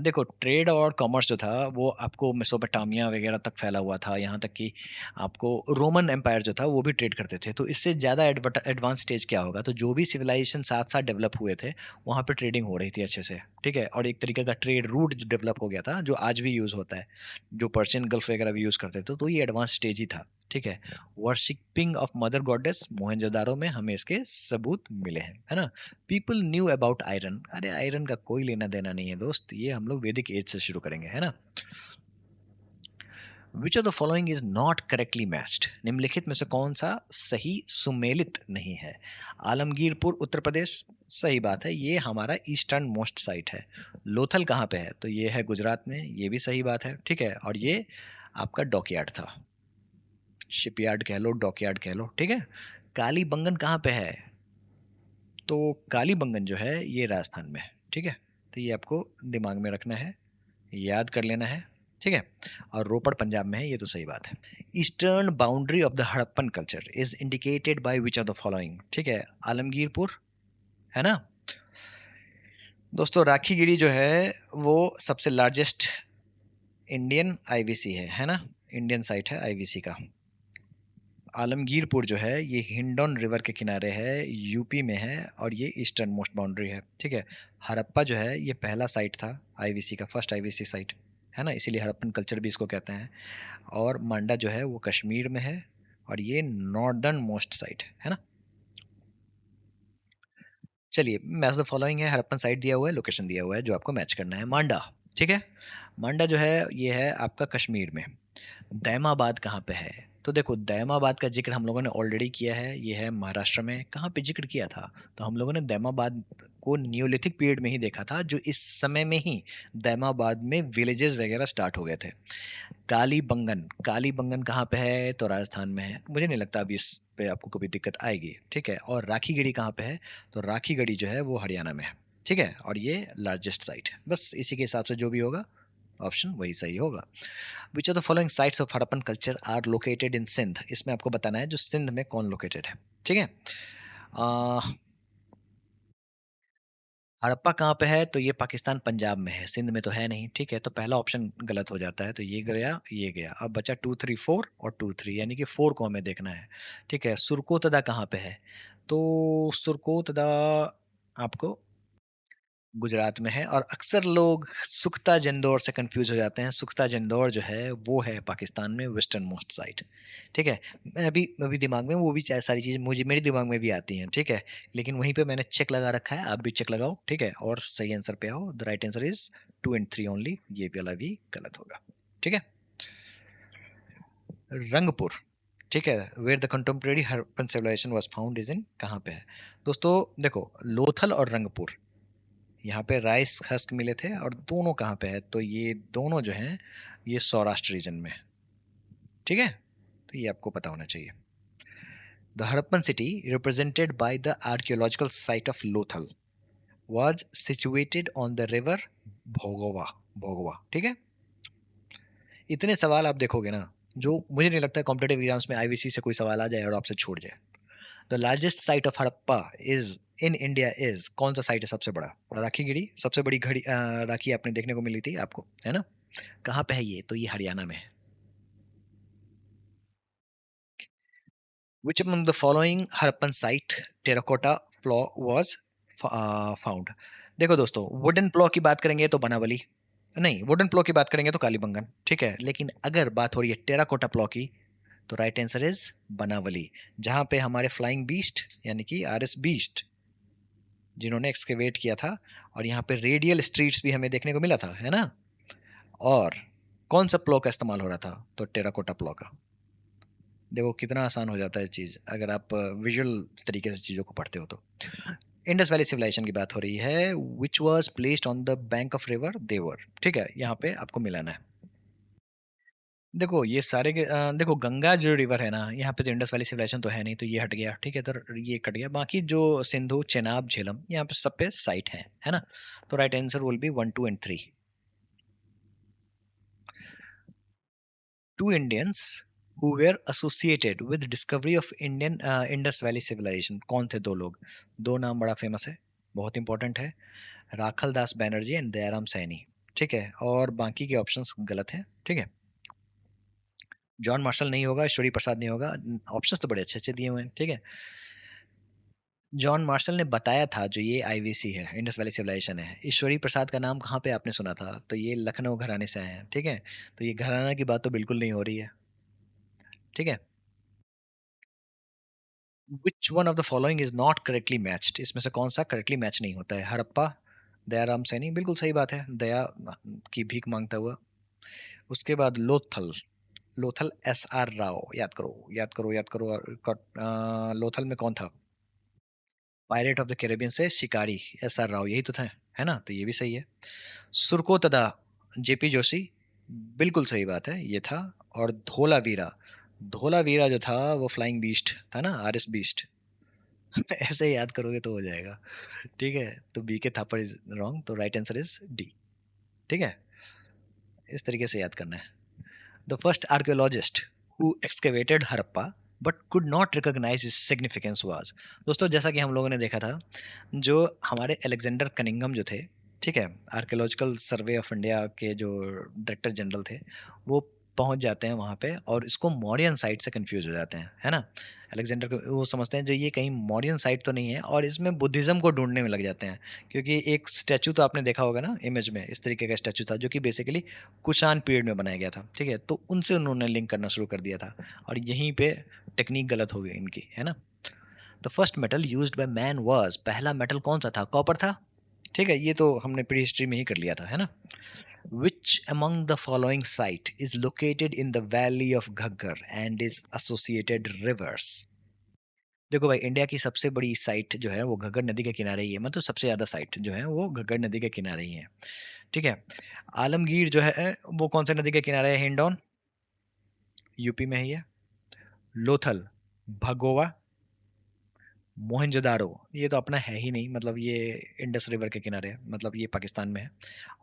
देखो, ट्रेड और कॉमर्स जो था वो आपको मेसोपोटामिया वगैरह तक फैला हुआ था, यहाँ तक कि आपको रोमन एम्पायर जो था वो भी ट्रेड करते थे। तो इससे ज़्यादा एडवांस स्टेज क्या होगा? तो जो भी सिविलाइजेशन साथ साथ डेवलप हुए थे वहाँ पे ट्रेडिंग हो रही थी अच्छे से, ठीक है? और एक तरीके का ट्रेड रूट जो डेवलप हो गया था, जो आज भी यूज़ होता है, जो पर्शियन गल्फ वगैरह भी यूज़ करते थे, तो ये एडवांस स्टेज ही था, ठीक है? Worshipping of mother goddess, Mohenjodaro में हमें इसके सबूत मिले हैं, है ना? पीपल न्यू अबाउट आयरन, अरे आयरन का कोई लेना देना नहीं है दोस्त, ये हम लोग वैदिक एज से शुरू करेंगे, है ना? विच of the following is not correctly matched? निम्नलिखित में से कौन सा सही सुमेलित नहीं है? आलमगीरपुर उत्तर प्रदेश, सही बात है, ये हमारा ईस्टर्न मोस्ट साइट है। लोथल कहाँ पे है? तो ये है गुजरात में, ये भी सही बात है, ठीक है? और ये आपका डॉकयार्ड था, शिपयार्ड कह लो, डॉकयार्ड कह लो, ठीक है? कालीबंगन कहाँ पे है? तो कालीबंगन जो है ये राजस्थान में है, ठीक है? तो ये आपको दिमाग में रखना है, याद कर लेना है, ठीक है? और रोपड़ पंजाब में है, ये तो सही बात है। Eastern boundary of the Harappan culture is indicated by which of the following, ठीक है? आलमगीरपुर, है ना? दोस्तों, राखीगढ़ी जो है वो सबसे लार्जेस्ट इंडियन आईवीसी है ना? इंडियन साइट है आईवीसी का। आलमगीरपुर जो है ये हिंडौन रिवर के किनारे है, यूपी में है, और ये ईस्टर्न मोस्ट बाउंड्री है, ठीक है? हड़प्पा जो है ये पहला साइट था आईवीसी का, फर्स्ट आईवीसी साइट, है ना? इसीलिए हड़प्पन कल्चर भी इसको कहते हैं। और मांडा जो है वो कश्मीर में है, और ये नॉर्दर्न मोस्ट साइट है ना? चलिए, मैच द फॉलोइंग है, हड़प्पन साइट दिया हुआ है, लोकेशन दिया हुआ है, जो आपको मैच करना है। मांडा, ठीक है? मांडा जो है ये है आपका कश्मीर में। दैमाबाद कहाँ पे है? तो देखो, दैमाबाद का जिक्र हम लोगों ने ऑलरेडी किया है, ये है महाराष्ट्र में। कहाँ पे जिक्र किया था? तो हम लोगों ने दैमाबाद को न्यूलिथिक पीरियड में ही देखा था, जो इस समय में ही दैमाबाद में विलेजेस वगैरह स्टार्ट हो गए थे। कालीबंगन, कालीबंगन कहाँ पे है? तो राजस्थान में है। मुझे नहीं लगता अभी इस पे आपको कभी दिक्कत आएगी, ठीक है? और राखीगढ़ी कहाँ पे है? तो राखीगढ़ी जो है वो हरियाणा में है, ठीक है? और ये लार्जेस्ट साइट है। बस इसी के हिसाब से जो भी होगा ऑप्शन वही सही होगा। Which of the following sites of Harappan culture are located in Sindh? इसमें आपको बताना है जो सिंध में कौन लोकेटेड है, ठीक है? आ, हड़प्पा कहाँ पे है? तो ये पाकिस्तान पंजाब में है, सिंध में तो है नहीं, ठीक है? तो पहला ऑप्शन गलत हो जाता है, तो ये गया, ये गया। अब बचा 2 3 4 और 2 3, यानी कि 4 को हमें देखना है, ठीक है? सुरकोतदा कहाँ पे है? तो सुरकोतदा आपको गुजरात में है, और अक्सर लोग सुख्ता जंदौर से कंफ्यूज हो जाते हैं। सुख्ता जंदौर जो है वो है पाकिस्तान में वेस्टर्न मोस्ट साइट, ठीक है? मैं अभी दिमाग में वो भी सारी चीज़ें मुझे मेरे दिमाग में भी आती हैं, ठीक है? लेकिन वहीं पे मैंने चेक लगा रखा है, आप भी चेक लगाओ, ठीक है? और सही आंसर पे आओ। The right answer is 2 and 3 only, ये वाला भी गलत होगा, ठीक है? रंगपुर, ठीक है, where the contemporary Harappan civilization was found is in, कहाँ पे है? दोस्तों देखो, लोथल और रंगपुर यहाँ पे राइस हस्क मिले थे, और दोनों कहाँ पे है, तो ये दोनों जो हैं ये सौराष्ट्र रीजन में है। ठीक है, तो ये आपको पता होना चाहिए। The Harappan city represented by the archaeological site of Lothal was situated on the river Bhogava. Bhogava, ठीक है। इतने सवाल आप देखोगे ना, जो मुझे नहीं लगता कॉम्पिटेटिव एग्जाम्स में आईवीसी से कोई सवाल आ जाए और आपसे छूट जाए। The largest site of Harappa is in India is, कौन सा साइट है सबसे बड़ा? राखी गिरी, सबसे बड़ी घड़ी राखी आपने देखने को मिली थी आपको, है ना? कहाँ पे है ये? तो ये हरियाणा में है। Which among the following Harappan site terracotta flaw was found? देखो दोस्तों, वुडन प्लॉ की बात करेंगे तो बनावली, नहीं वुडन प्लॉ की बात करेंगे तो कालीबंगन, ठीक है। लेकिन अगर बात हो रही है टेराकोटा प्लॉ की, तो राइट आंसर इज बनावली, जहां पे हमारे फ्लाइंग बीस्ट यानी कि आरएस बीस्ट जिन्होंने एक्सकेवेट किया था, और यहाँ पे रेडियल स्ट्रीट्स भी हमें देखने को मिला था, है ना? और कौन सा प्लॉ का इस्तेमाल हो रहा था? तो टेराकोटा प्लॉ का। देखो कितना आसान हो जाता है चीज अगर आप विजुअल तरीके से चीजों को पढ़ते हो तो। इंडस वैली सिविलाइजेशन की बात हो रही है, which was placed on the bank of river देवर, ठीक है। यहाँ पे आपको मिलाना है। देखो ये सारे देखो गंगा जो रिवर है ना, यहाँ पे तो इंडस वैली सिविलाइजेशन तो है नहीं, तो ये हट गया, ठीक है। तो ये कट गया, बाकी जो सिंधु चेनाब झेलम यहाँ पे सब पे साइट है ना? तो right answer will be 1 2 and 3। Two Indians who were associated with discovery of Indian Indus valley civilization, कौन थे दो लोग? दो नाम बड़ा फेमस है, बहुत इंपॉर्टेंट है। राखल दास बैनर्जी एंड दयाराम सैनी, ठीक है। और बाकी के ऑप्शंस गलत हैं, ठीक है। जॉन मार्शल नहीं होगा, ईश्वरी प्रसाद नहीं होगा। ऑप्शंस तो बड़े अच्छे अच्छे दिए हुए हैं, ठीक है। जॉन मार्शल ने बताया था जो ये आईवीसी है, इंडस वैली सिविलाइजेशन है। ईश्वरी प्रसाद का नाम कहाँ पे आपने सुना था? तो ये लखनऊ घराने से आए हैं, ठीक है। तो ये घराना की बात तो बिल्कुल नहीं हो रही है, ठीक है। Which one of the following is not correctly matched, इसमें से कौन सा करेक्टली मैच नहीं होता है? हड़प्पा, दयाराम सैनी, बिल्कुल सही बात है, दया की भीख मांगता हुआ। उसके बाद लोथल, लोथल एस आर राव, याद करो याद करो याद करो। लोथल में कौन था? पायरेट ऑफ द कैरेबियन से शिकारी एस आर राव, यही तो था, है ना? तो ये भी सही है। सुरकोतदा जेपी जोशी, बिल्कुल सही बात है, ये था। और धोलावीरा, धोलावीरा जो था वो फ्लाइंग बीस्ट था ना, आरएस बीस्ट। ऐसे ही याद करोगे तो हो जाएगा, ठीक है। तो B K Thapar is wrong, तो राइट आंसर इज डी, ठीक है। इस तरीके से याद करना है। The first archaeologist who excavated Harappa but could not recognise is significance was. दोस्तों जैसा कि हम लोगों ने देखा था, जो हमारे अलेक्जेंडर कनिंगम जो थे, ठीक है, आर्कियोलॉजिकल सर्वे ऑफ इंडिया के जो डायरेक्टर जनरल थे, वो पहुंच जाते हैं वहाँ पे और इसको मौर्यन साइट से कंफ्यूज हो जाते हैं, है ना? अलेक्जेंडर को वो समझते हैं जो ये कहीं मौर्यन साइट तो नहीं है, और इसमें बुद्धिज्म को ढूंढने में लग जाते हैं। क्योंकि एक स्टैचू तो आपने देखा होगा ना इमेज में, इस तरीके का स्टैचू था जो कि बेसिकली कुषाण पीरियड में बनाया गया था, ठीक है। तो उनसे उन्होंने लिंक करना शुरू कर दिया था, और यहीं पे टेक्निक गलत हो गई इनकी, है ना? The first metal used by man was, पहला मेटल कौन सा था? कॉपर था, ठीक है। ये तो हमने प्री हिस्ट्री में ही कर लिया था, है ना? Which among the following site is located in the valley of Ghaggar and is associated reverse? देखो भाई, इंडिया की सबसे बड़ी साइट जो है वो घग्गर नदी के किनारे ही है, मतलब सबसे ज्यादा साइट जो है वो घग्गर नदी के किनारे ही है, ठीक है। आलमगीर जो है वो कौन से नदी के किनारे है? हिंडौन, यूपी में ही है। लोथल, भगोवा, मोहनजोदारो, ये तो अपना है ही नहीं, मतलब ये इंडस रिवर के किनारे है, मतलब ये पाकिस्तान में है।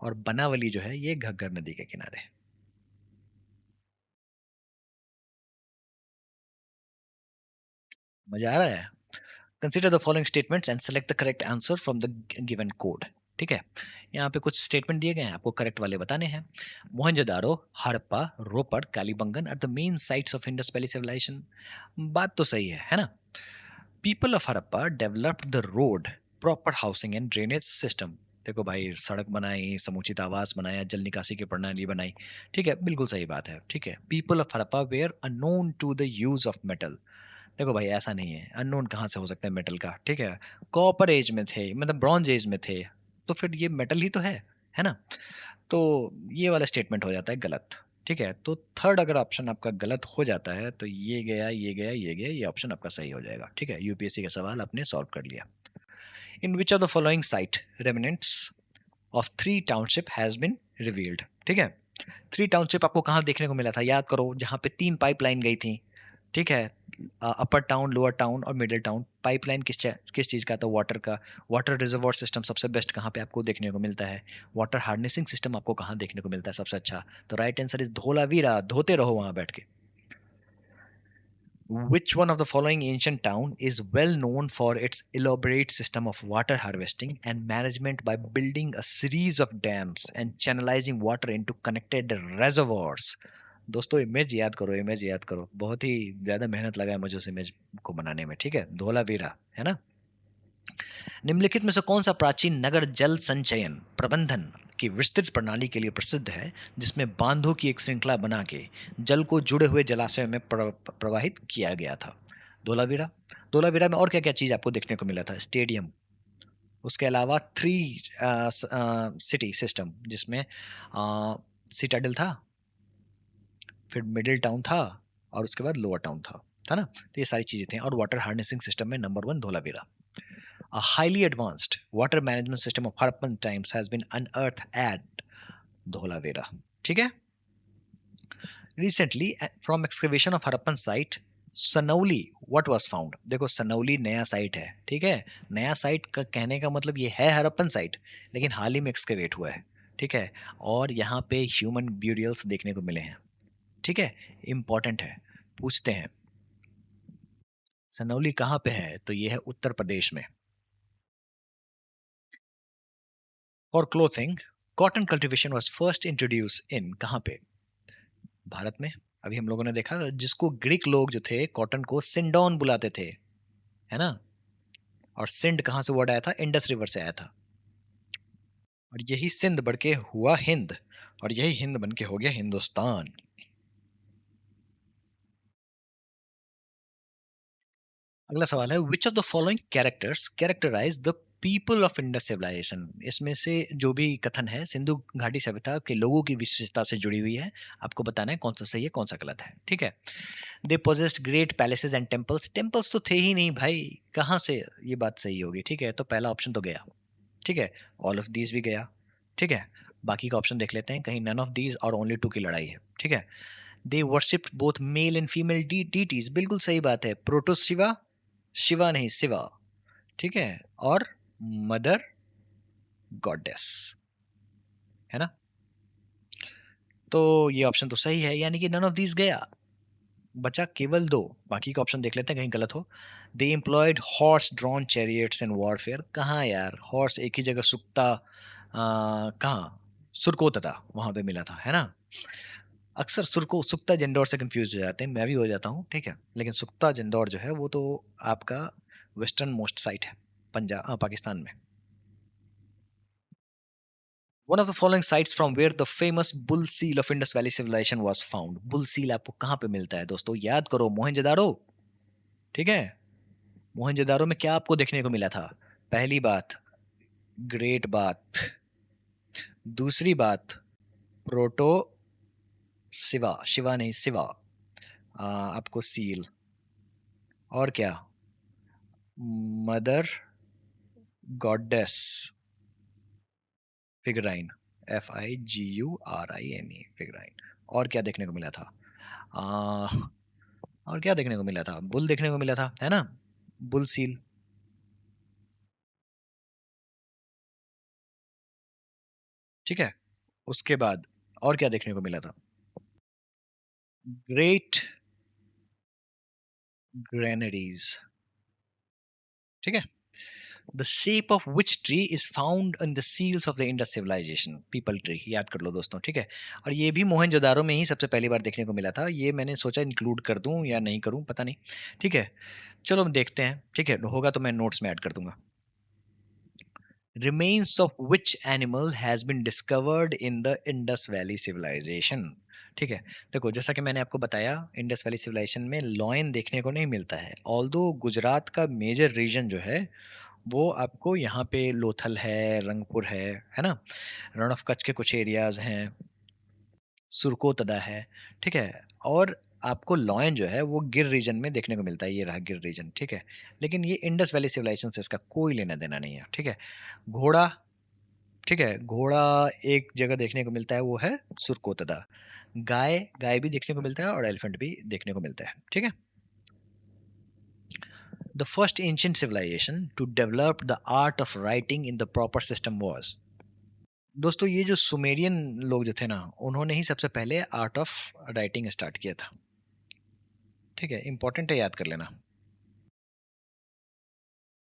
और बनावली जो है ये घग्गर नदी के किनारे है। मजा आ रहा है? Consider the following statements and select the correct answer from the given code, ठीक है। यहाँ पे कुछ स्टेटमेंट दिए गए हैं, आपको करेक्ट वाले बताने हैं। Mohenjodaro, Harappa, Ropar, Kalibangan are the main sites of Indus valley civilisation. बात तो सही है ना? People of Harappa developed the road, proper housing and drainage system. देखो भाई, सड़क बनाई, समुचित आवास बनाया, जल निकासी की प्रणाली बनाई, ठीक है, बिल्कुल सही बात है, ठीक है। People of Harappa were unknown to the use of metal. देखो भाई ऐसा नहीं है, अननोन कहाँ से हो सकता है मेटल का, ठीक है। कॉपर एज में थे, मतलब ब्रॉन्ज एज में थे, तो फिर ये मेटल ही तो है ना? तो ये वाला स्टेटमेंट हो जाता है गलत, ठीक है। तो थर्ड अगर ऑप्शन आपका गलत हो जाता है तो ये गया, ये गया, ये गया, ये ऑप्शन आपका सही हो जाएगा, ठीक है। यूपीएससी का सवाल आपने सॉल्व कर लिया। In which of the following site remnants of 3 township has been revealed. ठीक है, 3 टाउनशिप आपको कहाँ देखने को मिला था, याद करो, जहाँ पे 3 पाइपलाइन गई थी। ठीक है, अपर टाउन, लोअर टाउन और मिडिल टाउन। पाइपलाइन किस चीज़ का था, वाटर का। वाटर रिजर्वॉयर सिस्टम सबसे बेस्ट कहाँ पे आपको देखने को मिलता है, वाटर हार्नेसिंग सिस्टम आपको कहाँ देखने को मिलता है सबसे अच्छा, तो राइट आंसर इज धोलावीरा, धोते रहो वहां बैठ के। Which one of the following ancient town is well known for its elaborate system of water harvesting and management by building a series of dams and channelizing water into connected reservoirs? दोस्तों image याद करो, image याद करो, बहुत ही ज्यादा मेहनत लगा है मुझे उस इमेज को बनाने में। ठीक है, धोलावीरा है ना। निम्नलिखित में से कौन सा प्राचीन नगर जल संचयन प्रबंधन की विस्तृत प्रणाली के लिए प्रसिद्ध है, जिसमें बांधों की एक श्रृंखला बना के जल को जुड़े हुए जलाशय में प्रवाहित किया गया था? धोलावीरा। धोलावीरा में और क्या क्या चीज आपको देखने को मिला था, स्टेडियम, उसके अलावा 3 सिटी सिस्टम, जिसमें सिटाडल था, फिर मिडिल टाउन था, और उसके बाद लोअर टाउन था ना। तो ये सारी चीजें थी, और वाटर हार्नेसिंग सिस्टम में number 1 Dholavira. A highly advanced water management system of Harappan times has been unearthed at Dholavira. ठीक है। Recently, from excavation of Harappan site, Sanauli what was found? देखो सनौली नया साइट है, ठीक है। नया साइट का कहने का मतलब ये है हरप्पन साइट, लेकिन हाल ही में एक्सकेवेट हुआ है। ठीक है, और यहाँ पे ह्यूमन ब्यूरियल्स देखने को मिले हैं। ठीक है, इंपॉर्टेंट है, पूछते हैं सनौली कहाँ पे है, तो ये है उत्तर प्रदेश में। For clothing cotton cultivation was first introduce इन, कहाँ पे, भारत में। अभी हम लोगों ने देखा जिसको ग्रीक लोग जो थे कॉटन को सिंडोन बुलाते थे, है ना। और सिंड कहाँ से वर्ड आया था, इंडस रिवर से आया था, और यही सिंध बढ़ के हुआ हिंद, और यही हिंद बन के हो गया हिंदुस्तान। अगला सवाल है which of the following characters characterise the people of Indus civilization. इसमें से जो भी कथन है सिंधु घाटी सभ्यता के लोगों की विशेषता से जुड़ी हुई है, आपको बताना है कौन सा सही है कौन सा गलत है। ठीक है, they possessed great palaces and temples, temples तो थे ही नहीं भाई, कहाँ से ये बात सही होगी। ठीक है, तो पहला ऑप्शन तो गया। ठीक है, ऑल ऑफ दीज भी गया। ठीक है, बाकी का ऑप्शन देख लेते हैं, कहीं नन ऑफ दीज और ओनली 2 की लड़ाई है। ठीक है, they worship both male and female deities, बिल्कुल सही बात है, प्रोटोस शिवा, शिवा नहीं शिवा। ठीक है, और मदर गॉडेस, है ना। तो ये ऑप्शन तो सही है, यानी कि नन ऑफ दीज गया, बचा केवल 2। बाकी का ऑप्शन देख लेते हैं कहीं गलत हो। They employed horse drawn chariots in warfare, कहाँ यार, हॉर्स एक ही जगह सुकता, कहाँ, सुरकोतता वहां पे मिला था, है ना। अक्सर सुरको सुक्ता जंडौर से कंफ्यूज हो जाते हैं, मैं भी हो जाता हूँ। ठीक है, लेकिन सुक्ता जंडौर जो है वो तो आपका वेस्टर्न मोस्ट साइट है, पंजाब पाकिस्तान में। One of the following sites from where the famous bull seal of Indus Valley civilization was found. Bull seal आपको कहाँ पे मिलता है दोस्तों, याद करो, मोहनजोदारो। ठीक है, मोहनजोदारो में क्या आपको देखने को मिला था, पहली बात ग्रेट बात, दूसरी बात प्रोटो शिवा, शिवा नहीं शिवा, आपको सील, और क्या, मदर गॉडेस फिगराइन, FIGURINE फिगराइन। और क्या देखने को मिला था, आ, और क्या देखने को मिला था, बुल देखने को मिला था, है ना, बुल सील। ठीक है, उसके बाद और क्या देखने को मिला था, ग्रेट ग्रेनरीज। ठीक है, the shape of which tree is found in the seals of the Indus civilization, peepal tree, याद कर लो दोस्तों। ठीक है, और ये भी मोहनजोदारो में ही सबसे पहली बार देखने को मिला था, ये मैंने सोचा इंक्लूड कर दूं या नहीं करूं, पता नहीं। ठीक है, चलो हम देखते हैं। ठीक है, होगा तो मैं नोट्स में ऐड कर दूंगा। Remains of which animal has been discovered in the Indus valley civilization. ठीक है, देखो जैसा कि मैंने आपको बताया इंडस वैली सिविलाइजेशन में लॉयन देखने को नहीं मिलता है, ऑल्दो गुजरात का मेजर रीजन जो है वो आपको यहाँ पे लोथल है, रंगपुर है ना, रण ऑफ कच्छ के कुछ एरियाज हैं, सुरकोतदा है। ठीक है, और आपको लॉयन जो है वो गिर रीजन में देखने को मिलता है, ये रहा गिर रीजन, ठीक है। लेकिन ये इंडस वैली सिविलाइजेशन से इसका कोई लेना देना नहीं है, ठीक है। घोड़ा, ठीक है, घोड़ा एक जगह देखने को मिलता है, वो है सुरकोतदा। गाय, गाय भी देखने को मिलता है और एलिफेंट भी देखने को मिलता है, ठीक है। The first ancient civilization to develop the art of writing in the proper system was, दोस्तों ये जो सुमेरियन लोग जो थे ना, उन्होंने ही सबसे पहले आर्ट ऑफ राइटिंग स्टार्ट किया था, ठीक है, इंपॉर्टेंट है, याद कर लेना।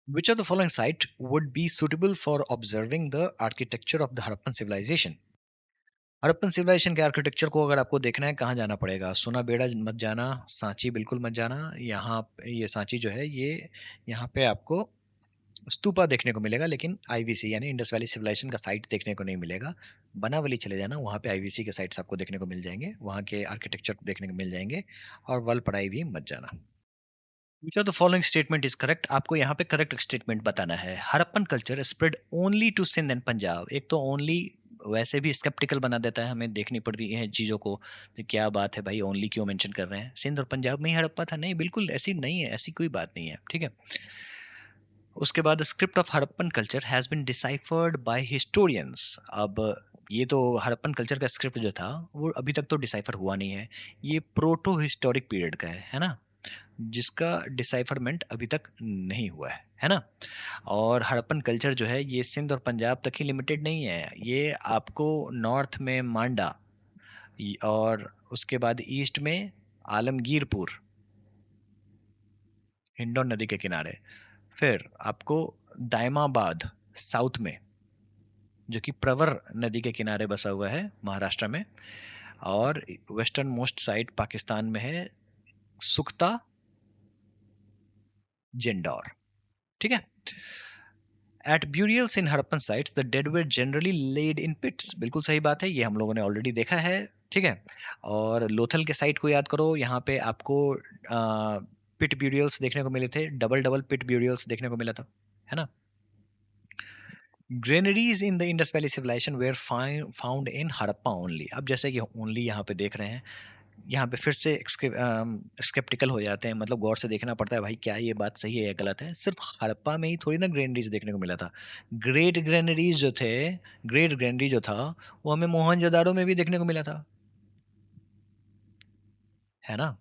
Which of the following site would be suitable for observing the architecture of the Harappan civilization? Harappan civilization के आर्किटेक्चर को अगर आपको देखना है, कहाँ जाना पड़ेगा? सोना बेड़ा मत जाना, सांची बिल्कुल मत जाना। यहाँ ये सांची जो है ये, यहाँ पे आपको स्तूपा देखने को मिलेगा, लेकिन आईवीसी यानी इंडस वैली सिविलाइजेशन का साइट देखने को नहीं मिलेगा। बनावली चले जाना, वहाँ पे आईवीसी के साइट्स आपको देखने को मिल जाएंगे, वहाँ के आर्किटेक्चर देखने को मिल जाएंगे। और वलपराई भी मत जाना। Which of the following statement is correct? आपको यहाँ पे करेक्ट स्टेटमेंट बताना है। Harappan culture spread only to Sindh and Punjab. एक तो ओनली वैसे भी स्केप्टिकल बना देता है, हमें देखनी पड़ती है चीज़ों को, तो क्या बात है भाई, ओनली क्यों मेंशन कर रहे हैं? सिंध और पंजाब में ही हड़प्पा था? नहीं, बिल्कुल ऐसी नहीं है, ऐसी कोई बात नहीं है, ठीक है। उसके बाद script of Harappan culture has been deciphered by historians. अब ये तो हड़प्पन कल्चर का स्क्रिप्ट जो था वो अभी तक तो डिसाइफर हुआ नहीं है, ये प्रोटो हिस्टोरिक पीरियड का है ना, जिसका डिसाइफरमेंट अभी तक नहीं हुआ है ना। और हड़प्पन कल्चर जो है ये सिंध और पंजाब तक ही लिमिटेड नहीं है, ये आपको नॉर्थ में मांडा, और उसके बाद ईस्ट में आलमगीरपुर, हिंडौन नदी के किनारे, फिर आपको दायमाबाद साउथ में, जो कि प्रवर नदी के किनारे बसा हुआ है महाराष्ट्र में, और वेस्टर्न मोस्ट साइड पाकिस्तान में है सुख्ता जिंडौर, ठीक है। At burials in Harappan sites the dead were generally laid in pits, बिल्कुल सही बात है, ये हम लोगों ने ऑलरेडी देखा है, ठीक है। और लोथल के साइट को याद करो, यहाँ पे आपको पिट ब्यूरियल्स देखने को मिले थे, डबल डबल पिट ब्यूरियल्स देखने को मिला था, है ना। Granaries in the Indus valley civilization were found in Harappa only. अब जैसे कि ओनली यहाँ पे देख रहे हैं, यहाँ पे फिर से स्केप्टिकल हो जाते हैं, मतलब गौर से देखना पड़ता है भाई, क्या ये बात सही है या गलत है। सिर्फ हड़प्पा में ही थोड़ी ना ग्रेनरीज देखने को मिला था, ग्रेट ग्रेनरीज जो थे, ग्रेट ग्रेनरी जो था वो हमें मोहनजोदाड़ो में भी देखने को मिला था, है ना।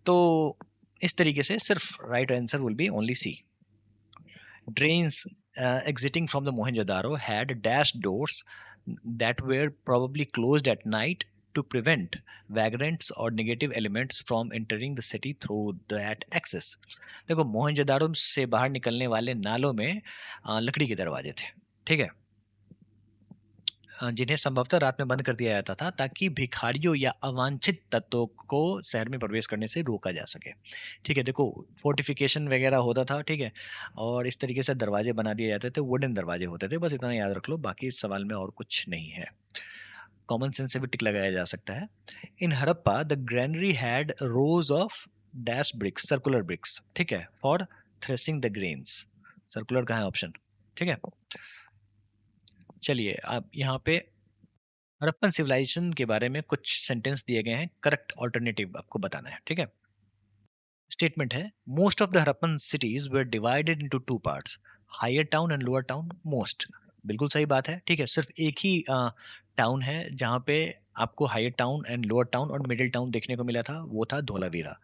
तो इस तरीके से सिर्फ right answer will be only C. Drains exiting from the Mohenjo-daro had dash doors that were probably closed at night to prevent vagrants or negative elements from entering the city through that access. देखो, मोहनजोदारो से बाहर निकलने वाले नालों में लकड़ी के दरवाजे थे, ठीक है, जिन्हें संभवतः रात में बंद कर दिया जाता था ताकि भिखारियों या अवांछित तत्वों को शहर में प्रवेश करने से रोका जा सके, ठीक है। देखो, फोर्टिफिकेशन वगैरह होता था, ठीक है, और इस तरीके से दरवाजे बना दिए जाते थे, वुडन दरवाजे होते थे, बस इतना याद रख लो, बाकी इस सवाल में और कुछ नहीं है, कॉमन सेंस से भी टिक लगाया जा सकता है। In Harappa the granary had rows of dash bricks, circular bricks, ठीक है, for threshing the grains. Circular का है ऑप्शन, ठीक है। चलिए, आप यहाँ पे हड़प्पन सिविलाइजेशन के बारे में कुछ सेंटेंस दिए गए हैं, करेक्ट ऑल्टरनेटिव आपको बताना है, ठीक है। स्टेटमेंट है, most of the Harappan cities were divided into two parts, higher town and lower town. Most बिल्कुल सही बात है, ठीक है। सिर्फ एक ही टाउन है जहाँ पे आपको higher town and lower town और मिडिल टाउन देखने को मिला था, वो था धोलावीरा।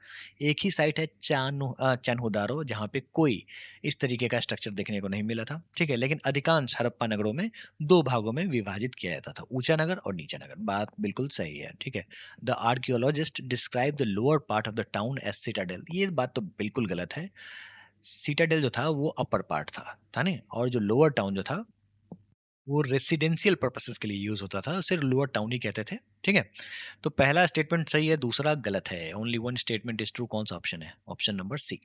एक ही साइट है चान्होदारो, जहाँ पे कोई इस तरीके का स्ट्रक्चर देखने को नहीं मिला था, ठीक है। लेकिन अधिकांश हड़प्पा नगरों में दो भागों में विभाजित किया जाता था, ऊंचा नगर और नीचा नगर। बात बिल्कुल सही है, ठीक है। The archaeologist describe the lower part of the town as citadel, ये बात तो बिल्कुल गलत है। सिटाडेल जो था वो अपर पार्ट था नहीं, और जो लोअर टाउन जो था वो रेसिडेंशियल पर्पसेस के लिए यूज होता था, सिर्फ लोअर टाउन ही कहते थे, ठीक है। तो पहला स्टेटमेंट सही है, दूसरा गलत है। Only one statement is true. कौन सा ऑप्शन है? Option number C,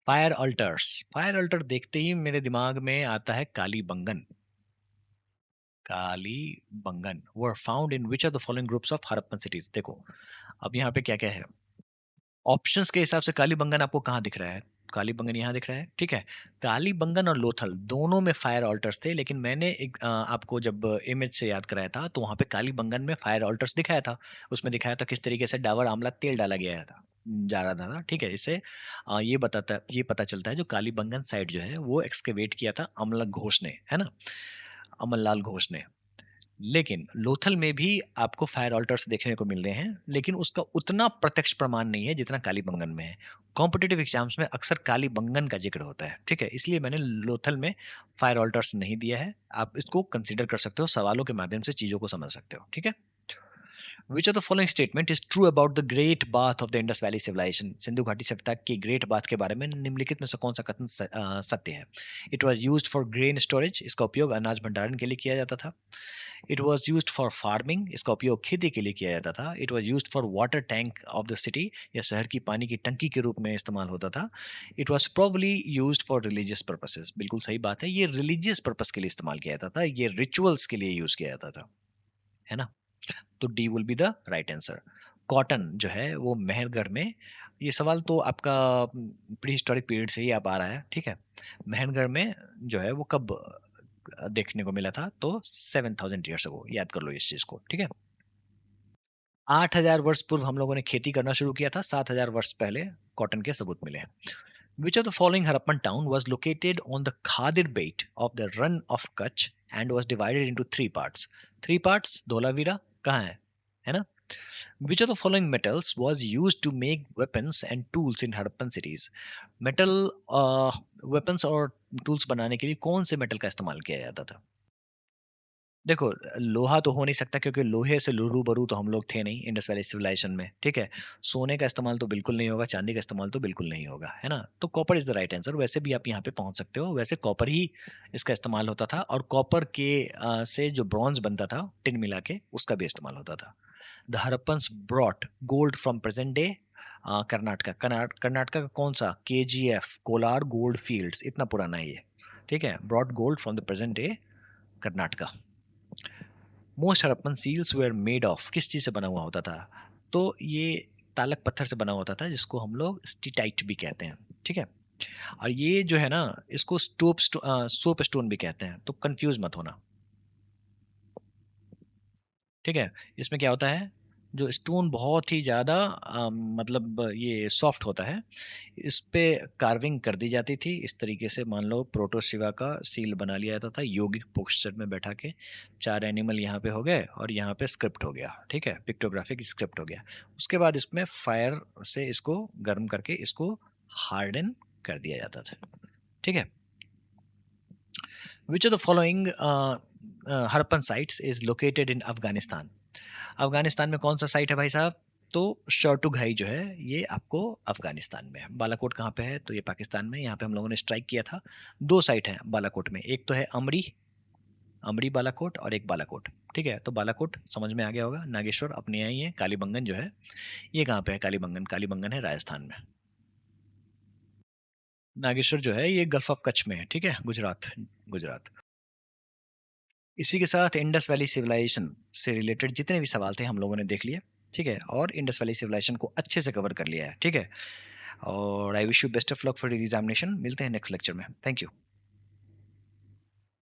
fire altars. Fire altar देखते ही मेरे दिमाग में आता है Kalibangan. Kalibangan were found in which of the following groups of Harappan cities. देखो, अब यहाँ पे क्या क्या है, ऑप्शंस के हिसाब से काली बंगन आपको कहाँ दिख रहा है? कालीबंगन यहाँ दिख रहा है, ठीक है। कालीबंगन और लोथल दोनों में फायर ऑल्टर्स थे, लेकिन मैंने एक आपको जब इमेज से याद कराया था तो वहाँ पे कालीबंगन में फायर ऑल्टर्स दिखाया था। उसमें दिखाया था किस तरीके से डाबर आंवला तेल डाला गया था, जा रहा था, ठीक है। इससे ये पता चलता है जो कालीबंगन साइड जो है वो एक्सकेवेट किया था अमला घोष ने, है ना, अमरलाल घोष ने। लेकिन लोथल में भी आपको फायर ऑल्टर्स देखने को मिल रहे हैं, लेकिन उसका उतना प्रत्यक्ष प्रमाण नहीं है जितना कालीबंगन में है। कॉम्पिटिटिव एग्जाम्स में अक्सर कालीबंगन का जिक्र होता है, ठीक है, इसलिए मैंने लोथल में फायर ऑल्टर्स नहीं दिया है। आप इसको कंसीडर कर सकते हो, सवालों के माध्यम से चीजों को समझ सकते हो, ठीक है। Which of the following statement is true about the Great Bath of the Indus Valley Civilization? Sindhu घाटी सभ्यता की ग्रेट बाथ के बारे में निम्नलिखित में से कौन सा कथन सत्य है? It was used for grain storage, इसका उपयोग अनाज भंडारण के लिए किया जाता था। It was used for farming, इसका उपयोग खेती के लिए किया जाता था। It was used for water tank of the city, यह शहर की पानी की टंकी के रूप में इस्तेमाल होता था। It was probably used for religious purposes, बिल्कुल सही बात है, ये religious purpose के लिए इस्तेमाल किया जाता था, ये rituals के लिए यूज किया जाता था, है ना। तो D will be the right answer. Cotton जो है वो मेहरगढ़ में, ये सवाल तो आपका प्री हिस्टोरिक पीरियड से ही आप आ रहा है, ठीक है। मेहरगढ़ में जो है वो कब देखने को मिला था, तो 7000 ईयर्स अगो, याद कर लो इस चीज को, ठीक है। 8000 वर्ष पूर्व हम लोगों ने खेती करना शुरू किया था, 7000 वर्ष पहले कॉटन के सबूत मिले हैं। Which of the following Harappan town was located on the Khadir Belt of the Run of Kutch and was divided into three parts? Three parts, Dholavira कहाँ है ना? Which of the following metals was used to make weapons and tools in Harappan cities? Metal weapons और tools बनाने के लिए कौन से metal का इस्तेमाल किया जाता था? देखो, लोहा तो हो नहीं सकता क्योंकि लोहे से रूबरू तो हम लोग थे नहीं इंडस वैली सिविलाइजेशन में, ठीक है। सोने का इस्तेमाल तो बिल्कुल नहीं होगा, चांदी का इस्तेमाल तो बिल्कुल नहीं होगा, है ना। तो copper is the right answer. वैसे भी आप यहाँ पे पहुंच सकते हो, वैसे कॉपर ही इसका इस्तेमाल होता था, और कॉपर के से जो ब्रॉन्ज बनता था टिन मिला के, उसका भी इस्तेमाल होता था। The Harappans brought gold from present day Karnataka. Karnataka का कौन सा, KGF, कोलार गोल्ड फील्ड्स, इतना पुराना है ये, ठीक है। Brought gold from the present day Karnataka. Most Harappan seals were made of, किस चीज़ से बना हुआ होता था, तो ये तालक पत्थर से बना होता था, जिसको हम लोग स्टीटाइट भी कहते हैं, ठीक है। और ये जो है ना, इसको सोप स्टोन भी कहते हैं, तो कंफ्यूज मत होना, ठीक है। इसमें क्या होता है, जो स्टोन बहुत ही ज़्यादा मतलब ये सॉफ्ट होता है, इस पे कार्विंग कर दी जाती थी इस तरीके से। मान लो प्रोटो शिवा का सील बना लिया जाता था योगिक पोस्चर में बैठा के, 4 एनिमल यहाँ पे हो गए और यहाँ पे स्क्रिप्ट हो गया, ठीक है, पिक्टोग्राफिक स्क्रिप्ट हो गया। उसके बाद इसमें फायर से इसको गर्म करके इसको हार्डन कर दिया जाता था, ठीक है। Which of the following Harappan sites is located in Afghanistan? Afghanistan में कौन सा साइट है भाई साहब, तो शर्टुघाई जो है ये आपको अफगानिस्तान में है। बालाकोट कहाँ पे है, तो ये पाकिस्तान में, यहाँ पे हम लोगों ने स्ट्राइक किया था। 2 साइट है बालाकोट में, एक तो है अमरी, अमरी बालाकोट, और एक बालाकोट, ठीक है। तो बालाकोट समझ में आ गया होगा, नागेश्वर अपने यहाँ ही है। कालीबंगन जो है ये कहाँ पे है, कालीबंगन, कालीबंगन है राजस्थान में। नागेश्वर जो है ये गल्फ ऑफ कच्छ में है, ठीक है, गुजरात, गुजरात। इसी के साथ इंडस वैली सिविलाइजेशन से रिलेटेड जितने भी सवाल थे हम लोगों ने देख लिए, ठीक है, और इंडस वैली सिविलाइजेशन को अच्छे से कवर कर लिया है, ठीक है। और I wish you best of luck for examination. मिलते हैं नेक्स्ट लेक्चर में। Thank you.